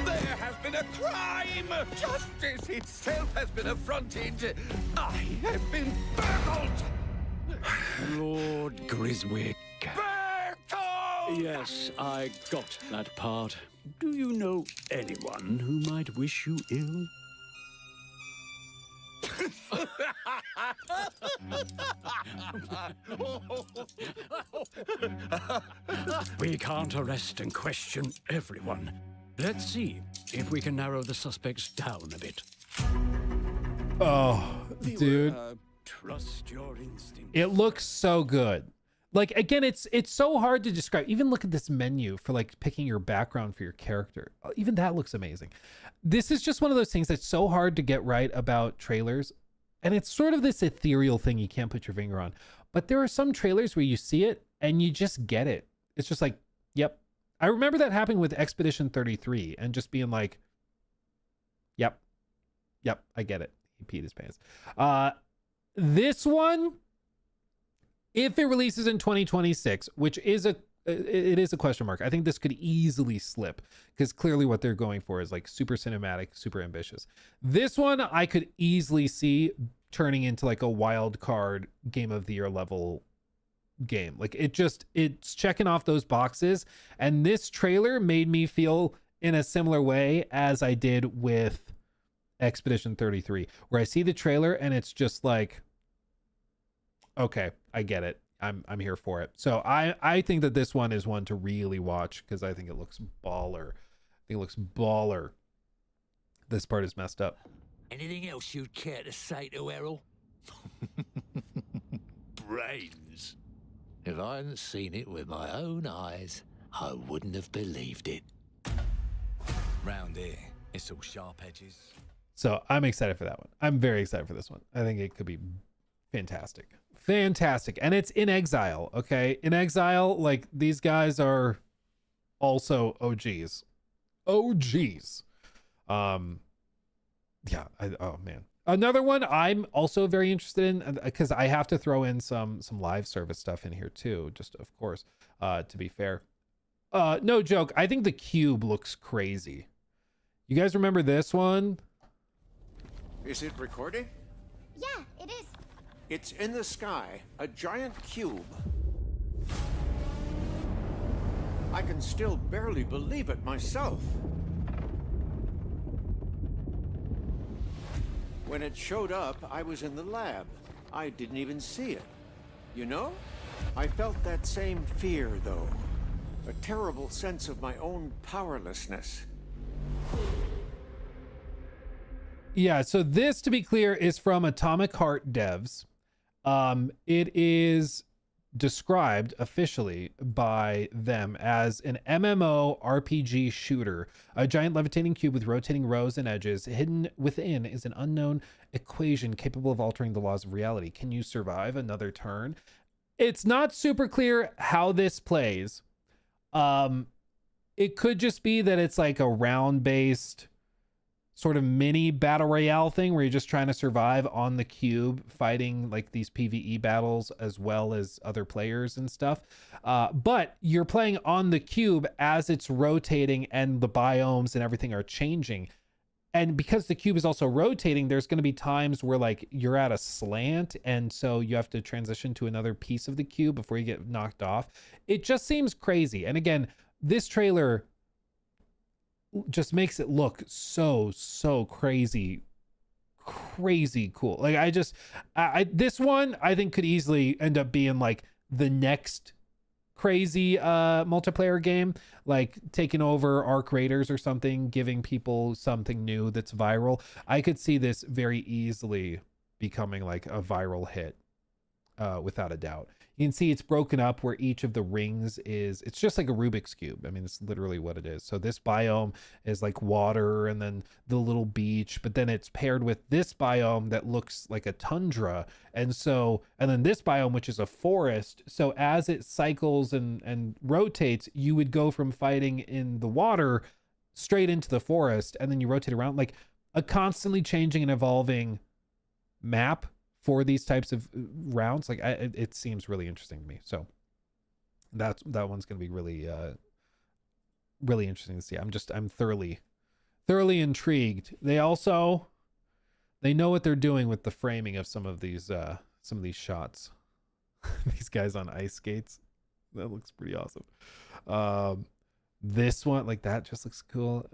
Speaker 11: There has been a crime! Justice itself has been affronted! I have been burgled!
Speaker 9: Lord Griswick.
Speaker 11: Bertolt!
Speaker 8: Yes, I got that part. Do you know anyone who might wish you ill? We can't arrest and question everyone. Let's see if we can narrow the suspects down a bit.
Speaker 4: Oh, dude.
Speaker 8: Trust your instinct.
Speaker 4: It looks so good. Like, again, it's so hard to describe. Even look at this menu for like picking your background for your character. Even that looks amazing. This is just one of those things that's so hard to get right about trailers. And it's sort of this ethereal thing you can't put your finger on. But there are some trailers where you see it and you just get it. It's just like, yep. I remember that happening with Expedition 33 and just being like, yep, I get it. He peed his pants. This one, if it releases in 2026, which is it is a question mark. I think this could easily slip because clearly what they're going for is like super cinematic, super ambitious. This one I could easily see turning into like a wild card game of the year level game. Like it's checking off those boxes. And this trailer made me feel in a similar way as I did with Expedition 33, where I see the trailer and it's just like, okay, I get it. I'm here for it. So I think that this one is one to really watch because I think it looks baller. This part is messed up.
Speaker 9: Anything else you'd care to say to Errol? Brains. If I hadn't seen it with my own eyes, I wouldn't have believed it. Round here, it's all sharp edges.
Speaker 4: So I'm excited for that one. I'm very excited for this one. I think it could be fantastic. And it's In Exile. Okay, In Exile, like these guys are also OGs. yeah, oh man. Another one I'm also very interested in, because I have to throw in some live service stuff in here too, just of course, to be fair. No joke, I think the cube looks crazy. You guys remember this one?
Speaker 12: Is it recording?
Speaker 10: Yeah, it is.
Speaker 12: It's in the sky, a giant cube. I can still barely believe it myself. When it showed up, I was in the lab. I didn't even see it. You know? I felt that same fear, though. A terrible sense of my own powerlessness.
Speaker 4: Yeah, so this, to be clear, is from Atomic Heart devs. It is described officially by them as an MMO RPG shooter. A giant levitating cube with rotating rows and edges. Hidden within is an unknown equation capable of altering the laws of reality. Can you survive another turn? It's not super clear how this plays. It could just be that it's like a round-based sort of mini battle royale thing where you're just trying to survive on the cube, fighting like these PvE battles as well as other players and stuff. But you're playing on the cube as it's rotating and the biomes and everything are changing. And because the cube is also rotating, there's going to be times where like you're at a slant, and so you have to transition to another piece of the cube before you get knocked off. It just seems crazy. And again, this trailer just makes it look so crazy cool. Like I this one I think could easily end up being like the next crazy multiplayer game, like taking over Arc Raiders or something, giving people something new that's viral. I could see this very easily becoming like a viral hit, without a doubt. You can see it's broken up where each of the rings is, it's just like a Rubik's Cube. I mean, it's literally what it is. So this biome is like water and then the little beach, but then it's paired with this biome that looks like a tundra. And then this biome, which is a forest. So as it cycles and rotates, you would go from fighting in the water straight into the forest, and then you rotate around, like a constantly changing and evolving map for these types of rounds. Like it seems really interesting to me. So that one's going to be really interesting to see. I'm thoroughly intrigued. They know what they're doing with the framing of some of these shots. These guys on ice skates. That looks pretty awesome. This one, like, that just looks cool.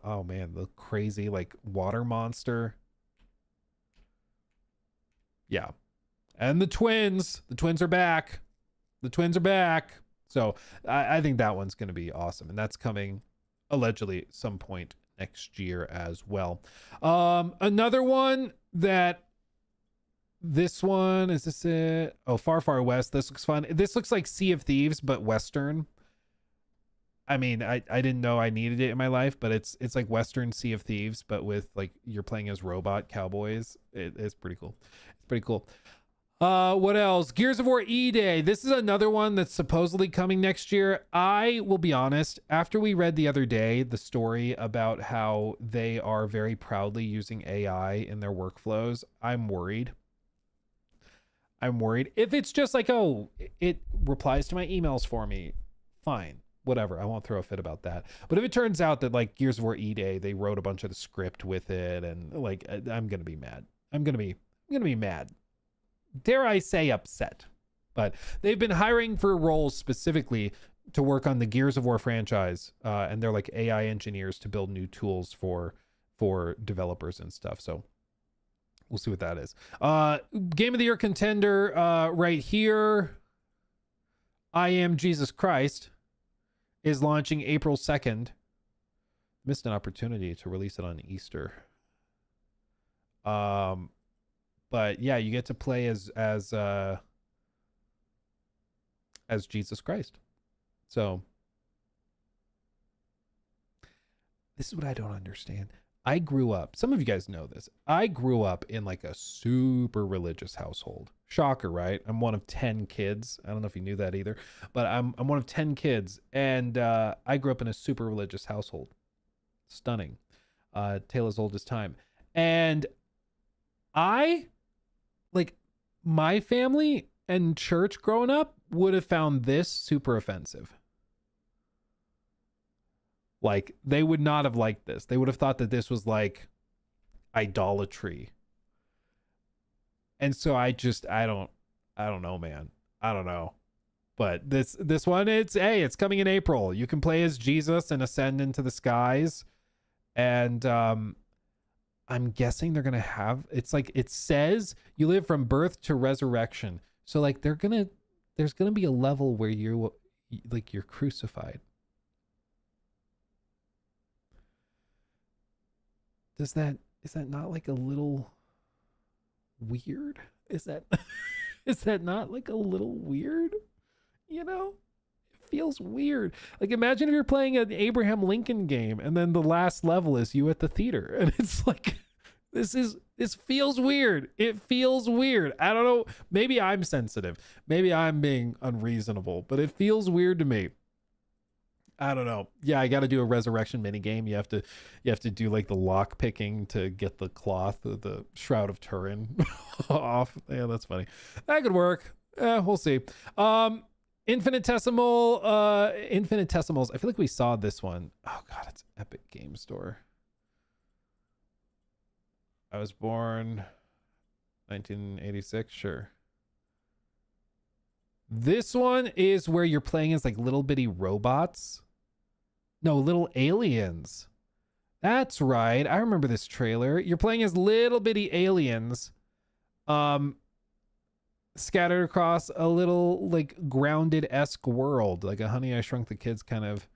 Speaker 4: Oh man, the crazy like water monster. Yeah. And the twins are back. So I think that one's going to be awesome. And that's coming allegedly some point next year as well. Another one that is this it? Oh, Far Far West. This looks fun. This looks like Sea of Thieves, but Western. I mean, I didn't know I needed it in my life, but it's like Western Sea of Thieves, but with like you're playing as robot cowboys. It's pretty cool. Pretty cool. What else? Gears of War E-Day. This is another one that's supposedly coming next year. I will be honest, after we read the other day the story about how they are very proudly using AI in their workflows, I'm worried. If it's just like, oh, it replies to my emails for me, fine, whatever, I won't throw a fit about that. But if it turns out that like Gears of War E-Day, they wrote a bunch of the script with it, and like, I'm gonna be mad. I'm gonna be mad. Dare I say upset. But they've been hiring for roles specifically to work on the Gears of War franchise, and they're like AI engineers to build new tools for developers and stuff. So we'll see what that is. Game of the Year contender right here, I Am Jesus Christ, is launching April 2nd. Missed an opportunity to release it on Easter. But yeah, you get to play as Jesus Christ. So this is what I don't understand. I grew up, some of you guys know this, I grew up in like a super religious household. Shocker, right? I'm one of 10 kids. I don't know if you knew that either, but I'm one of 10 kids, and I grew up in a super religious household. Stunning. Tale as old as time. And I, like, my family and church growing up would have found this super offensive. Like, they would not have liked this. They would have thought that this was like idolatry. And so I don't know, man. I don't know. But this one, it's coming in April. You can play as Jesus and ascend into the skies. And I'm guessing they're going to have, it's like, it says you live from birth to resurrection. So like there's going to be a level where you're crucified. Is that not like a little weird? Is that not like a little weird? You know, it feels weird. Like, imagine if you're playing an Abraham Lincoln game and then the last level is you at the theater, and it's like, this feels weird. It feels weird. I don't know. Maybe I'm sensitive. Maybe I'm being unreasonable, but it feels weird to me. I don't know. Yeah, I got to do a resurrection mini game. You have to do like the lock picking to get the cloth, the Shroud of Turin off. Yeah, that's funny. That could work. We'll see. Infinitesimals. I feel like we saw this one. Oh God, it's Epic Game Store. I was born 1986. Sure. This one is where you're playing as like little bitty robots. No, little aliens. That's right. I remember this trailer. You're playing as little bitty aliens. Scattered across a little like Grounded-esque world, like a Honey I Shrunk the Kids kind of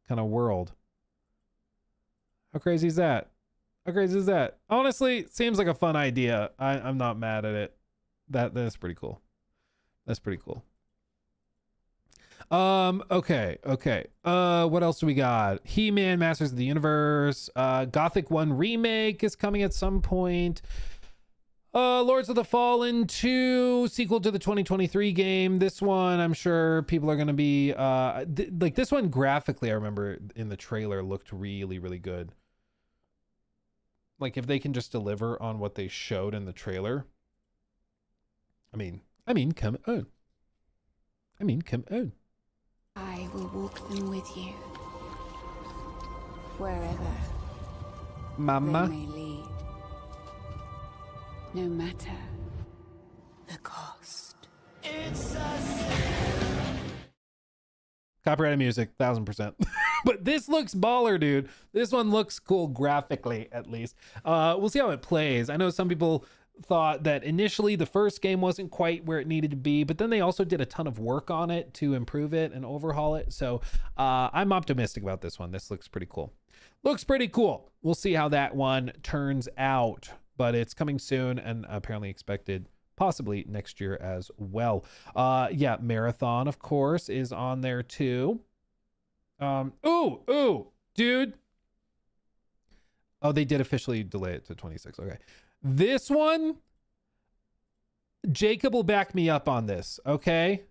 Speaker 4: world. How crazy is that? How crazy is that? Honestly, seems like a fun idea. I'm not mad at it. That's pretty cool. That's pretty cool. Okay. What else do we got? He-Man Masters of the Universe. Gothic 1 remake is coming at some point. Lords of the Fallen 2 sequel to the 2023 game. This one, I'm sure people are going to be like this one graphically. I remember in the trailer looked really, really good. Like if they can just deliver on what they showed in the trailer. I mean, come on. Come on.
Speaker 13: I will walk them with you. Wherever
Speaker 4: Mama.
Speaker 13: they may lead. No matter the cost.
Speaker 4: Copyrighted music, 1000%. But this looks baller, dude. This one looks cool graphically, at least. We'll see how it plays. I know some people thought that initially the first game wasn't quite where it needed to be, but then they also did a ton of work on it to improve it and overhaul it. So I'm optimistic about this one. This looks pretty cool. Looks pretty cool. We'll see how that one turns out, but it's coming soon and apparently expected possibly next year as well. Yeah, Marathon, of course, is on there too. Ooh, dude. Oh, they did officially delay it to 26. Okay. This one, Jacob will back me up on this, okay?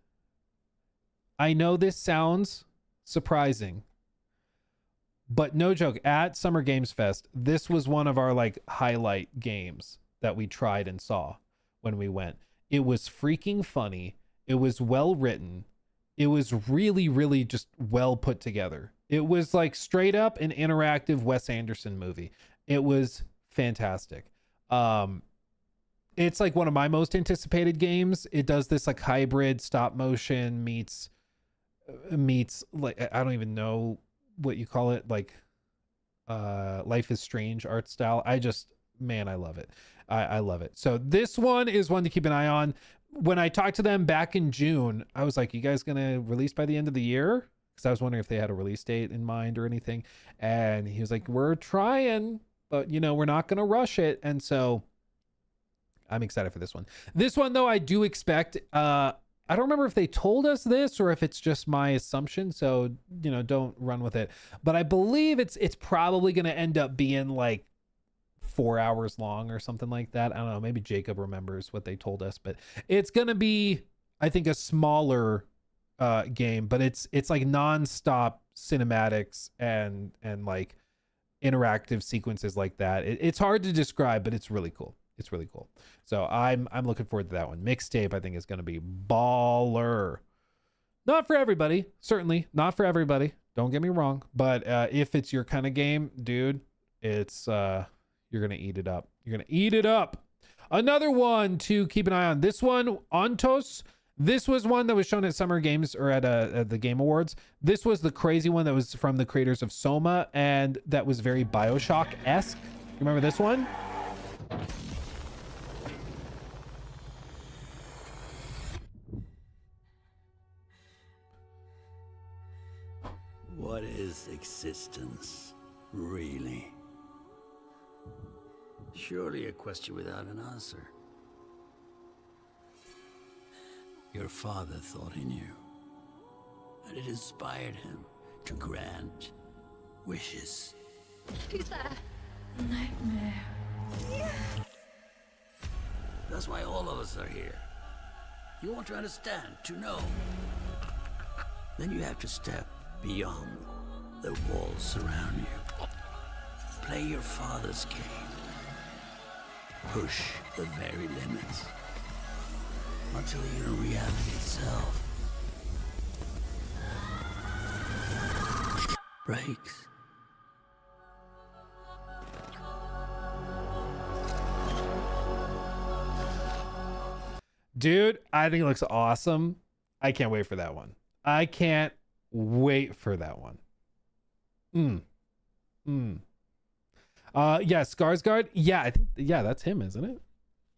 Speaker 4: I know this sounds surprising, but no joke, at Summer Games Fest, this was one of our like highlight games that we tried and saw when we went. It was freaking funny. It was well written. It was really, really just well put together. It was like straight up an interactive Wes Anderson movie. It was fantastic. It's like one of my most anticipated games. It does this like hybrid stop motion meets like, I don't even know what you call it, like Life is Strange art style. I love it. I love it. So this one is one to keep an eye on. When I talked to them back in June, I was like, you guys gonna release by the end of the year? Because I was wondering if they had a release date in mind or anything. And he was like, we're trying, but we're not gonna rush it. And so I'm excited for this one. This one though, I do expect, I don't remember if they told us this or if it's just my assumption. So, don't run with it. But I believe it's probably going to end up being like 4 hours long or something like that. I don't know. Maybe Jacob remembers what they told us, but it's going to be, I think, a smaller game, but it's like nonstop cinematics and like interactive sequences like that. It's hard to describe, but it's really cool. It's really cool. So I'm looking forward to that one. Mixtape, I think, is going to be baller. Not for everybody, certainly not for everybody. Don't get me wrong, but if it's your kind of game, dude, it's you're gonna eat it up. You're gonna eat it up. Another one to keep an eye on. This one, Ontos. This was one that was shown at Summer Games or at the Game Awards. This was the crazy one that was from the creators of Soma, and that was very Bioshock-esque. You remember this one?
Speaker 14: What is existence, really? Surely a question without an answer. Your father thought he knew, and it inspired him to grant wishes.
Speaker 13: Who's there? Nightmare. Yes!
Speaker 14: That's why all of us are here. You want to understand, to know. Then you have to step beyond the walls surround you. Play your father's game. Push the very limits. Until you're reality itself. Breaks.
Speaker 4: Dude, I think it looks awesome. I can't wait for that one. I can't wait for that one. Yeah, Skarsgård. Yeah, I think that's him, isn't it?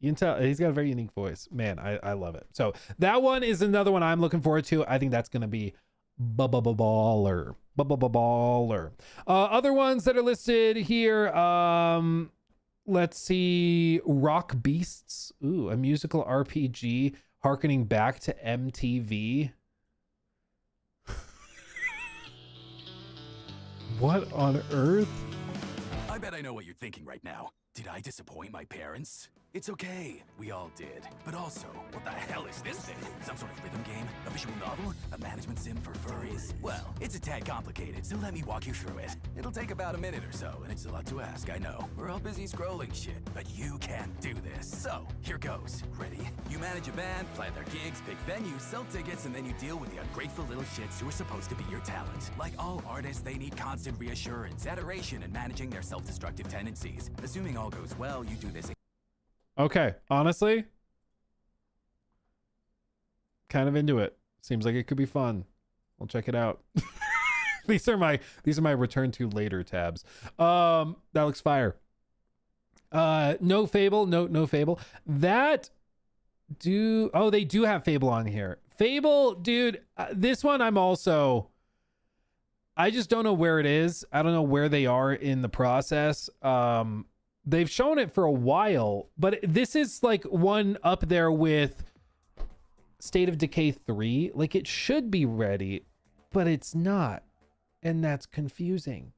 Speaker 4: You can tell he's got a very unique voice. Man, I love it. So that one is another one I'm looking forward to. I think that's gonna be baller. Baller. Other ones that are listed here. Let's see. Rock Beasts. Ooh, a musical RPG harkening back to MTV. What on earth?
Speaker 15: I bet I know what you're thinking right now. Did I disappoint my parents? It's okay, we all did. But also, what the hell is this thing? Some sort of rhythm game? A visual novel? A management sim for furries? Well, it's a tad complicated, so let me walk you through it. It'll take about a minute or so, and it's a lot to ask, I know. We're all busy scrolling shit, but you can do this. So, here goes. Ready? You manage a band, plan their gigs, pick venues, sell tickets, and then you deal with the ungrateful little shits who are supposed to be your talent. Like all artists, they need constant reassurance, adoration, and managing their self-destructive tendencies. Assuming all goes well, you do this.
Speaker 4: Okay, honestly, kind of into it. Seems like it could be fun. We'll check it out. These are my return to later tabs. That looks fire. No Fable, no Fable. They do have Fable on here. Fable, dude, this one I just don't know where it is. I don't know where they are in the process. They've shown it for a while, but this is like one up there with State of Decay 3. Like, it should be ready, but it's not. And that's confusing.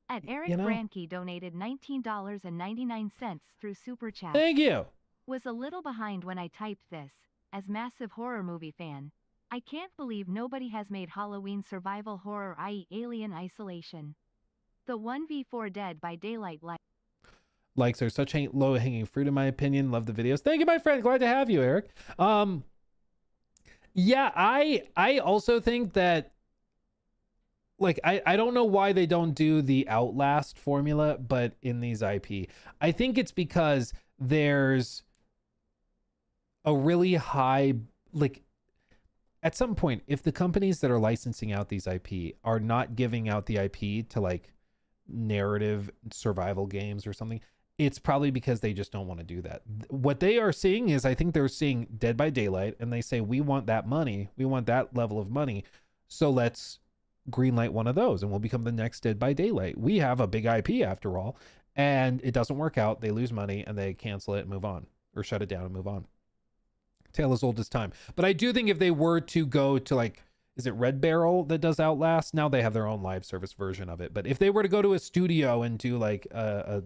Speaker 3: At Eric Branke donated $19.99 through Super Chat.
Speaker 4: Thank you.
Speaker 3: Was a little behind when I typed this. As massive horror movie fan, I can't believe nobody has made Halloween survival horror, i.e. Alien Isolation. The 1v4 Dead by Daylight
Speaker 4: Likes are such low hanging fruit in my opinion. Love the videos. Thank you, my friend. Glad to have you, Eric. Yeah, I also think that, like, I don't know why they don't do the Outlast formula, but in these IP, I think it's because there's a really high, like, at some point, if the companies that are licensing out these IP are not giving out the IP to like narrative survival games or something, it's probably because they just don't want to do that. What they are seeing is, I think they're seeing Dead by Daylight and they say, we want that money. We want that level of money. So let's greenlight one of those and we'll become the next Dead by Daylight. We have a big IP after all, and it doesn't work out. They lose money and they cancel it and move on, or shut it down and move on. Tale as old as time. But I do think if they were to go to, like, is it Red Barrel that does Outlast? Now they have their own live service version of it. But if they were to go to a studio and do like a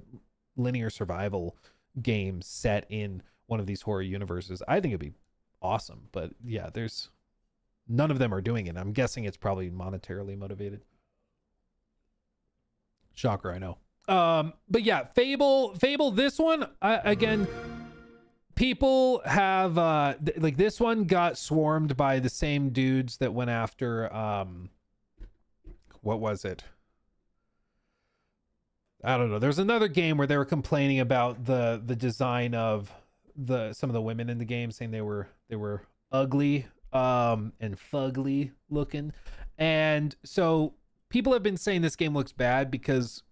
Speaker 4: linear survival game set in one of these horror universes, I think it'd be awesome. But yeah, there's none of them are doing it. I'm guessing it's probably monetarily motivated. Shocker, I know. But yeah, Fable, this one, again, people have, like this one got swarmed by the same dudes that went after, what was it? I don't know. There's another game where they were complaining about the design of some of the women in the game, saying they were ugly, and fugly looking. And so people have been saying this game looks bad because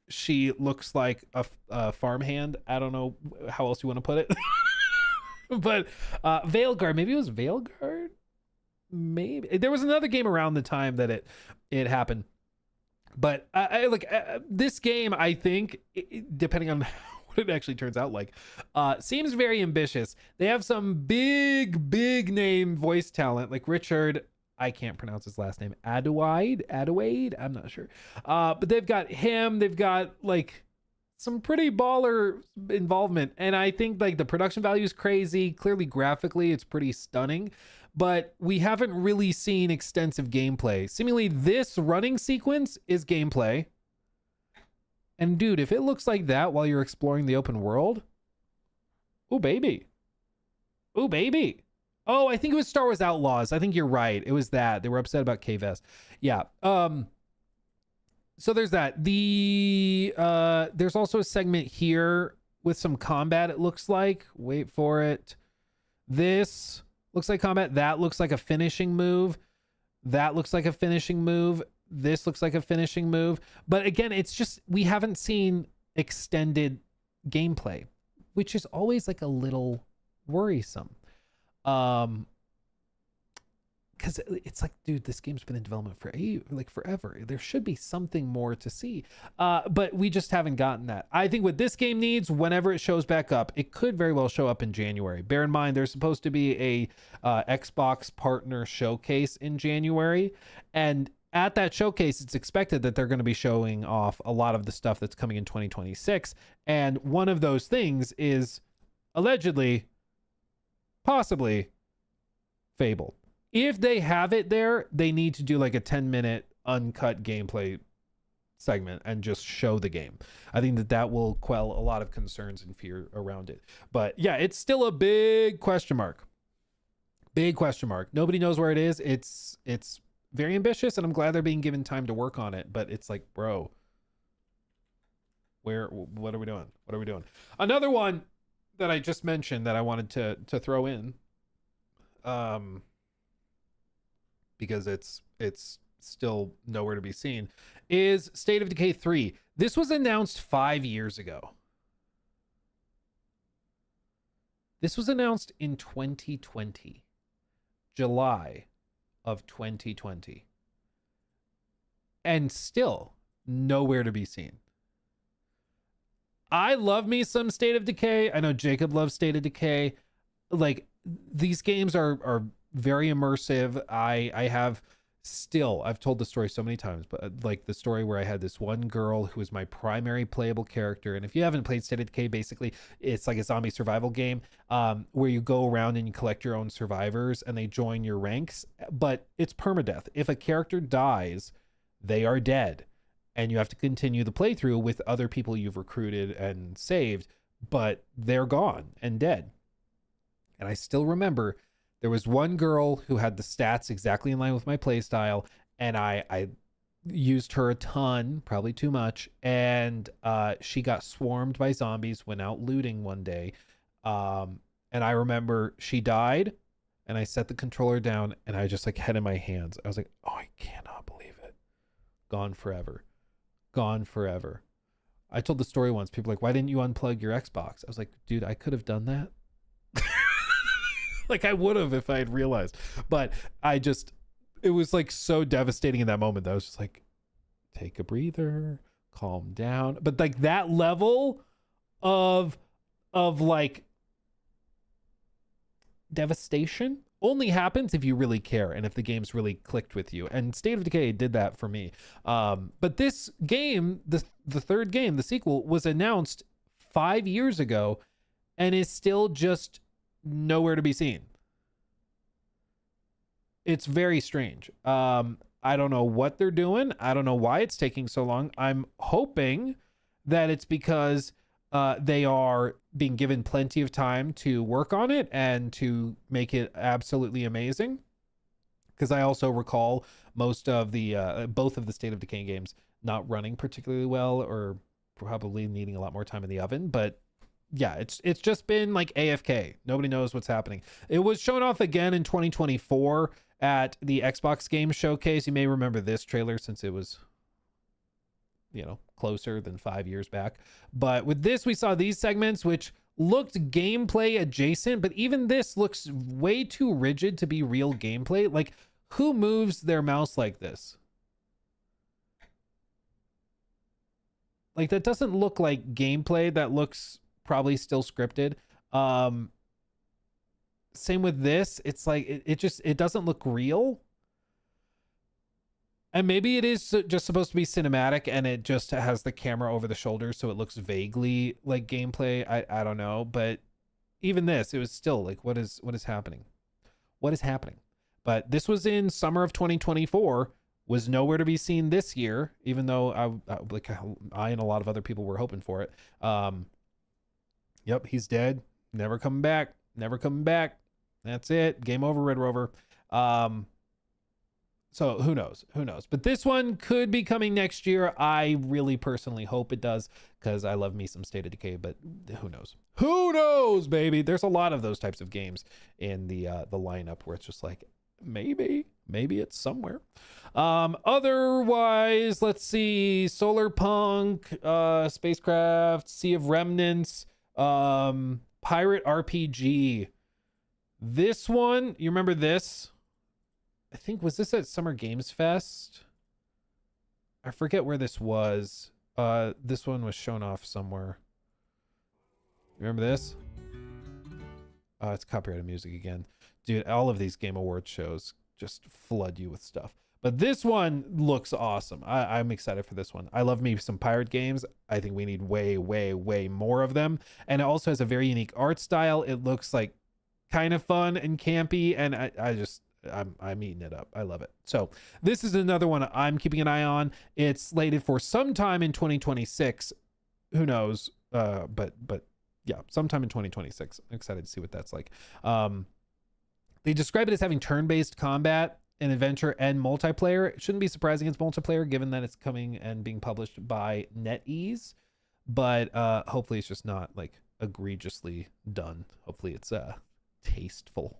Speaker 4: she looks like a farmhand. I don't know how else you want to put it. But Veilguard, maybe it was Veilguard. Maybe there was another game around the time that it happened. But I like this game, I think, depending on what it actually turns out like, seems very ambitious. They have some big name voice talent, like Richard, I can't pronounce his last name, Adelaide, I'm not sure. But they've got him, they've got like some pretty baller involvement. And I think like the production value is crazy. Clearly graphically, it's pretty stunning. But we haven't really seen extensive gameplay. Seemingly this running sequence is gameplay. And dude, if it looks like that while you're exploring the open world, ooh baby. Ooh baby. Oh, I think it was Star Wars Outlaws. I think you're right. It was that. They were upset about KVS. Yeah. So there's that. There's also a segment here with some combat, it looks like. Wait for it. This looks like combat. That looks like a finishing move. That looks like a finishing move. This looks like a finishing move. But again, it's just, we haven't seen extended gameplay, which is always like a little worrisome. Because it's like, dude, this game's been in development for forever. There should be something more to see. But we just haven't gotten that. I think what this game needs, whenever it shows back up, it could very well show up in January. Bear in mind, there's supposed to be a Xbox partner showcase in January. And at that showcase, it's expected that they're going to be showing off a lot of the stuff that's coming in 2026. And one of those things is allegedly, possibly, Fable. If they have it there, they need to do like a 10-minute uncut gameplay segment and just show the game. I think that will quell a lot of concerns and fear around it. But yeah, it's still a big question mark. Big question mark. Nobody knows where it is. It's very ambitious, and I'm glad they're being given time to work on it. But it's like, bro, what are we doing? What are we doing? Another one that I just mentioned that I wanted to throw in, because it's still nowhere to be seen, is State of Decay 3. This was announced 5 years ago. This was announced in 2020, July of 2020, and still nowhere to be seen. I love me some State of Decay. I know Jacob loves State of Decay. Like, these games are very immersive. I've told the story so many times, but like the story where I had this one girl who was my primary playable character. And if you haven't played State of Decay, basically it's like a zombie survival game, where you go around and you collect your own survivors and they join your ranks, but it's permadeath. If a character dies, they are dead, and you have to continue the playthrough with other people you've recruited and saved, but they're gone and dead. And I still remember there was one girl who had the stats exactly in line with my play style, and I used her a ton, probably too much, and she got swarmed by zombies, went out looting one day, and I remember she died, and I set the controller down, and I just like had in my hands. I was like, oh, I cannot believe it. Gone forever. Gone forever. I told the story once. People were like, why didn't you unplug your Xbox? I was like, dude, I could have done that. Like I would have if I had realized, but it was like so devastating in that moment that I was just like, take a breather, calm down. But like that level of like devastation only happens if you really care and if the game's really clicked with you. And State of Decay did that for me. But this game, the third game, the sequel, was announced 5 years ago and is still just nowhere to be seen. It's very strange. I don't know what they're doing. I don't know why it's taking so long. I'm hoping that it's because they are being given plenty of time to work on it and to make it absolutely amazing. Because I also recall most of the both of the State of Decay games not running particularly well, or probably needing a lot more time in the oven. But yeah, it's just been like AFK. Nobody knows what's happening. It was shown off again in 2024 at the Xbox Game Showcase. You may remember this trailer since it was, you know, closer than 5 years back. But with this, we saw these segments, which looked gameplay adjacent, but even this looks way too rigid to be real gameplay. Like, who moves their mouse like this? Like, that doesn't look like gameplay. That looks probably still scripted. Same with this. It's like, it doesn't look real. And maybe it is just supposed to be cinematic and it just has the camera over the shoulder, so it looks vaguely like gameplay. I don't know. But even this, it was still like, what is happening? What is happening? But this was in summer of 2024, was nowhere to be seen this year, even though I and a lot of other people were hoping for it. Yep, he's dead. Never coming back. Never coming back. That's it. Game over, Red Rover. So who knows? Who knows? But this one could be coming next year. I really personally hope it does, because I love me some State of Decay, but who knows? Who knows, baby? There's a lot of those types of games in the lineup where it's just like, maybe it's somewhere. Otherwise, let's see. Solar Punk, Spacecraft, Sea of Remnants, Pirate RPG. This one, you remember this? I think, was this at Summer Games Fest? I forget where this was. This one was shown off somewhere. Remember this? It's copyrighted music again. Dude, all of these Game Awards shows just flood you with stuff. But this one looks awesome. I'm excited for this one. I love me some pirate games. I think we need way, way, way more of them. And it also has a very unique art style. It looks like kind of fun and campy. And I'm eating it up. I love it. So this is another one I'm keeping an eye on. It's slated for sometime in 2026. Who knows? But yeah, sometime in 2026. I'm excited to see what that's like. They describe it as having turn-based combat and adventure and multiplayer. It shouldn't be surprising it's multiplayer, given that it's coming and being published by NetEase. But hopefully it's just not like egregiously done. Hopefully it's tasteful.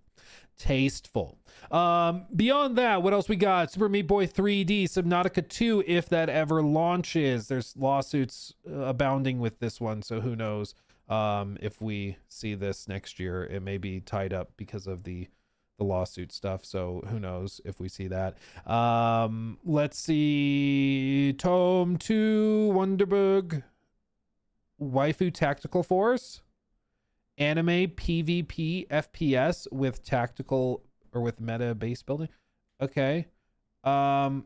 Speaker 4: Beyond that, what else we got? Super Meat Boy 3D, Subnautica 2, if that ever launches. There's lawsuits abounding with this one, so who knows if we see this next year. It may be tied up because of the lawsuit stuff, so who knows if we see that. Let's see. Tome 2, Wonderbug, Waifu Tactical Force, anime PvP FPS with tactical or with meta base building. Okay. And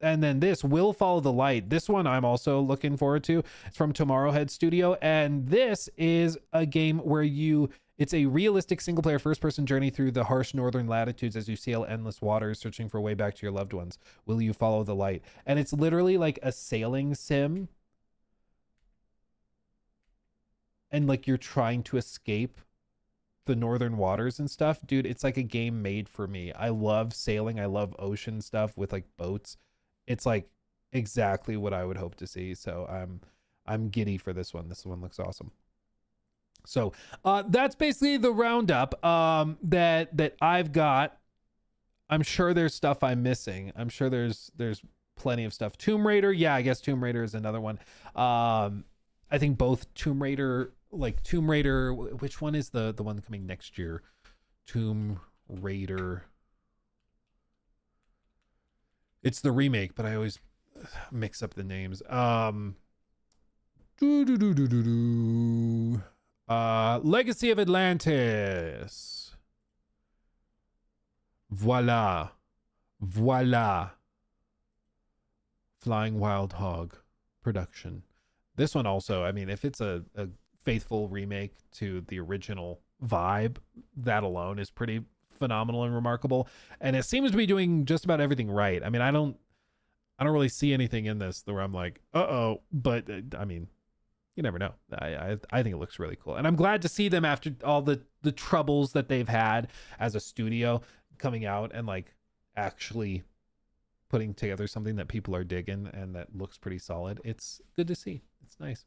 Speaker 4: then this Will Follow the Light. This one I'm also looking forward to. It's from Tomorrowhead Studio, and this is a game where it's a realistic single-player first-person journey through the harsh northern latitudes as you sail endless waters, searching for a way back to your loved ones. Will you follow the light? And it's literally like a sailing sim. And like you're trying to escape the northern waters and stuff. Dude, it's like a game made for me. I love sailing. I love ocean stuff with like boats. It's like exactly what I would hope to see. So I'm giddy for this one. This one looks awesome. So that's basically the roundup that I've got. I'm sure there's stuff I'm missing. I'm sure there's plenty of stuff. Tomb Raider, yeah, I guess Tomb Raider is another one. I think both Tomb Raider, which one is the one coming next year? Tomb Raider. It's the remake, but I always mix up the names. Legacy of Atlantis. Voila. Flying Wild Hog production. This one also, I mean, if it's a faithful remake to the original vibe, that alone is pretty phenomenal and remarkable. And it seems to be doing just about everything right. I mean, I don't I don't really see anything in this where I'm like, uh-oh, but I mean, you never know. I think it looks really cool. And I'm glad to see them after all the troubles that they've had as a studio coming out and like actually putting together something that people are digging and that looks pretty solid. It's good to see. It's nice.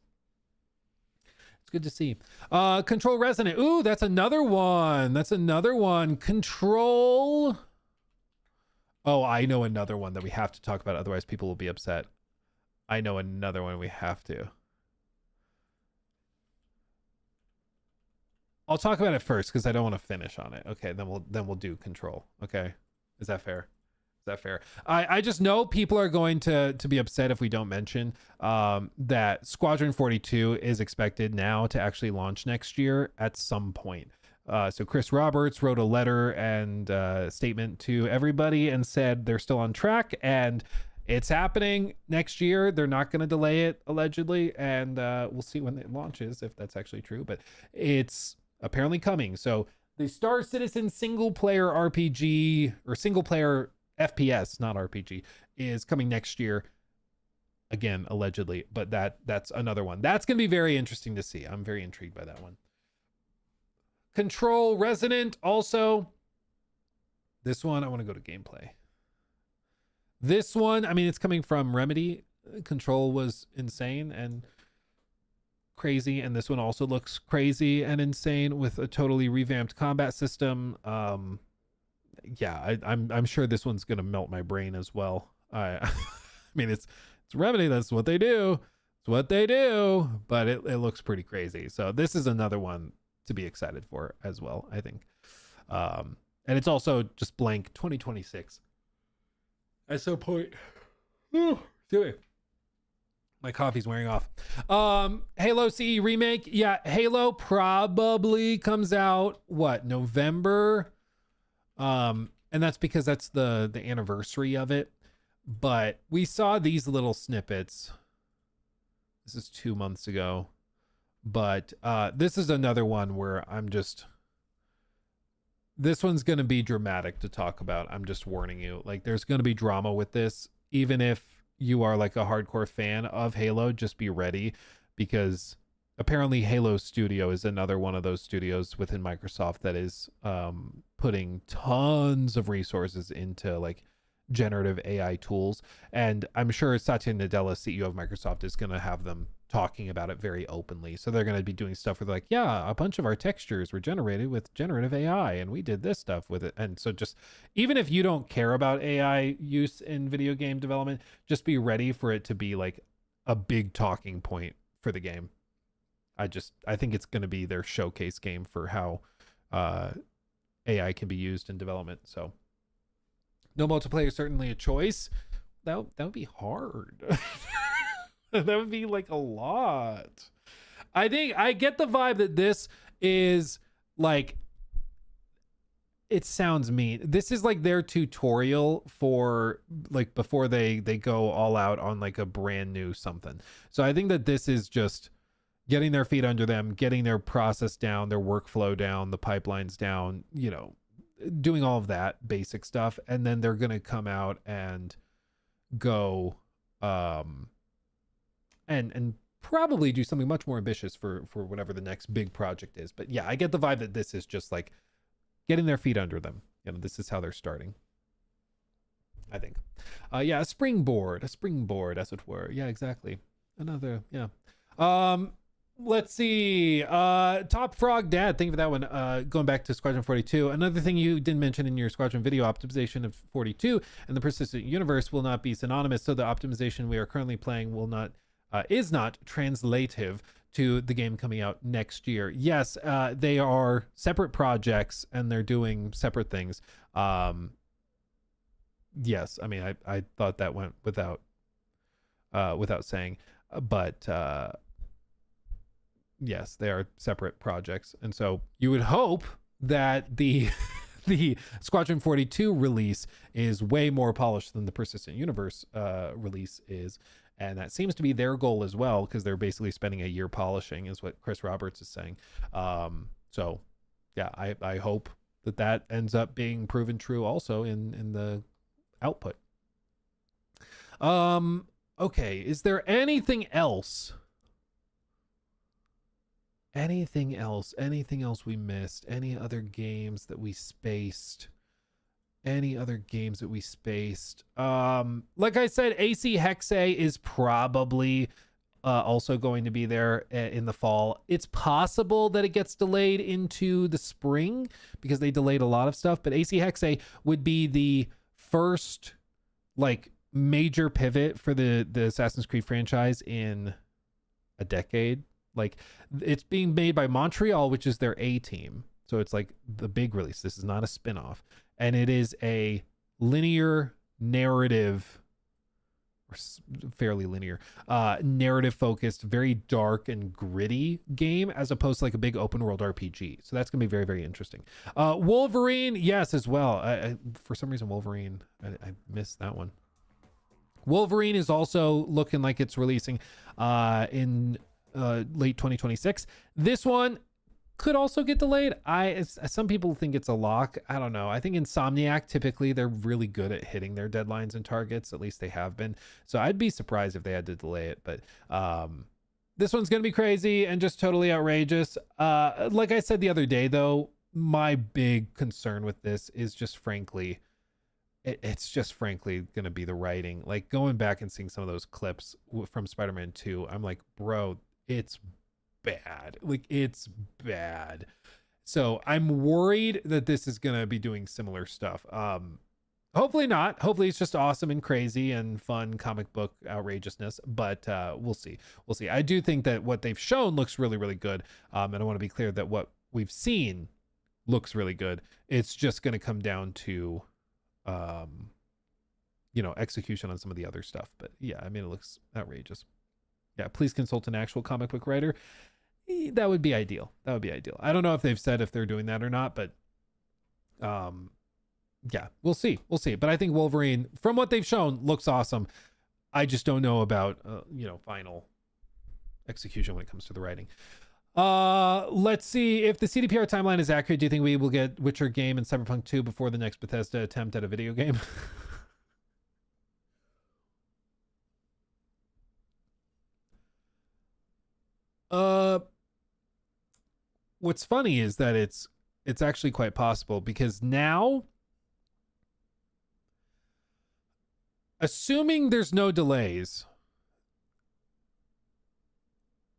Speaker 4: It's good to see. Control Resonant. Ooh, that's another one. That's another one. Control. Oh, I know another one that we have to talk about. Otherwise, people will be upset. I know another one we have to. I'll talk about it first because I don't want to finish on it. Okay, then we'll do Control. Okay, is that fair? Is that fair? I just know people are going to be upset if we don't mention that Squadron 42 is expected now to actually launch next year at some point. So Chris Roberts wrote a letter and statement to everybody and said they're still on track and it's happening next year. They're not going to delay it allegedly, and we'll see when it launches if that's actually true. But it's apparently coming. So the Star Citizen single player RPG or single player FPS, not RPG, is coming next year. Again, allegedly, but that's another one. That's going to be very interesting to see. I'm very intrigued by that one. Control Resonant also. This one, I want to go to gameplay. This one, I mean, it's coming from Remedy. Control was insane and crazy, and this one also looks crazy and insane with a totally revamped combat system. Yeah, I'm sure this one's gonna melt my brain as well. I mean, it's Remedy. That's what they do. It's what they do. But it looks pretty crazy. So this is another one to be excited for as well, I think. And it's also just blank 2026. At some point. My coffee's wearing off. Halo CE remake. Yeah, Halo probably comes out November. And that's because that's the anniversary of it. But we saw these little snippets. This is 2 months ago. But this is another one where this one's going to be dramatic to talk about. I'm just warning you. Like, there's going to be drama with this. Even if you are like a hardcore fan of Halo, just be ready, because apparently Halo Studio is another one of those studios within Microsoft that is putting tons of resources into like generative AI tools. And I'm sure Satya Nadella, CEO of Microsoft, is going to have them talking about it very openly. So they're going to be doing stuff where they're like, yeah, a bunch of our textures were generated with generative AI and we did this stuff with it. And so just, even if you don't care about AI use in video game development, just be ready for it to be like a big talking point for the game. I think it's going to be their showcase game for how AI can be used in development. So no multiplayer is certainly a choice. That would be hard. That would be like a lot. I think I get the vibe that this is like, it sounds mean. This is like their tutorial for like before they go all out on like a brand new something. So I think that this is just getting their feet under them, getting their process down, their workflow down, the pipelines down, you know, doing all of that basic stuff. And then they're going to come out and go, and probably do something much more ambitious for whatever the next big project is. But yeah, I get the vibe that this is just like getting their feet under them. You know, this is how they're starting, I think. Yeah, a springboard, as it were. Yeah, exactly. Another, yeah. Let's see. Top Frog Dad, thank you for that one. Going back to Squadron 42. Another thing you didn't mention in your Squadron video, optimization of 42 and the persistent universe will not be synonymous. So the optimization we are currently playing will not, is not translative to the game coming out next year. Yes, they are separate projects and they're doing separate things. Yes, I mean, I thought that went without saying, but yes, they are separate projects. And so you would hope that the Squadron 42 release is way more polished than the Persistent Universe release is. And that seems to be their goal as well, because they're basically spending a year polishing, is what Chris Roberts is saying. So yeah, I hope that ends up being proven true also in the output. Okay, is there anything else? Anything else? Anything else we missed? Any other games that we spaced? Any other games that we spaced? Like I said, AC Hexe is probably also going to be there in the fall. It's possible that it gets delayed into the spring because they delayed a lot of stuff, but AC Hexe would be the first like major pivot for the Assassin's Creed franchise in a decade. Like, it's being made by Montreal, which is their A team. So it's like the big release. This is not a spin-off. And it is a linear narrative, or fairly linear, narrative focused, very dark and gritty game, as opposed to like a big open world RPG. So that's gonna be very, very interesting. Wolverine, yes, as well. For some reason, Wolverine, I missed that one. Wolverine is also looking like it's releasing in late 2026. This one could also get delayed. Some people think it's a lock. I don't know. I think Insomniac, typically they're really good at hitting their deadlines and targets. At least they have been. So I'd be surprised if they had to delay it. But this one's gonna be crazy and just totally outrageous. Like I said the other day, though, my big concern with this is just frankly, it's just frankly gonna be the writing. Like, going back and seeing some of those clips from Spider-Man 2, I'm like, bro, it's bad. Like, it's bad. So I'm worried that this is gonna be doing similar stuff. Hopefully not. Hopefully it's just awesome and crazy and fun comic book outrageousness, but we'll see. I do think that what they've shown looks really, really good. And I want to be clear that what we've seen looks really good. It's just going to come down to execution on some of the other stuff. But yeah, I mean, it looks outrageous. Yeah, please consult an actual comic book writer. That would be ideal. I don't know if they've said if they're doing that or not, but yeah, we'll see. But I think Wolverine, from what they've shown, looks awesome. I just don't know about final execution when it comes to the writing. Let's see if the CDPR timeline is accurate. Do you think we will get Witcher game and Cyberpunk 2 before the next Bethesda attempt at a video game? What's funny is that it's actually quite possible, because now, assuming there's no delays,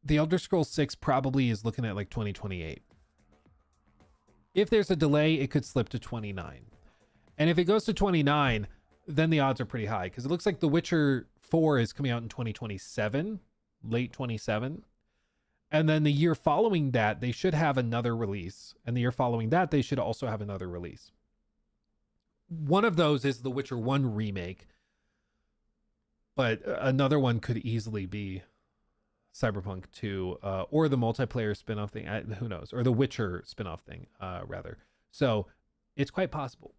Speaker 4: The Elder Scrolls 6 probably is looking at like 2028. If there's a delay, it could slip to 29. And if it goes to 29, then the odds are pretty high, because it looks like The Witcher 4 is coming out in 2027, late 27. And then the year following that, they should have another release. And the year following that, they should also have another release. One of those is The Witcher 1 remake. But another one could easily be Cyberpunk 2, or the multiplayer spin-off thing. Who knows? Or the Witcher spin-off thing, rather. So it's quite possible.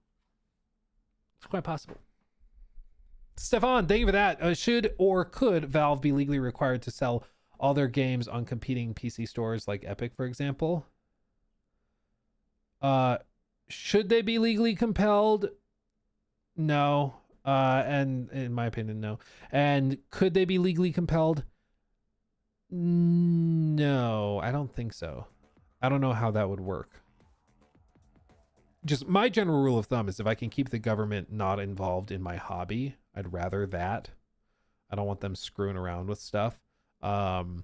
Speaker 4: Stefan, thank you for that. Should or could Valve be legally required to sell all their games on competing PC stores like Epic, for example? Should they be legally compelled? No. And in my opinion, no. And could they be legally compelled? No, I don't think so. I don't know how that would work. Just my general rule of thumb is if I can keep the government not involved in my hobby, I'd rather that. I don't want them screwing around with stuff. The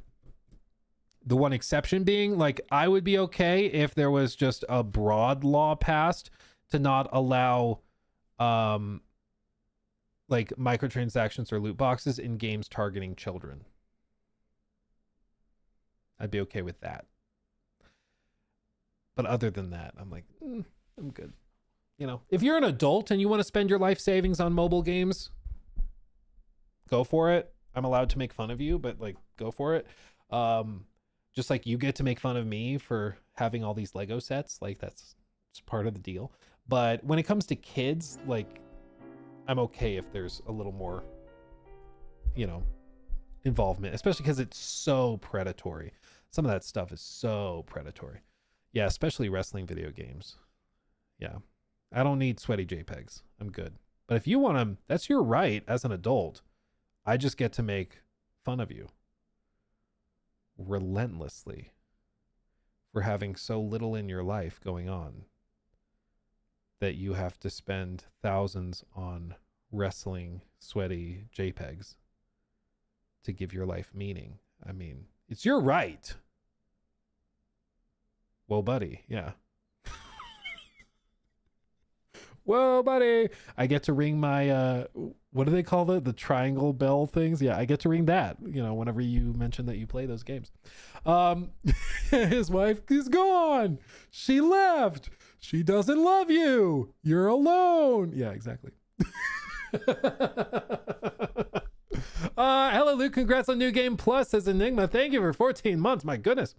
Speaker 4: one exception being, like, I would be okay if there was just a broad law passed to not allow like microtransactions or loot boxes in games targeting children. I'd be okay with that. But other than that, I'm like, I'm good. If you're an adult and you want to spend your life savings on mobile games, go for it. I'm allowed to make fun of you, but like, go for it. Just like you get to make fun of me for having all these Lego sets, like that's part of the deal. But when it comes to kids, like, I'm okay if there's a little more, involvement, especially because it's so predatory. Some of that stuff is so predatory. Yeah, especially wrestling video games. Yeah, I don't need sweaty JPEGs. I'm good. But if you want them, that's your right as an adult. I just get to make fun of you relentlessly for having so little in your life going on that you have to spend thousands on wrestling sweaty JPEGs to give your life meaning. I mean, it's your right. Well, buddy, yeah. Whoa, buddy. I get to ring my, what do they call it? The triangle bell things? Yeah, I get to ring that, you know, whenever you mention that you play those games. His wife is gone. She left. She doesn't love you. You're alone. Yeah, exactly. Hello, Luke. Congrats on New Game Plus, says Enigma. Thank you for 14 months. My goodness.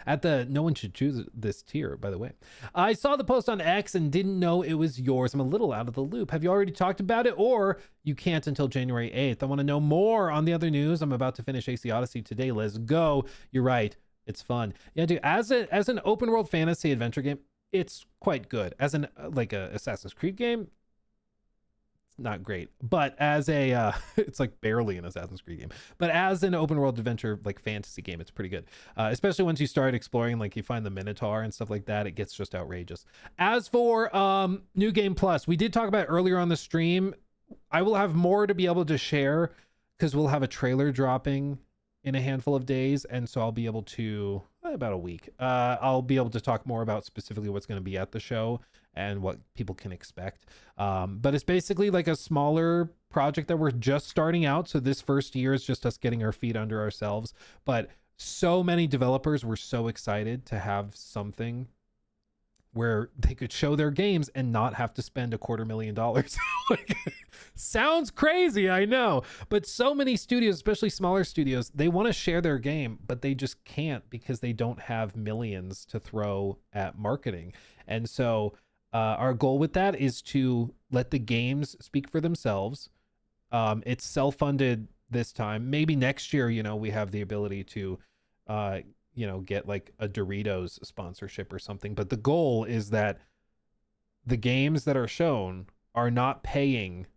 Speaker 4: No one should choose this tier, by the way. I saw the post on X and didn't know it was yours. I'm a little out of the loop. Have you already talked about it, or you can't until January 8th? I want to know more on the other news. I'm about to finish AC Odyssey today. Let's go. You're right. It's fun. Yeah, dude, as an open world fantasy adventure game, it's quite good. As an like a Assassin's Creed game, not great, but as a it's like barely an Assassin's Creed game, but as an open world adventure like fantasy game, it's pretty good, especially once you start exploring, like you find the Minotaur and stuff like that. It gets just outrageous. As for New Game Plus, we did talk about it earlier on the stream. I will have more to be able to share because we'll have a trailer dropping in a handful of days, and so I'll be able to about a week I'll be able to talk more about specifically what's going to be at the show and what people can expect. But it's basically like a smaller project that we're just starting out. So this first year is just us getting our feet under ourselves. But so many developers were so excited to have something where they could show their games and not have to spend $250,000. Like, sounds crazy, I know. But so many studios, especially smaller studios, they want to share their game, but they just can't because they don't have millions to throw at marketing. And so our goal with that is to let the games speak for themselves. It's self-funded this time. Maybe next year, you know, we have the ability to you know, get like a Doritos sponsorship or something. But the goal is that the games that are shown are not paying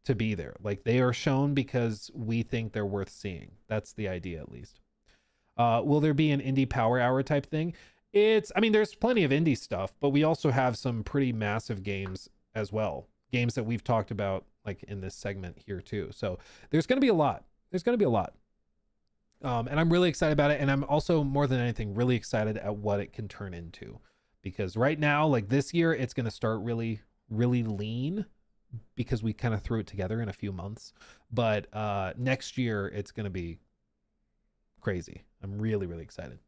Speaker 4: to be there. Like, they are shown because we think they're worth seeing. That's the idea, at least. Will there be an indie power hour type thing? I mean, there's plenty of indie stuff, but we also have some pretty massive games as well. Games that we've talked about like in this segment here too. So there's going to be a lot. And I'm really excited about it. And I'm also, more than anything, really excited at what it can turn into. Because right now, like this year, it's going to start really, really lean because we kind of threw it together in a few months. But next year, it's going to be crazy. I'm really, really excited.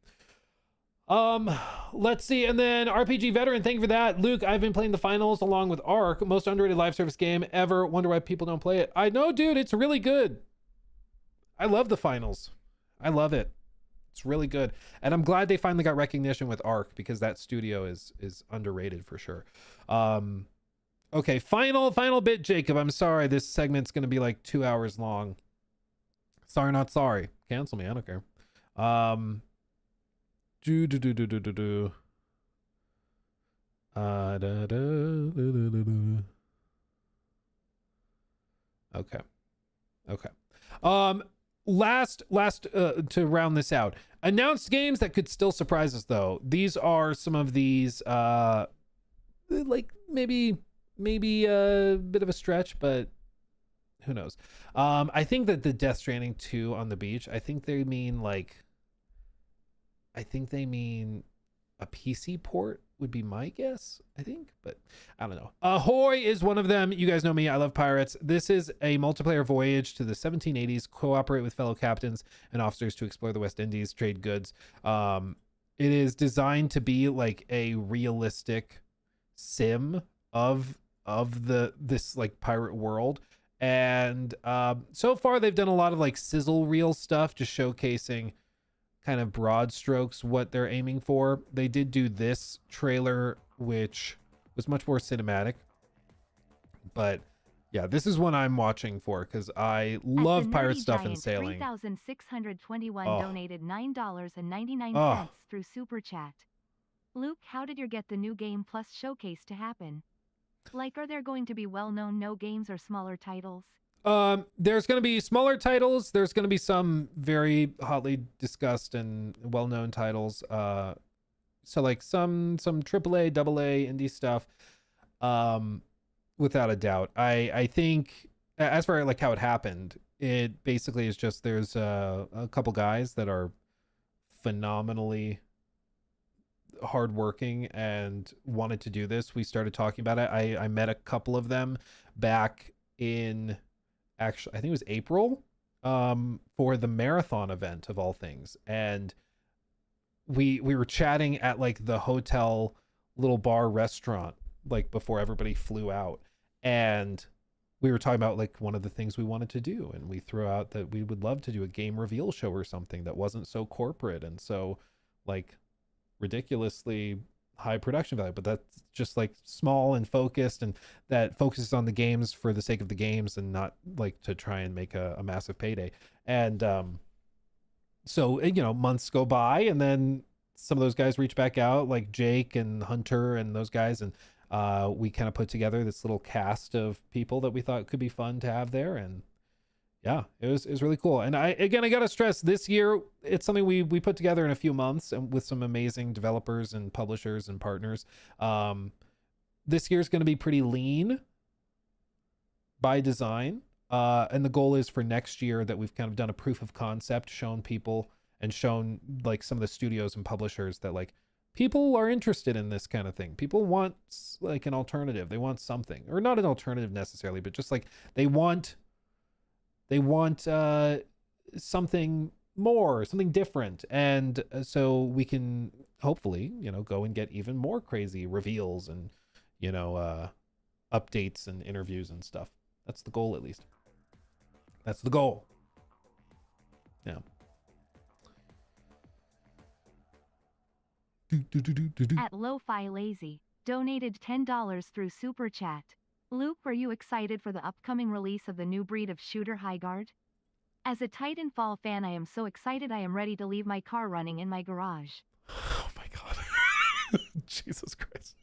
Speaker 4: Let's see. And then RPG Veteran, thank you for that. Luke, I've been playing the finals along with Ark. Most underrated live service game ever. Wonder why people don't play it. I know, dude. It's really good. I love the finals. I love it. It's really good. And I'm glad they finally got recognition with Ark because that studio is underrated for sure. Okay, final bit, Jacob. I'm sorry. This segment's going to be like 2 hours long. Sorry, not sorry. Cancel me. I don't care. Okay. Last to round this out, announced games that could still surprise us though. These are some of these like maybe a bit of a stretch, but who knows. I think that the Death Stranding 2 on the beach, I think they mean a PC port would be my guess, I think, but I don't know. Ahoy is one of them. You guys know me. I love pirates. This is a multiplayer voyage to the 1780s. Cooperate with fellow captains and officers to explore the West Indies, trade goods. It is designed to be like a realistic sim of this like pirate world. And so far they've done a lot of like sizzle reel stuff, just showcasing kind of broad strokes what they're aiming for. They did do this trailer, which was much more cinematic, but yeah, this is one I'm watching for because I love pirate stuff and sailing.
Speaker 3: 3621 donated $9.99 through Super Chat. Luke, how did you get the New Game Plus showcase to happen? Like, are there going to be well-known no games or smaller titles?
Speaker 4: There's going to be smaller titles. There's going to be some very hotly discussed and well-known titles. So like some AAA, AA indie stuff. Without a doubt. I think as for like how it happened, it basically is just there's a couple guys that are phenomenally hardworking and wanted to do this. We started talking about it. I met a couple of them back in actually I think it was April for the marathon event of all things, and we were chatting at like the hotel little bar restaurant like before everybody flew out, and we were talking about like one of the things we wanted to do, and we threw out that we would love to do a game reveal show or something that wasn't so corporate and so like ridiculously high production value, but that's just like small and focused, and that focuses on the games for the sake of the games and not like to try and make a massive payday. And so you know, months go by, and then some of those guys reach back out, like Jake and Hunter and those guys, and we kind of put together this little cast of people that we thought could be fun to have there. And yeah, it was really cool. And I gotta stress, this year it's something we put together in a few months and with some amazing developers and publishers and partners. This year's going to be pretty lean by design, and the goal is for next year that we've kind of done a proof of concept, shown people and shown like some of the studios and publishers that like people are interested in this kind of thing. People want like an alternative. They want something, or not an alternative necessarily, but just like they want something more, something different. And so we can hopefully, you know, go and get even more crazy reveals and, you know, updates and interviews and stuff. That's the goal, at least. That's the goal. Yeah.
Speaker 3: At Lo-Fi Lazy, donated $10 through Super Chat. Luke, are you excited for the upcoming release of the new breed of shooter Highguard? As a Titanfall fan, I am so excited I am ready to leave my car running in my garage.
Speaker 4: Oh my god. Jesus Christ.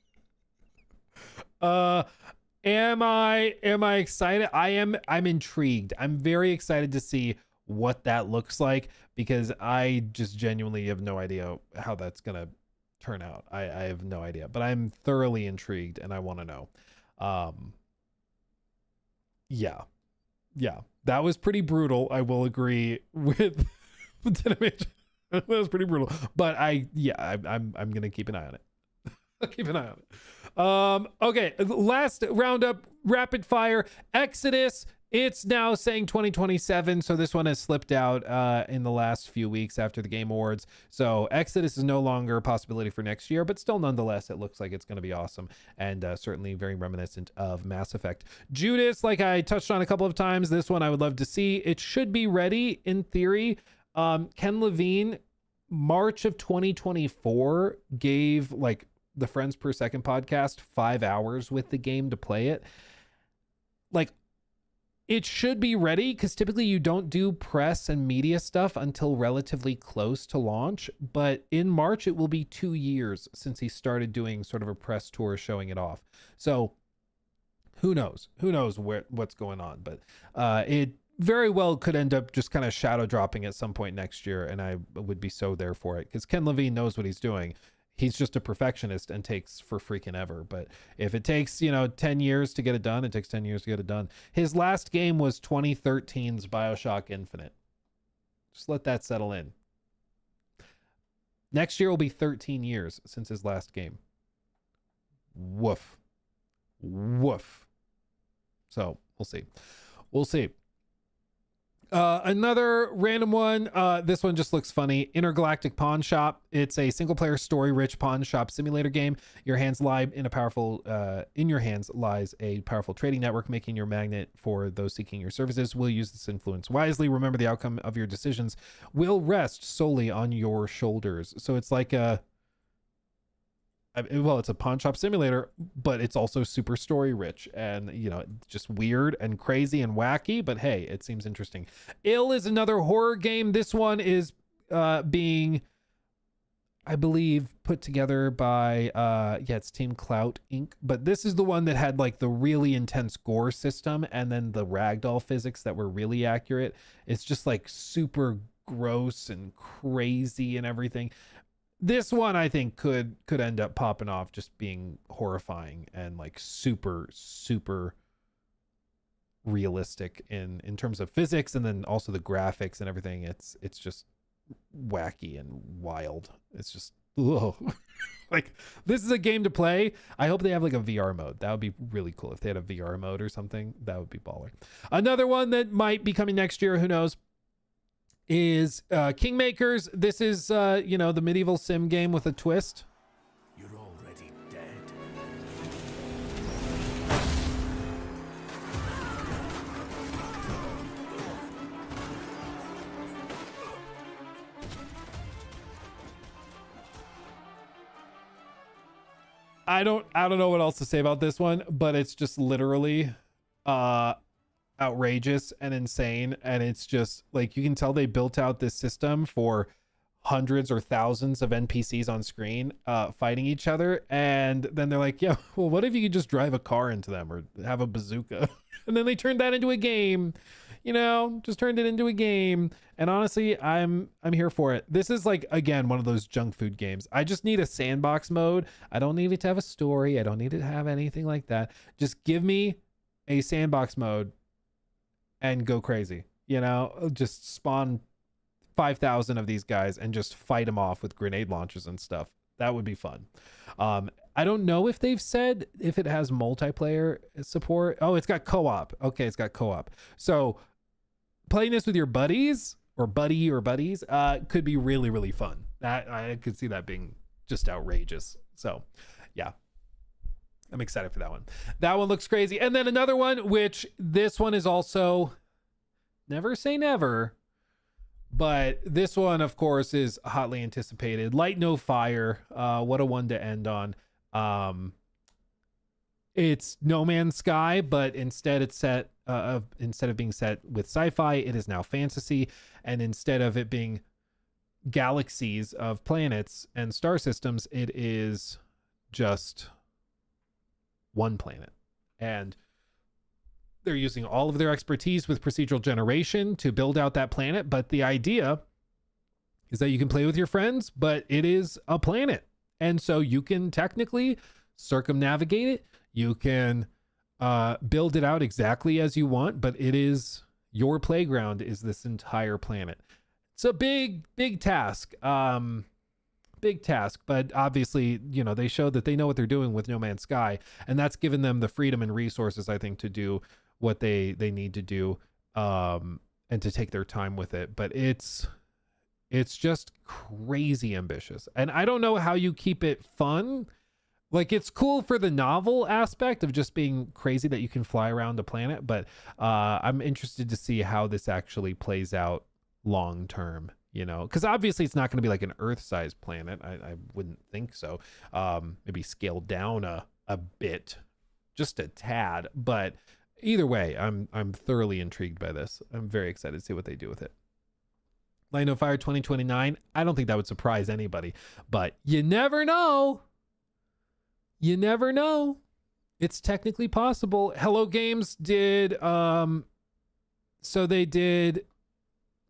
Speaker 4: Am I excited? I'm intrigued. I'm very excited to see what that looks like, because I just genuinely have no idea how that's gonna turn out. I have no idea, but I'm thoroughly intrigued and I want to know. Yeah, that was pretty brutal. I will agree with that was pretty brutal, but I'm gonna keep an eye on it. Keep an eye on it. Okay, last roundup, rapid fire. Exodus, it's now saying 2027, so this one has slipped out in the last few weeks after the Game Awards. So Exodus is no longer a possibility for next year, but still nonetheless, it looks like it's going to be awesome, and certainly very reminiscent of Mass Effect. Judas, like I touched on a couple of times, this one I would love to see. It should be ready in theory. Ken Levine, March of 2024, gave like the Friends Per Second podcast 5 hours with the game to play it. Like, it should be ready, because typically you don't do press and media stuff until relatively close to launch. But in March, it will be 2 years since he started doing sort of a press tour showing it off. So who knows? Who knows what's going on? But it very well could end up just kind of shadow dropping at some point next year, and I would be so there for it, because Ken Levine knows what he's doing. He's just a perfectionist and takes for freaking ever. But if it takes, 10 years to get it done, it takes 10 years to get it done. His last game was 2013's BioShock Infinite. Just let that settle in. Next year will be 13 years since his last game. Woof. Woof. So we'll see. We'll see. Another random one. This one just looks funny. Intergalactic Pawn Shop. It's a single-player, story-rich pawn shop simulator game. In your hands lies a powerful trading network, making your magnet for those seeking your services. Will use this influence wisely. Remember, the outcome of your decisions will rest solely on your shoulders. So it's like it's a pawn shop simulator, but it's also super story rich and, just weird and crazy and wacky. But hey, it seems interesting. Ill is another horror game. This one is being I believe, put together by it's Team Clout Inc. But this is the one that had like the really intense gore system and then the ragdoll physics that were really accurate. It's just like super gross and crazy and everything. This one I think could end up popping off just being horrifying and like super realistic in terms of physics, and then also the graphics and everything. It's just wacky and wild. It's just whoa. Like, this is a game to play. I hope they have like a VR mode. That would be really cool if they had a VR mode or something. That would be baller. Another one that might be coming next year, who knows, is Kingmakers. This is the medieval sim game with a twist.
Speaker 15: You're already dead.
Speaker 4: I don't know what else to say about this one, but it's just literally outrageous and insane. And it's just like, you can tell they built out this system for hundreds or thousands of NPCs on screen fighting each other, and then they're like, yeah, well, what if you could just drive a car into them or have a bazooka? And then they turned that into a game, just turned it into a game. And honestly, I'm here for it. This is like, again, one of those junk food games. I just need a sandbox mode. I don't need it to have a story. I don't need it to have anything like that. Just give me a sandbox mode and go crazy. Just spawn 5,000 of these guys and just fight them off with grenade launchers and stuff. That would be fun. I don't know if they've said if it has multiplayer support. Oh, it's got co-op. Okay, it's got co-op. So playing this with your buddies or buddies could be really, really fun. I could see that being just outrageous. So yeah, I'm excited for that one. That one looks crazy. And then another one, which this one is also never say never, but this one, of course, is hotly anticipated. Light No Fire. What a one to end on. It's No Man's Sky, but instead it's set instead of being set with sci-fi, it is now fantasy. And instead of it being galaxies of planets and star systems, it is just one planet. And they're using all of their expertise with procedural generation to build out that planet. But the idea is that you can play with your friends, but it is a planet. And so you can technically circumnavigate it. You can build it out exactly as you want, but it is your playground is this entire planet. It's a big task. Big task, but obviously, they showed that they know what they're doing with No Man's Sky, and that's given them the freedom and resources, I think, to do what they need to do, and to take their time with it. But it's just crazy ambitious, and I don't know how you keep it fun. Like, it's cool for the novel aspect of just being crazy that you can fly around the planet, but I'm interested to see how this actually plays out long term, because obviously it's not going to be like an Earth-sized planet. I wouldn't think so. Maybe scaled down a bit, just a tad, but either way, I'm thoroughly intrigued by this. I'm very excited to see what they do with it. Light No Fire 2029. I don't think that would surprise anybody, but you never know. You never know. It's technically possible. Hello Games did so they did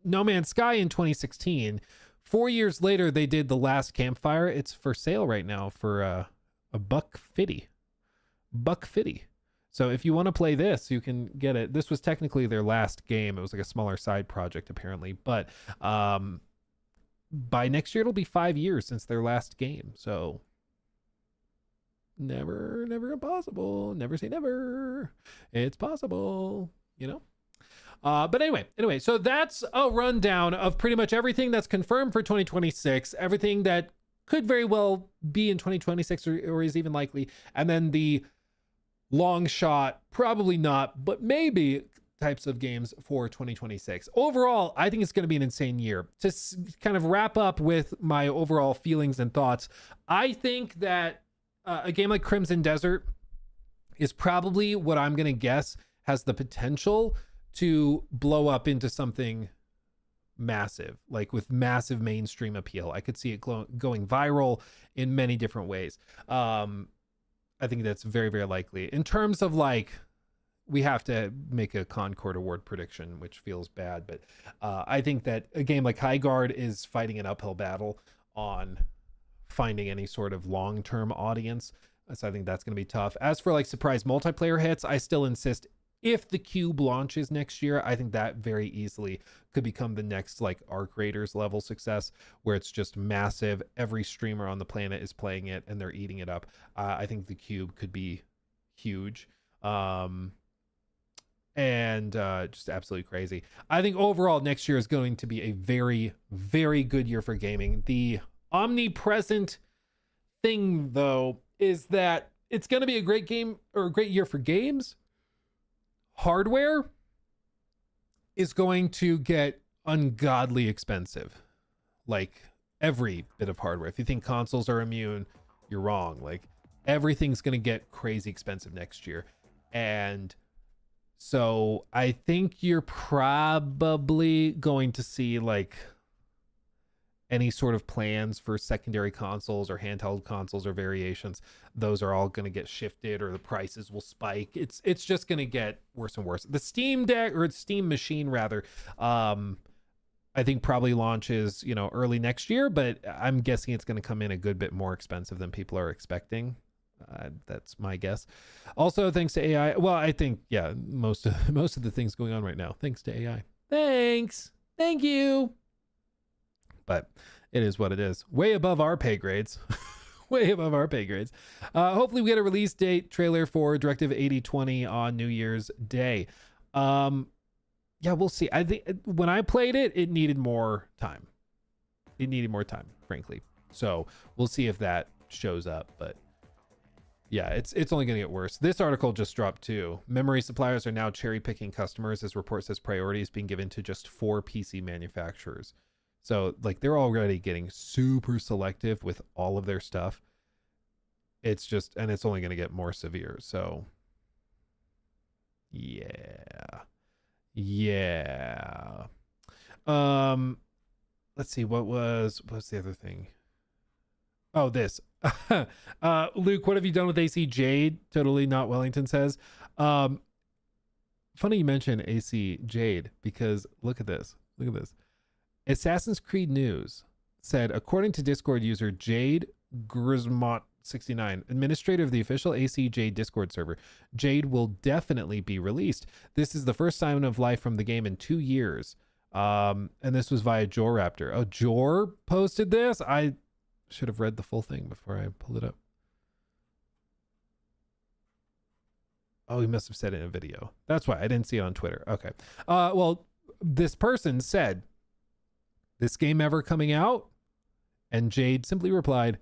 Speaker 4: No Man's Sky in 2016. 4 years later, they did The Last Campfire. It's for sale right now for a $150. $150. So if you want to play this, you can get it. This was technically their last game. It was like a smaller side project, apparently. But by next year, it'll be 5 years since their last game. So never impossible. Never say never. It's possible, But anyway, so that's a rundown of pretty much everything that's confirmed for 2026, everything that could very well be in 2026 or is even likely, and then the long shot, probably not, but maybe types of games for 2026. Overall, I think it's going to be an insane year. To kind of wrap up with my overall feelings and thoughts, I think that a game like Crimson Desert is probably what I'm going to guess has the potential to blow up into something massive, like with massive mainstream appeal. I could see it going viral in many different ways. I think that's very, very likely. In terms of like, we have to make a Concord Award prediction, which feels bad, but I think that a game like High Guard is fighting an uphill battle on finding any sort of long-term audience. So I think that's going to be tough. As for like surprise multiplayer hits, I still insist, if the Cube launches next year, I think that very easily could become the next like Arc Raiders level success, where it's just massive. Every streamer on the planet is playing it and they're eating it up. I think the Cube could be huge. And just absolutely crazy. I think overall next year is going to be a very, very good year for gaming. The omnipresent thing, though, is that it's going to be a great game or a great year for games. Hardware is going to get ungodly expensive. Like every bit of hardware. If you think consoles are immune, you're wrong. Like everything's going to get crazy expensive next year. And so I think you're probably going to see like any sort of plans for secondary consoles or handheld consoles or variations. Those are all going to get shifted, or the prices will spike. It's just going to get worse and worse. The Steam Deck, or Steam Machine rather, I think probably launches, early next year, but I'm guessing it's going to come in a good bit more expensive than people are expecting. That's my guess. Also, thanks to AI. Well, I think, yeah, most of the things going on right now, thanks to AI. Thank you. But it is what it is. Way above our pay grades. Way above our pay grades. Hopefully we get a release date trailer for Directive 8020 on New Year's Day. Yeah, we'll see. I think when I played it, it needed more time. It needed more time, frankly. So we'll see if that shows up. But yeah, it's only going to get worse. This article just dropped too. Memory suppliers are now cherry picking customers, as report says priority is being given to just 4 PC manufacturers. So like they're already getting super selective with all of their stuff. It's just, and it's only going to get more severe. So yeah. Let's see, what's the other thing? Oh, this. Luke, what have you done with AC Jade? Totally Not Wellington says. Funny you mention AC Jade, because look at this. Assassin's Creed News said, according to Discord user Jade Grismont69, administrator of the official AC Jade Discord server, Jade will definitely be released. This is the first sign of life from the game in 2 years. And this was via Joraptor. Oh, Jor posted this? I should have read the full thing before I pulled it up. Oh, he must have said it in a video. That's why I didn't see it on Twitter. Okay. Well, this person said, this game ever coming out? And Jade simply replied,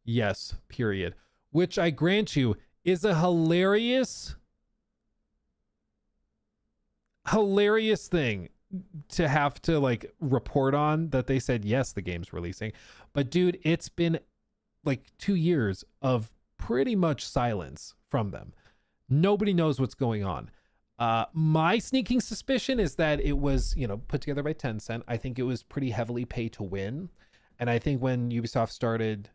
Speaker 4: yes, period. Which I grant you is a hilarious thing to have to like report on, that they said, yes, the game's releasing. But dude, it's been like 2 years of pretty much silence from them. Nobody knows what's going on. My sneaking suspicion is that it was, put together by Tencent. I think it was pretty heavily pay to win. And I think when Ubisoft started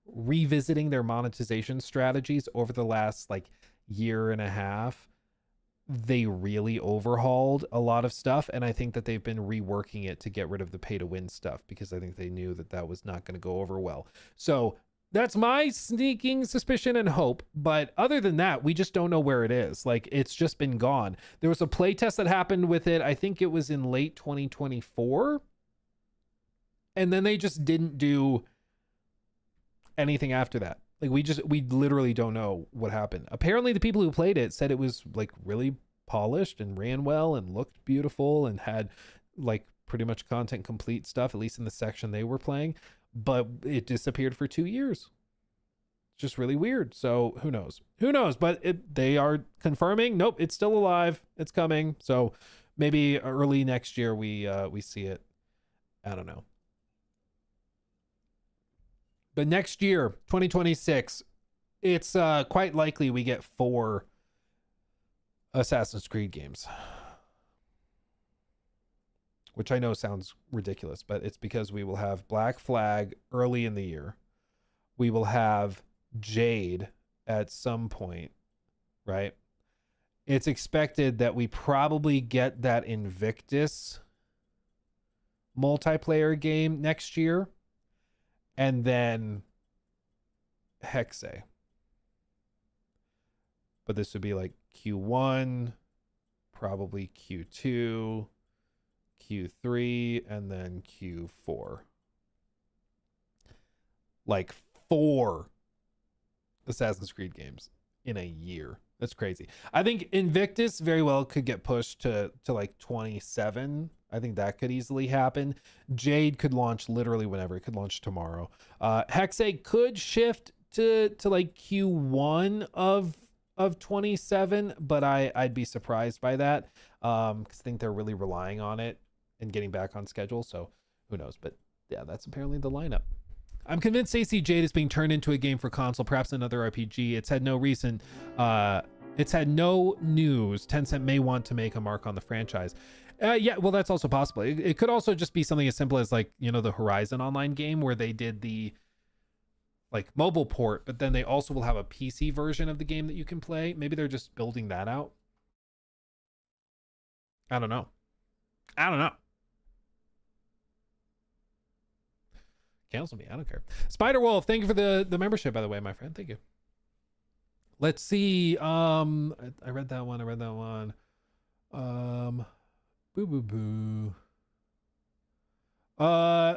Speaker 4: revisiting their monetization strategies over the last like year and a half, they really overhauled a lot of stuff. And I think that they've been reworking it to get rid of the pay to win stuff, because I think they knew that that was not going to go over well. So that's my sneaking suspicion and hope. But other than that, we just don't know where it is. Like, it's just been gone. There was a playtest that happened with it. I think it was in late 2024. And then they just didn't do anything after that. Like, we literally don't know what happened. Apparently the people who played it said it was like really polished and ran well and looked beautiful and had like pretty much content complete stuff, at least in the section they were playing. But it disappeared for 2 years. It's just really weird. So who knows? But they are confirming, nope, it's still alive. It's coming. So maybe early next year we see it. I don't know. But next year, 2026, it's quite likely we get 4 Assassin's Creed games. which I know sounds ridiculous, but it's because we will have Black Flag early in the year. We will have Jade at some point, right? It's expected that we probably get that Invictus multiplayer game next year, and then Hexe. But this would be like Q1, probably Q2, Q3, and then Q4. Like 4 Assassin's Creed games in a year. That's crazy. I think Invictus very well could get pushed to like 27. I think that could easily happen. Jade could launch literally whenever. It could launch tomorrow. Hexe could shift to like Q1 of 27, but I'd be surprised by that, because I think they're really relying on it and getting back on schedule. So who knows? But yeah, that's apparently the lineup. I'm convinced AC Jade is being turned into a game for console, perhaps another RPG. It's had no news. Tencent may want to make a mark on the franchise. Yeah, well, that's also possible. It could also just be something as simple as, like, you know, the Horizon Online game where they did the like mobile port, but then they also will have a PC version of the game that you can play. Maybe they're just building that out. I don't know. Cancel me. I don't care. Spider Wolf, thank you for the membership, by the way, my friend. Thank you. Let's see. I read that one.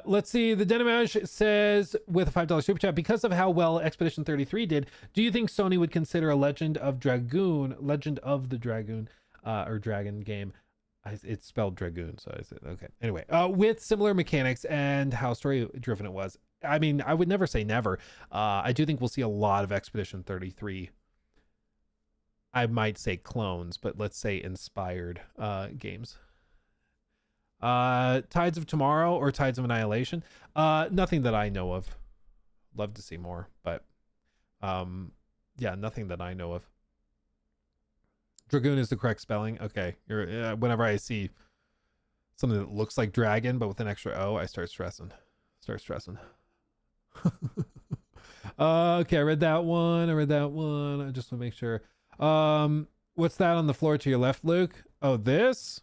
Speaker 4: Let's see. The Denimage says with a $5 super chat, because of how well Expedition 33 did, do you think Sony would consider a Legend of the Dragoon or Dragon game? It's spelled Dragoon, so I said okay. Anyway, with similar mechanics and how story driven it was. I mean, I would never say never. I do think we'll see a lot of Expedition 33. I might say clones, but let's say inspired games. Tides of Tomorrow or Tides of Annihilation? Nothing that I know of. Love to see more, but yeah, nothing that I know of. Dragoon is the correct spelling. Okay, whenever I see something that looks like dragon but with an extra O, I start stressing. Okay, I read that one. I just want to make sure. What's that on the floor to your left, Luke? Oh, this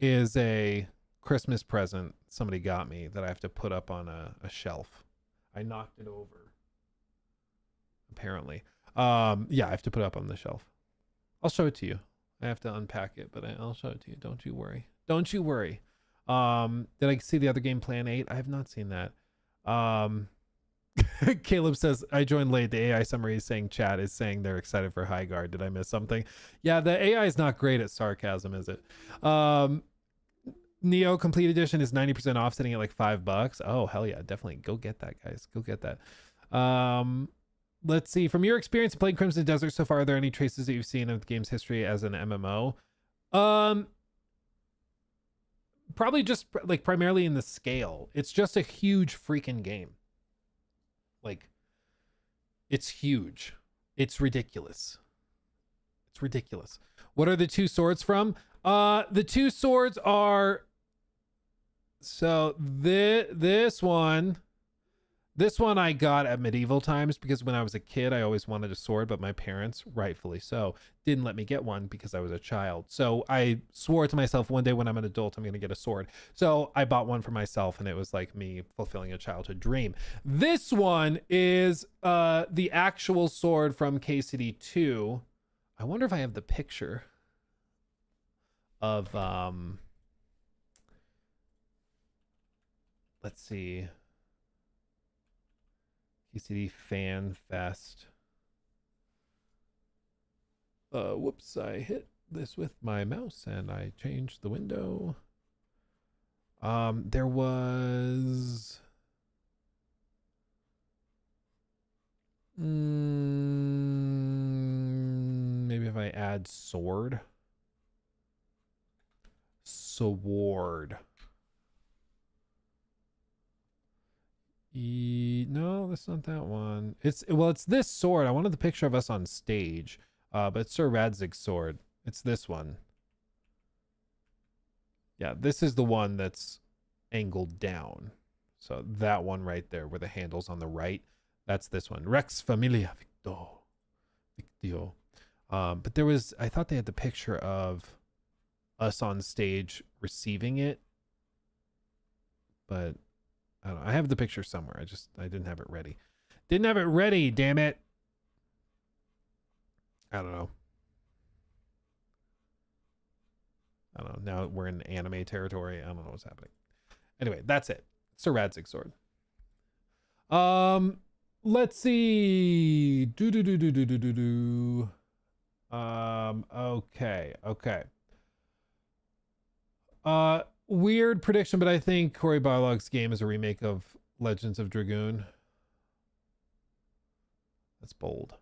Speaker 4: is a Christmas present somebody got me that I have to put up on a shelf. I knocked it over, apparently. Yeah, I have to put it up on the shelf. I'll show it to you. I have to unpack it, but I'll show it to you. Don't you worry. Did I see the other game, Plan 8? I have not seen that. Caleb says, I joined late. The AI summary is saying chat is saying they're excited for High Guard. Did I miss something? Yeah, the AI is not great at sarcasm, is it? Neo Complete Edition is 90% off, sitting at like $5. Oh, hell yeah. Definitely. Go get that, guys. Go get that. Let's see. From your experience playing Crimson Desert so far, are there any traces that you've seen of the game's history as an MMO? Probably just like primarily in the scale. It's just a huge freaking game. Like, it's huge. It's ridiculous. What are the two swords from? The two swords are, so this one I got at medieval times because when I was a kid, I always wanted a sword, but my parents, rightfully so, didn't let me get one because I was a child. So I swore to myself, one day when I'm an adult, I'm going to get a sword. So I bought one for myself, and it was like me fulfilling a childhood dream. This one is the actual sword from KCD 2. I wonder if I have the picture of, let's see. KCD Fan Fest. Whoops, I hit this with my mouse and I changed the window. There was maybe if I add sword. No, that's not that one. It's this sword. I wanted the picture of us on stage, but it's Sir Radzig's sword. It's this one. Yeah, this is the one that's angled down. So that one right there where the handle's on the right, that's this one. Rex Familia Victio. But there was, I thought they had the picture of us on stage receiving it, but I don't know. I have the picture somewhere. I didn't have it ready. Didn't have it ready, damn it. I don't know. Now we're in anime territory. I don't know what's happening. Anyway, that's it. Sir Radzig sword. Let's see. Okay. Weird prediction, but I think Cory Barlog's game is a remake of Legends of Dragoon. That's bold.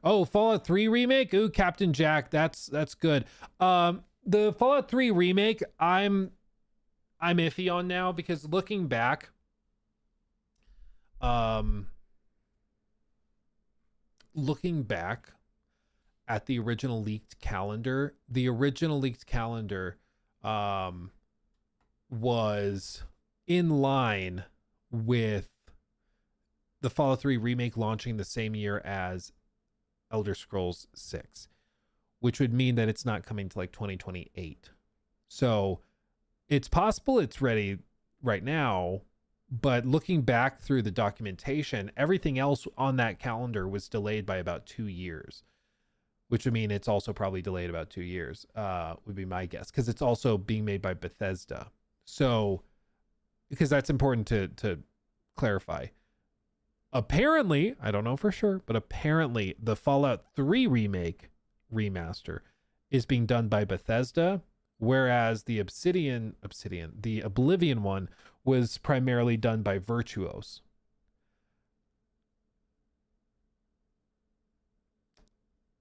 Speaker 4: Oh, Fallout 3 remake? Ooh, Captain Jack. That's good. The Fallout 3 remake, I'm iffy on now because looking back, at the original leaked calendar, was in line with the Fallout 3 remake launching the same year as Elder Scrolls 6, which would mean that it's not coming to like 2028. So it's possible it's ready right now, but looking back through the documentation, everything else on that calendar was delayed by about 2 years, which would mean it's also probably delayed about 2 years, would be my guess, because it's also being made by Bethesda. So, because that's important to clarify. Apparently, I don't know for sure, but apparently the Fallout 3 remaster is being done by Bethesda, whereas the the Oblivion one was primarily done by Virtuos.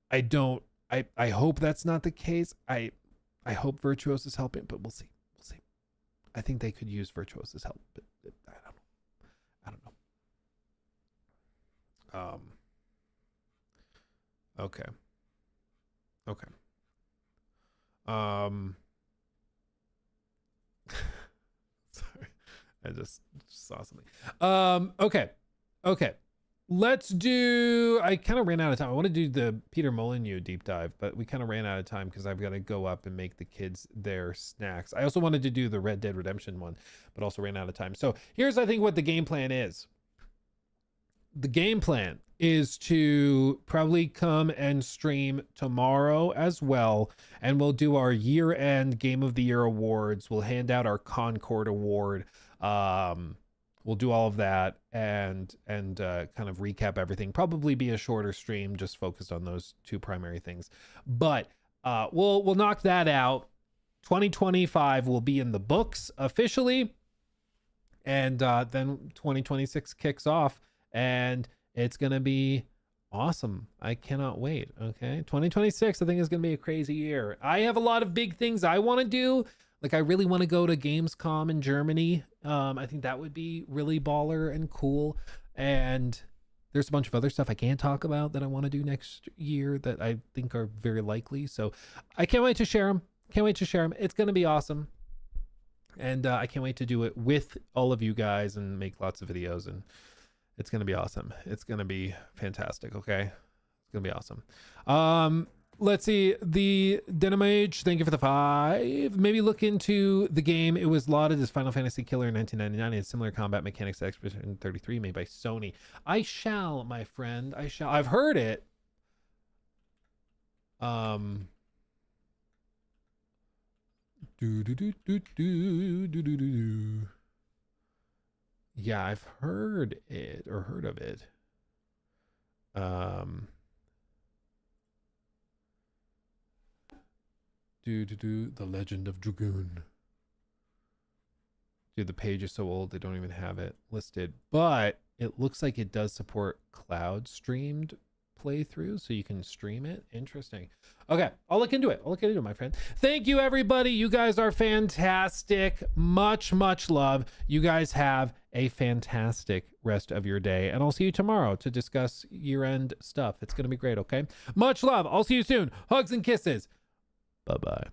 Speaker 4: I hope that's not the case. I hope Virtuos is helping, but we'll see. I think they could use Virtuos' help, but I don't know. Okay. Sorry, I just saw something. Okay. Let's do, I kind of ran out of time. I want to do the Peter Molyneux deep dive, but we kind of ran out of time because I've got to go up and make the kids their snacks. I also wanted to do the Red Dead Redemption one, but also ran out of time. So here's, I think, what the game plan is. The game plan is to probably come and stream tomorrow as well, and we'll do our year-end Game of the Year awards. We'll hand out our Concord Award. We'll do all of that and kind of recap everything. Probably be a shorter stream, just focused on those two primary things. But we'll knock that out. 2025 will be in the books officially, and then 2026 kicks off, and it's gonna be awesome. I cannot wait. Okay, 2026 I think is gonna be a crazy year. I have a lot of big things I want to do. Like, I really want to go to Gamescom in Germany. I think that would be really baller and cool. And there's a bunch of other stuff I can't talk about that I want to do next year that I think are very likely. So I can't wait to share them. It's going to be awesome. And I can't wait to do it with all of you guys and make lots of videos. And it's going to be awesome. It's going to be fantastic. Okay. It's going to be awesome. Let's see, the Denimage, thank you for the 5. Maybe look into the game. It was lauded as Final Fantasy Killer in 1999 and similar combat mechanics to Expedition 33 made by Sony. I shall, my friend. I shall. I've heard it. Yeah, I've heard it or heard of it. The Legend of Dragoon. Dude, the page is so old they don't even have it listed, but it looks like it does support cloud streamed playthrough, so you can stream it. Interesting. Okay, I'll look into it. My friend. Thank you, everybody. You guys are fantastic. Much love. You guys have a fantastic rest of your day, and I'll see you tomorrow to discuss year-end stuff. It's gonna be great. Okay, much love. I'll see you soon. Hugs and kisses. Bye-bye.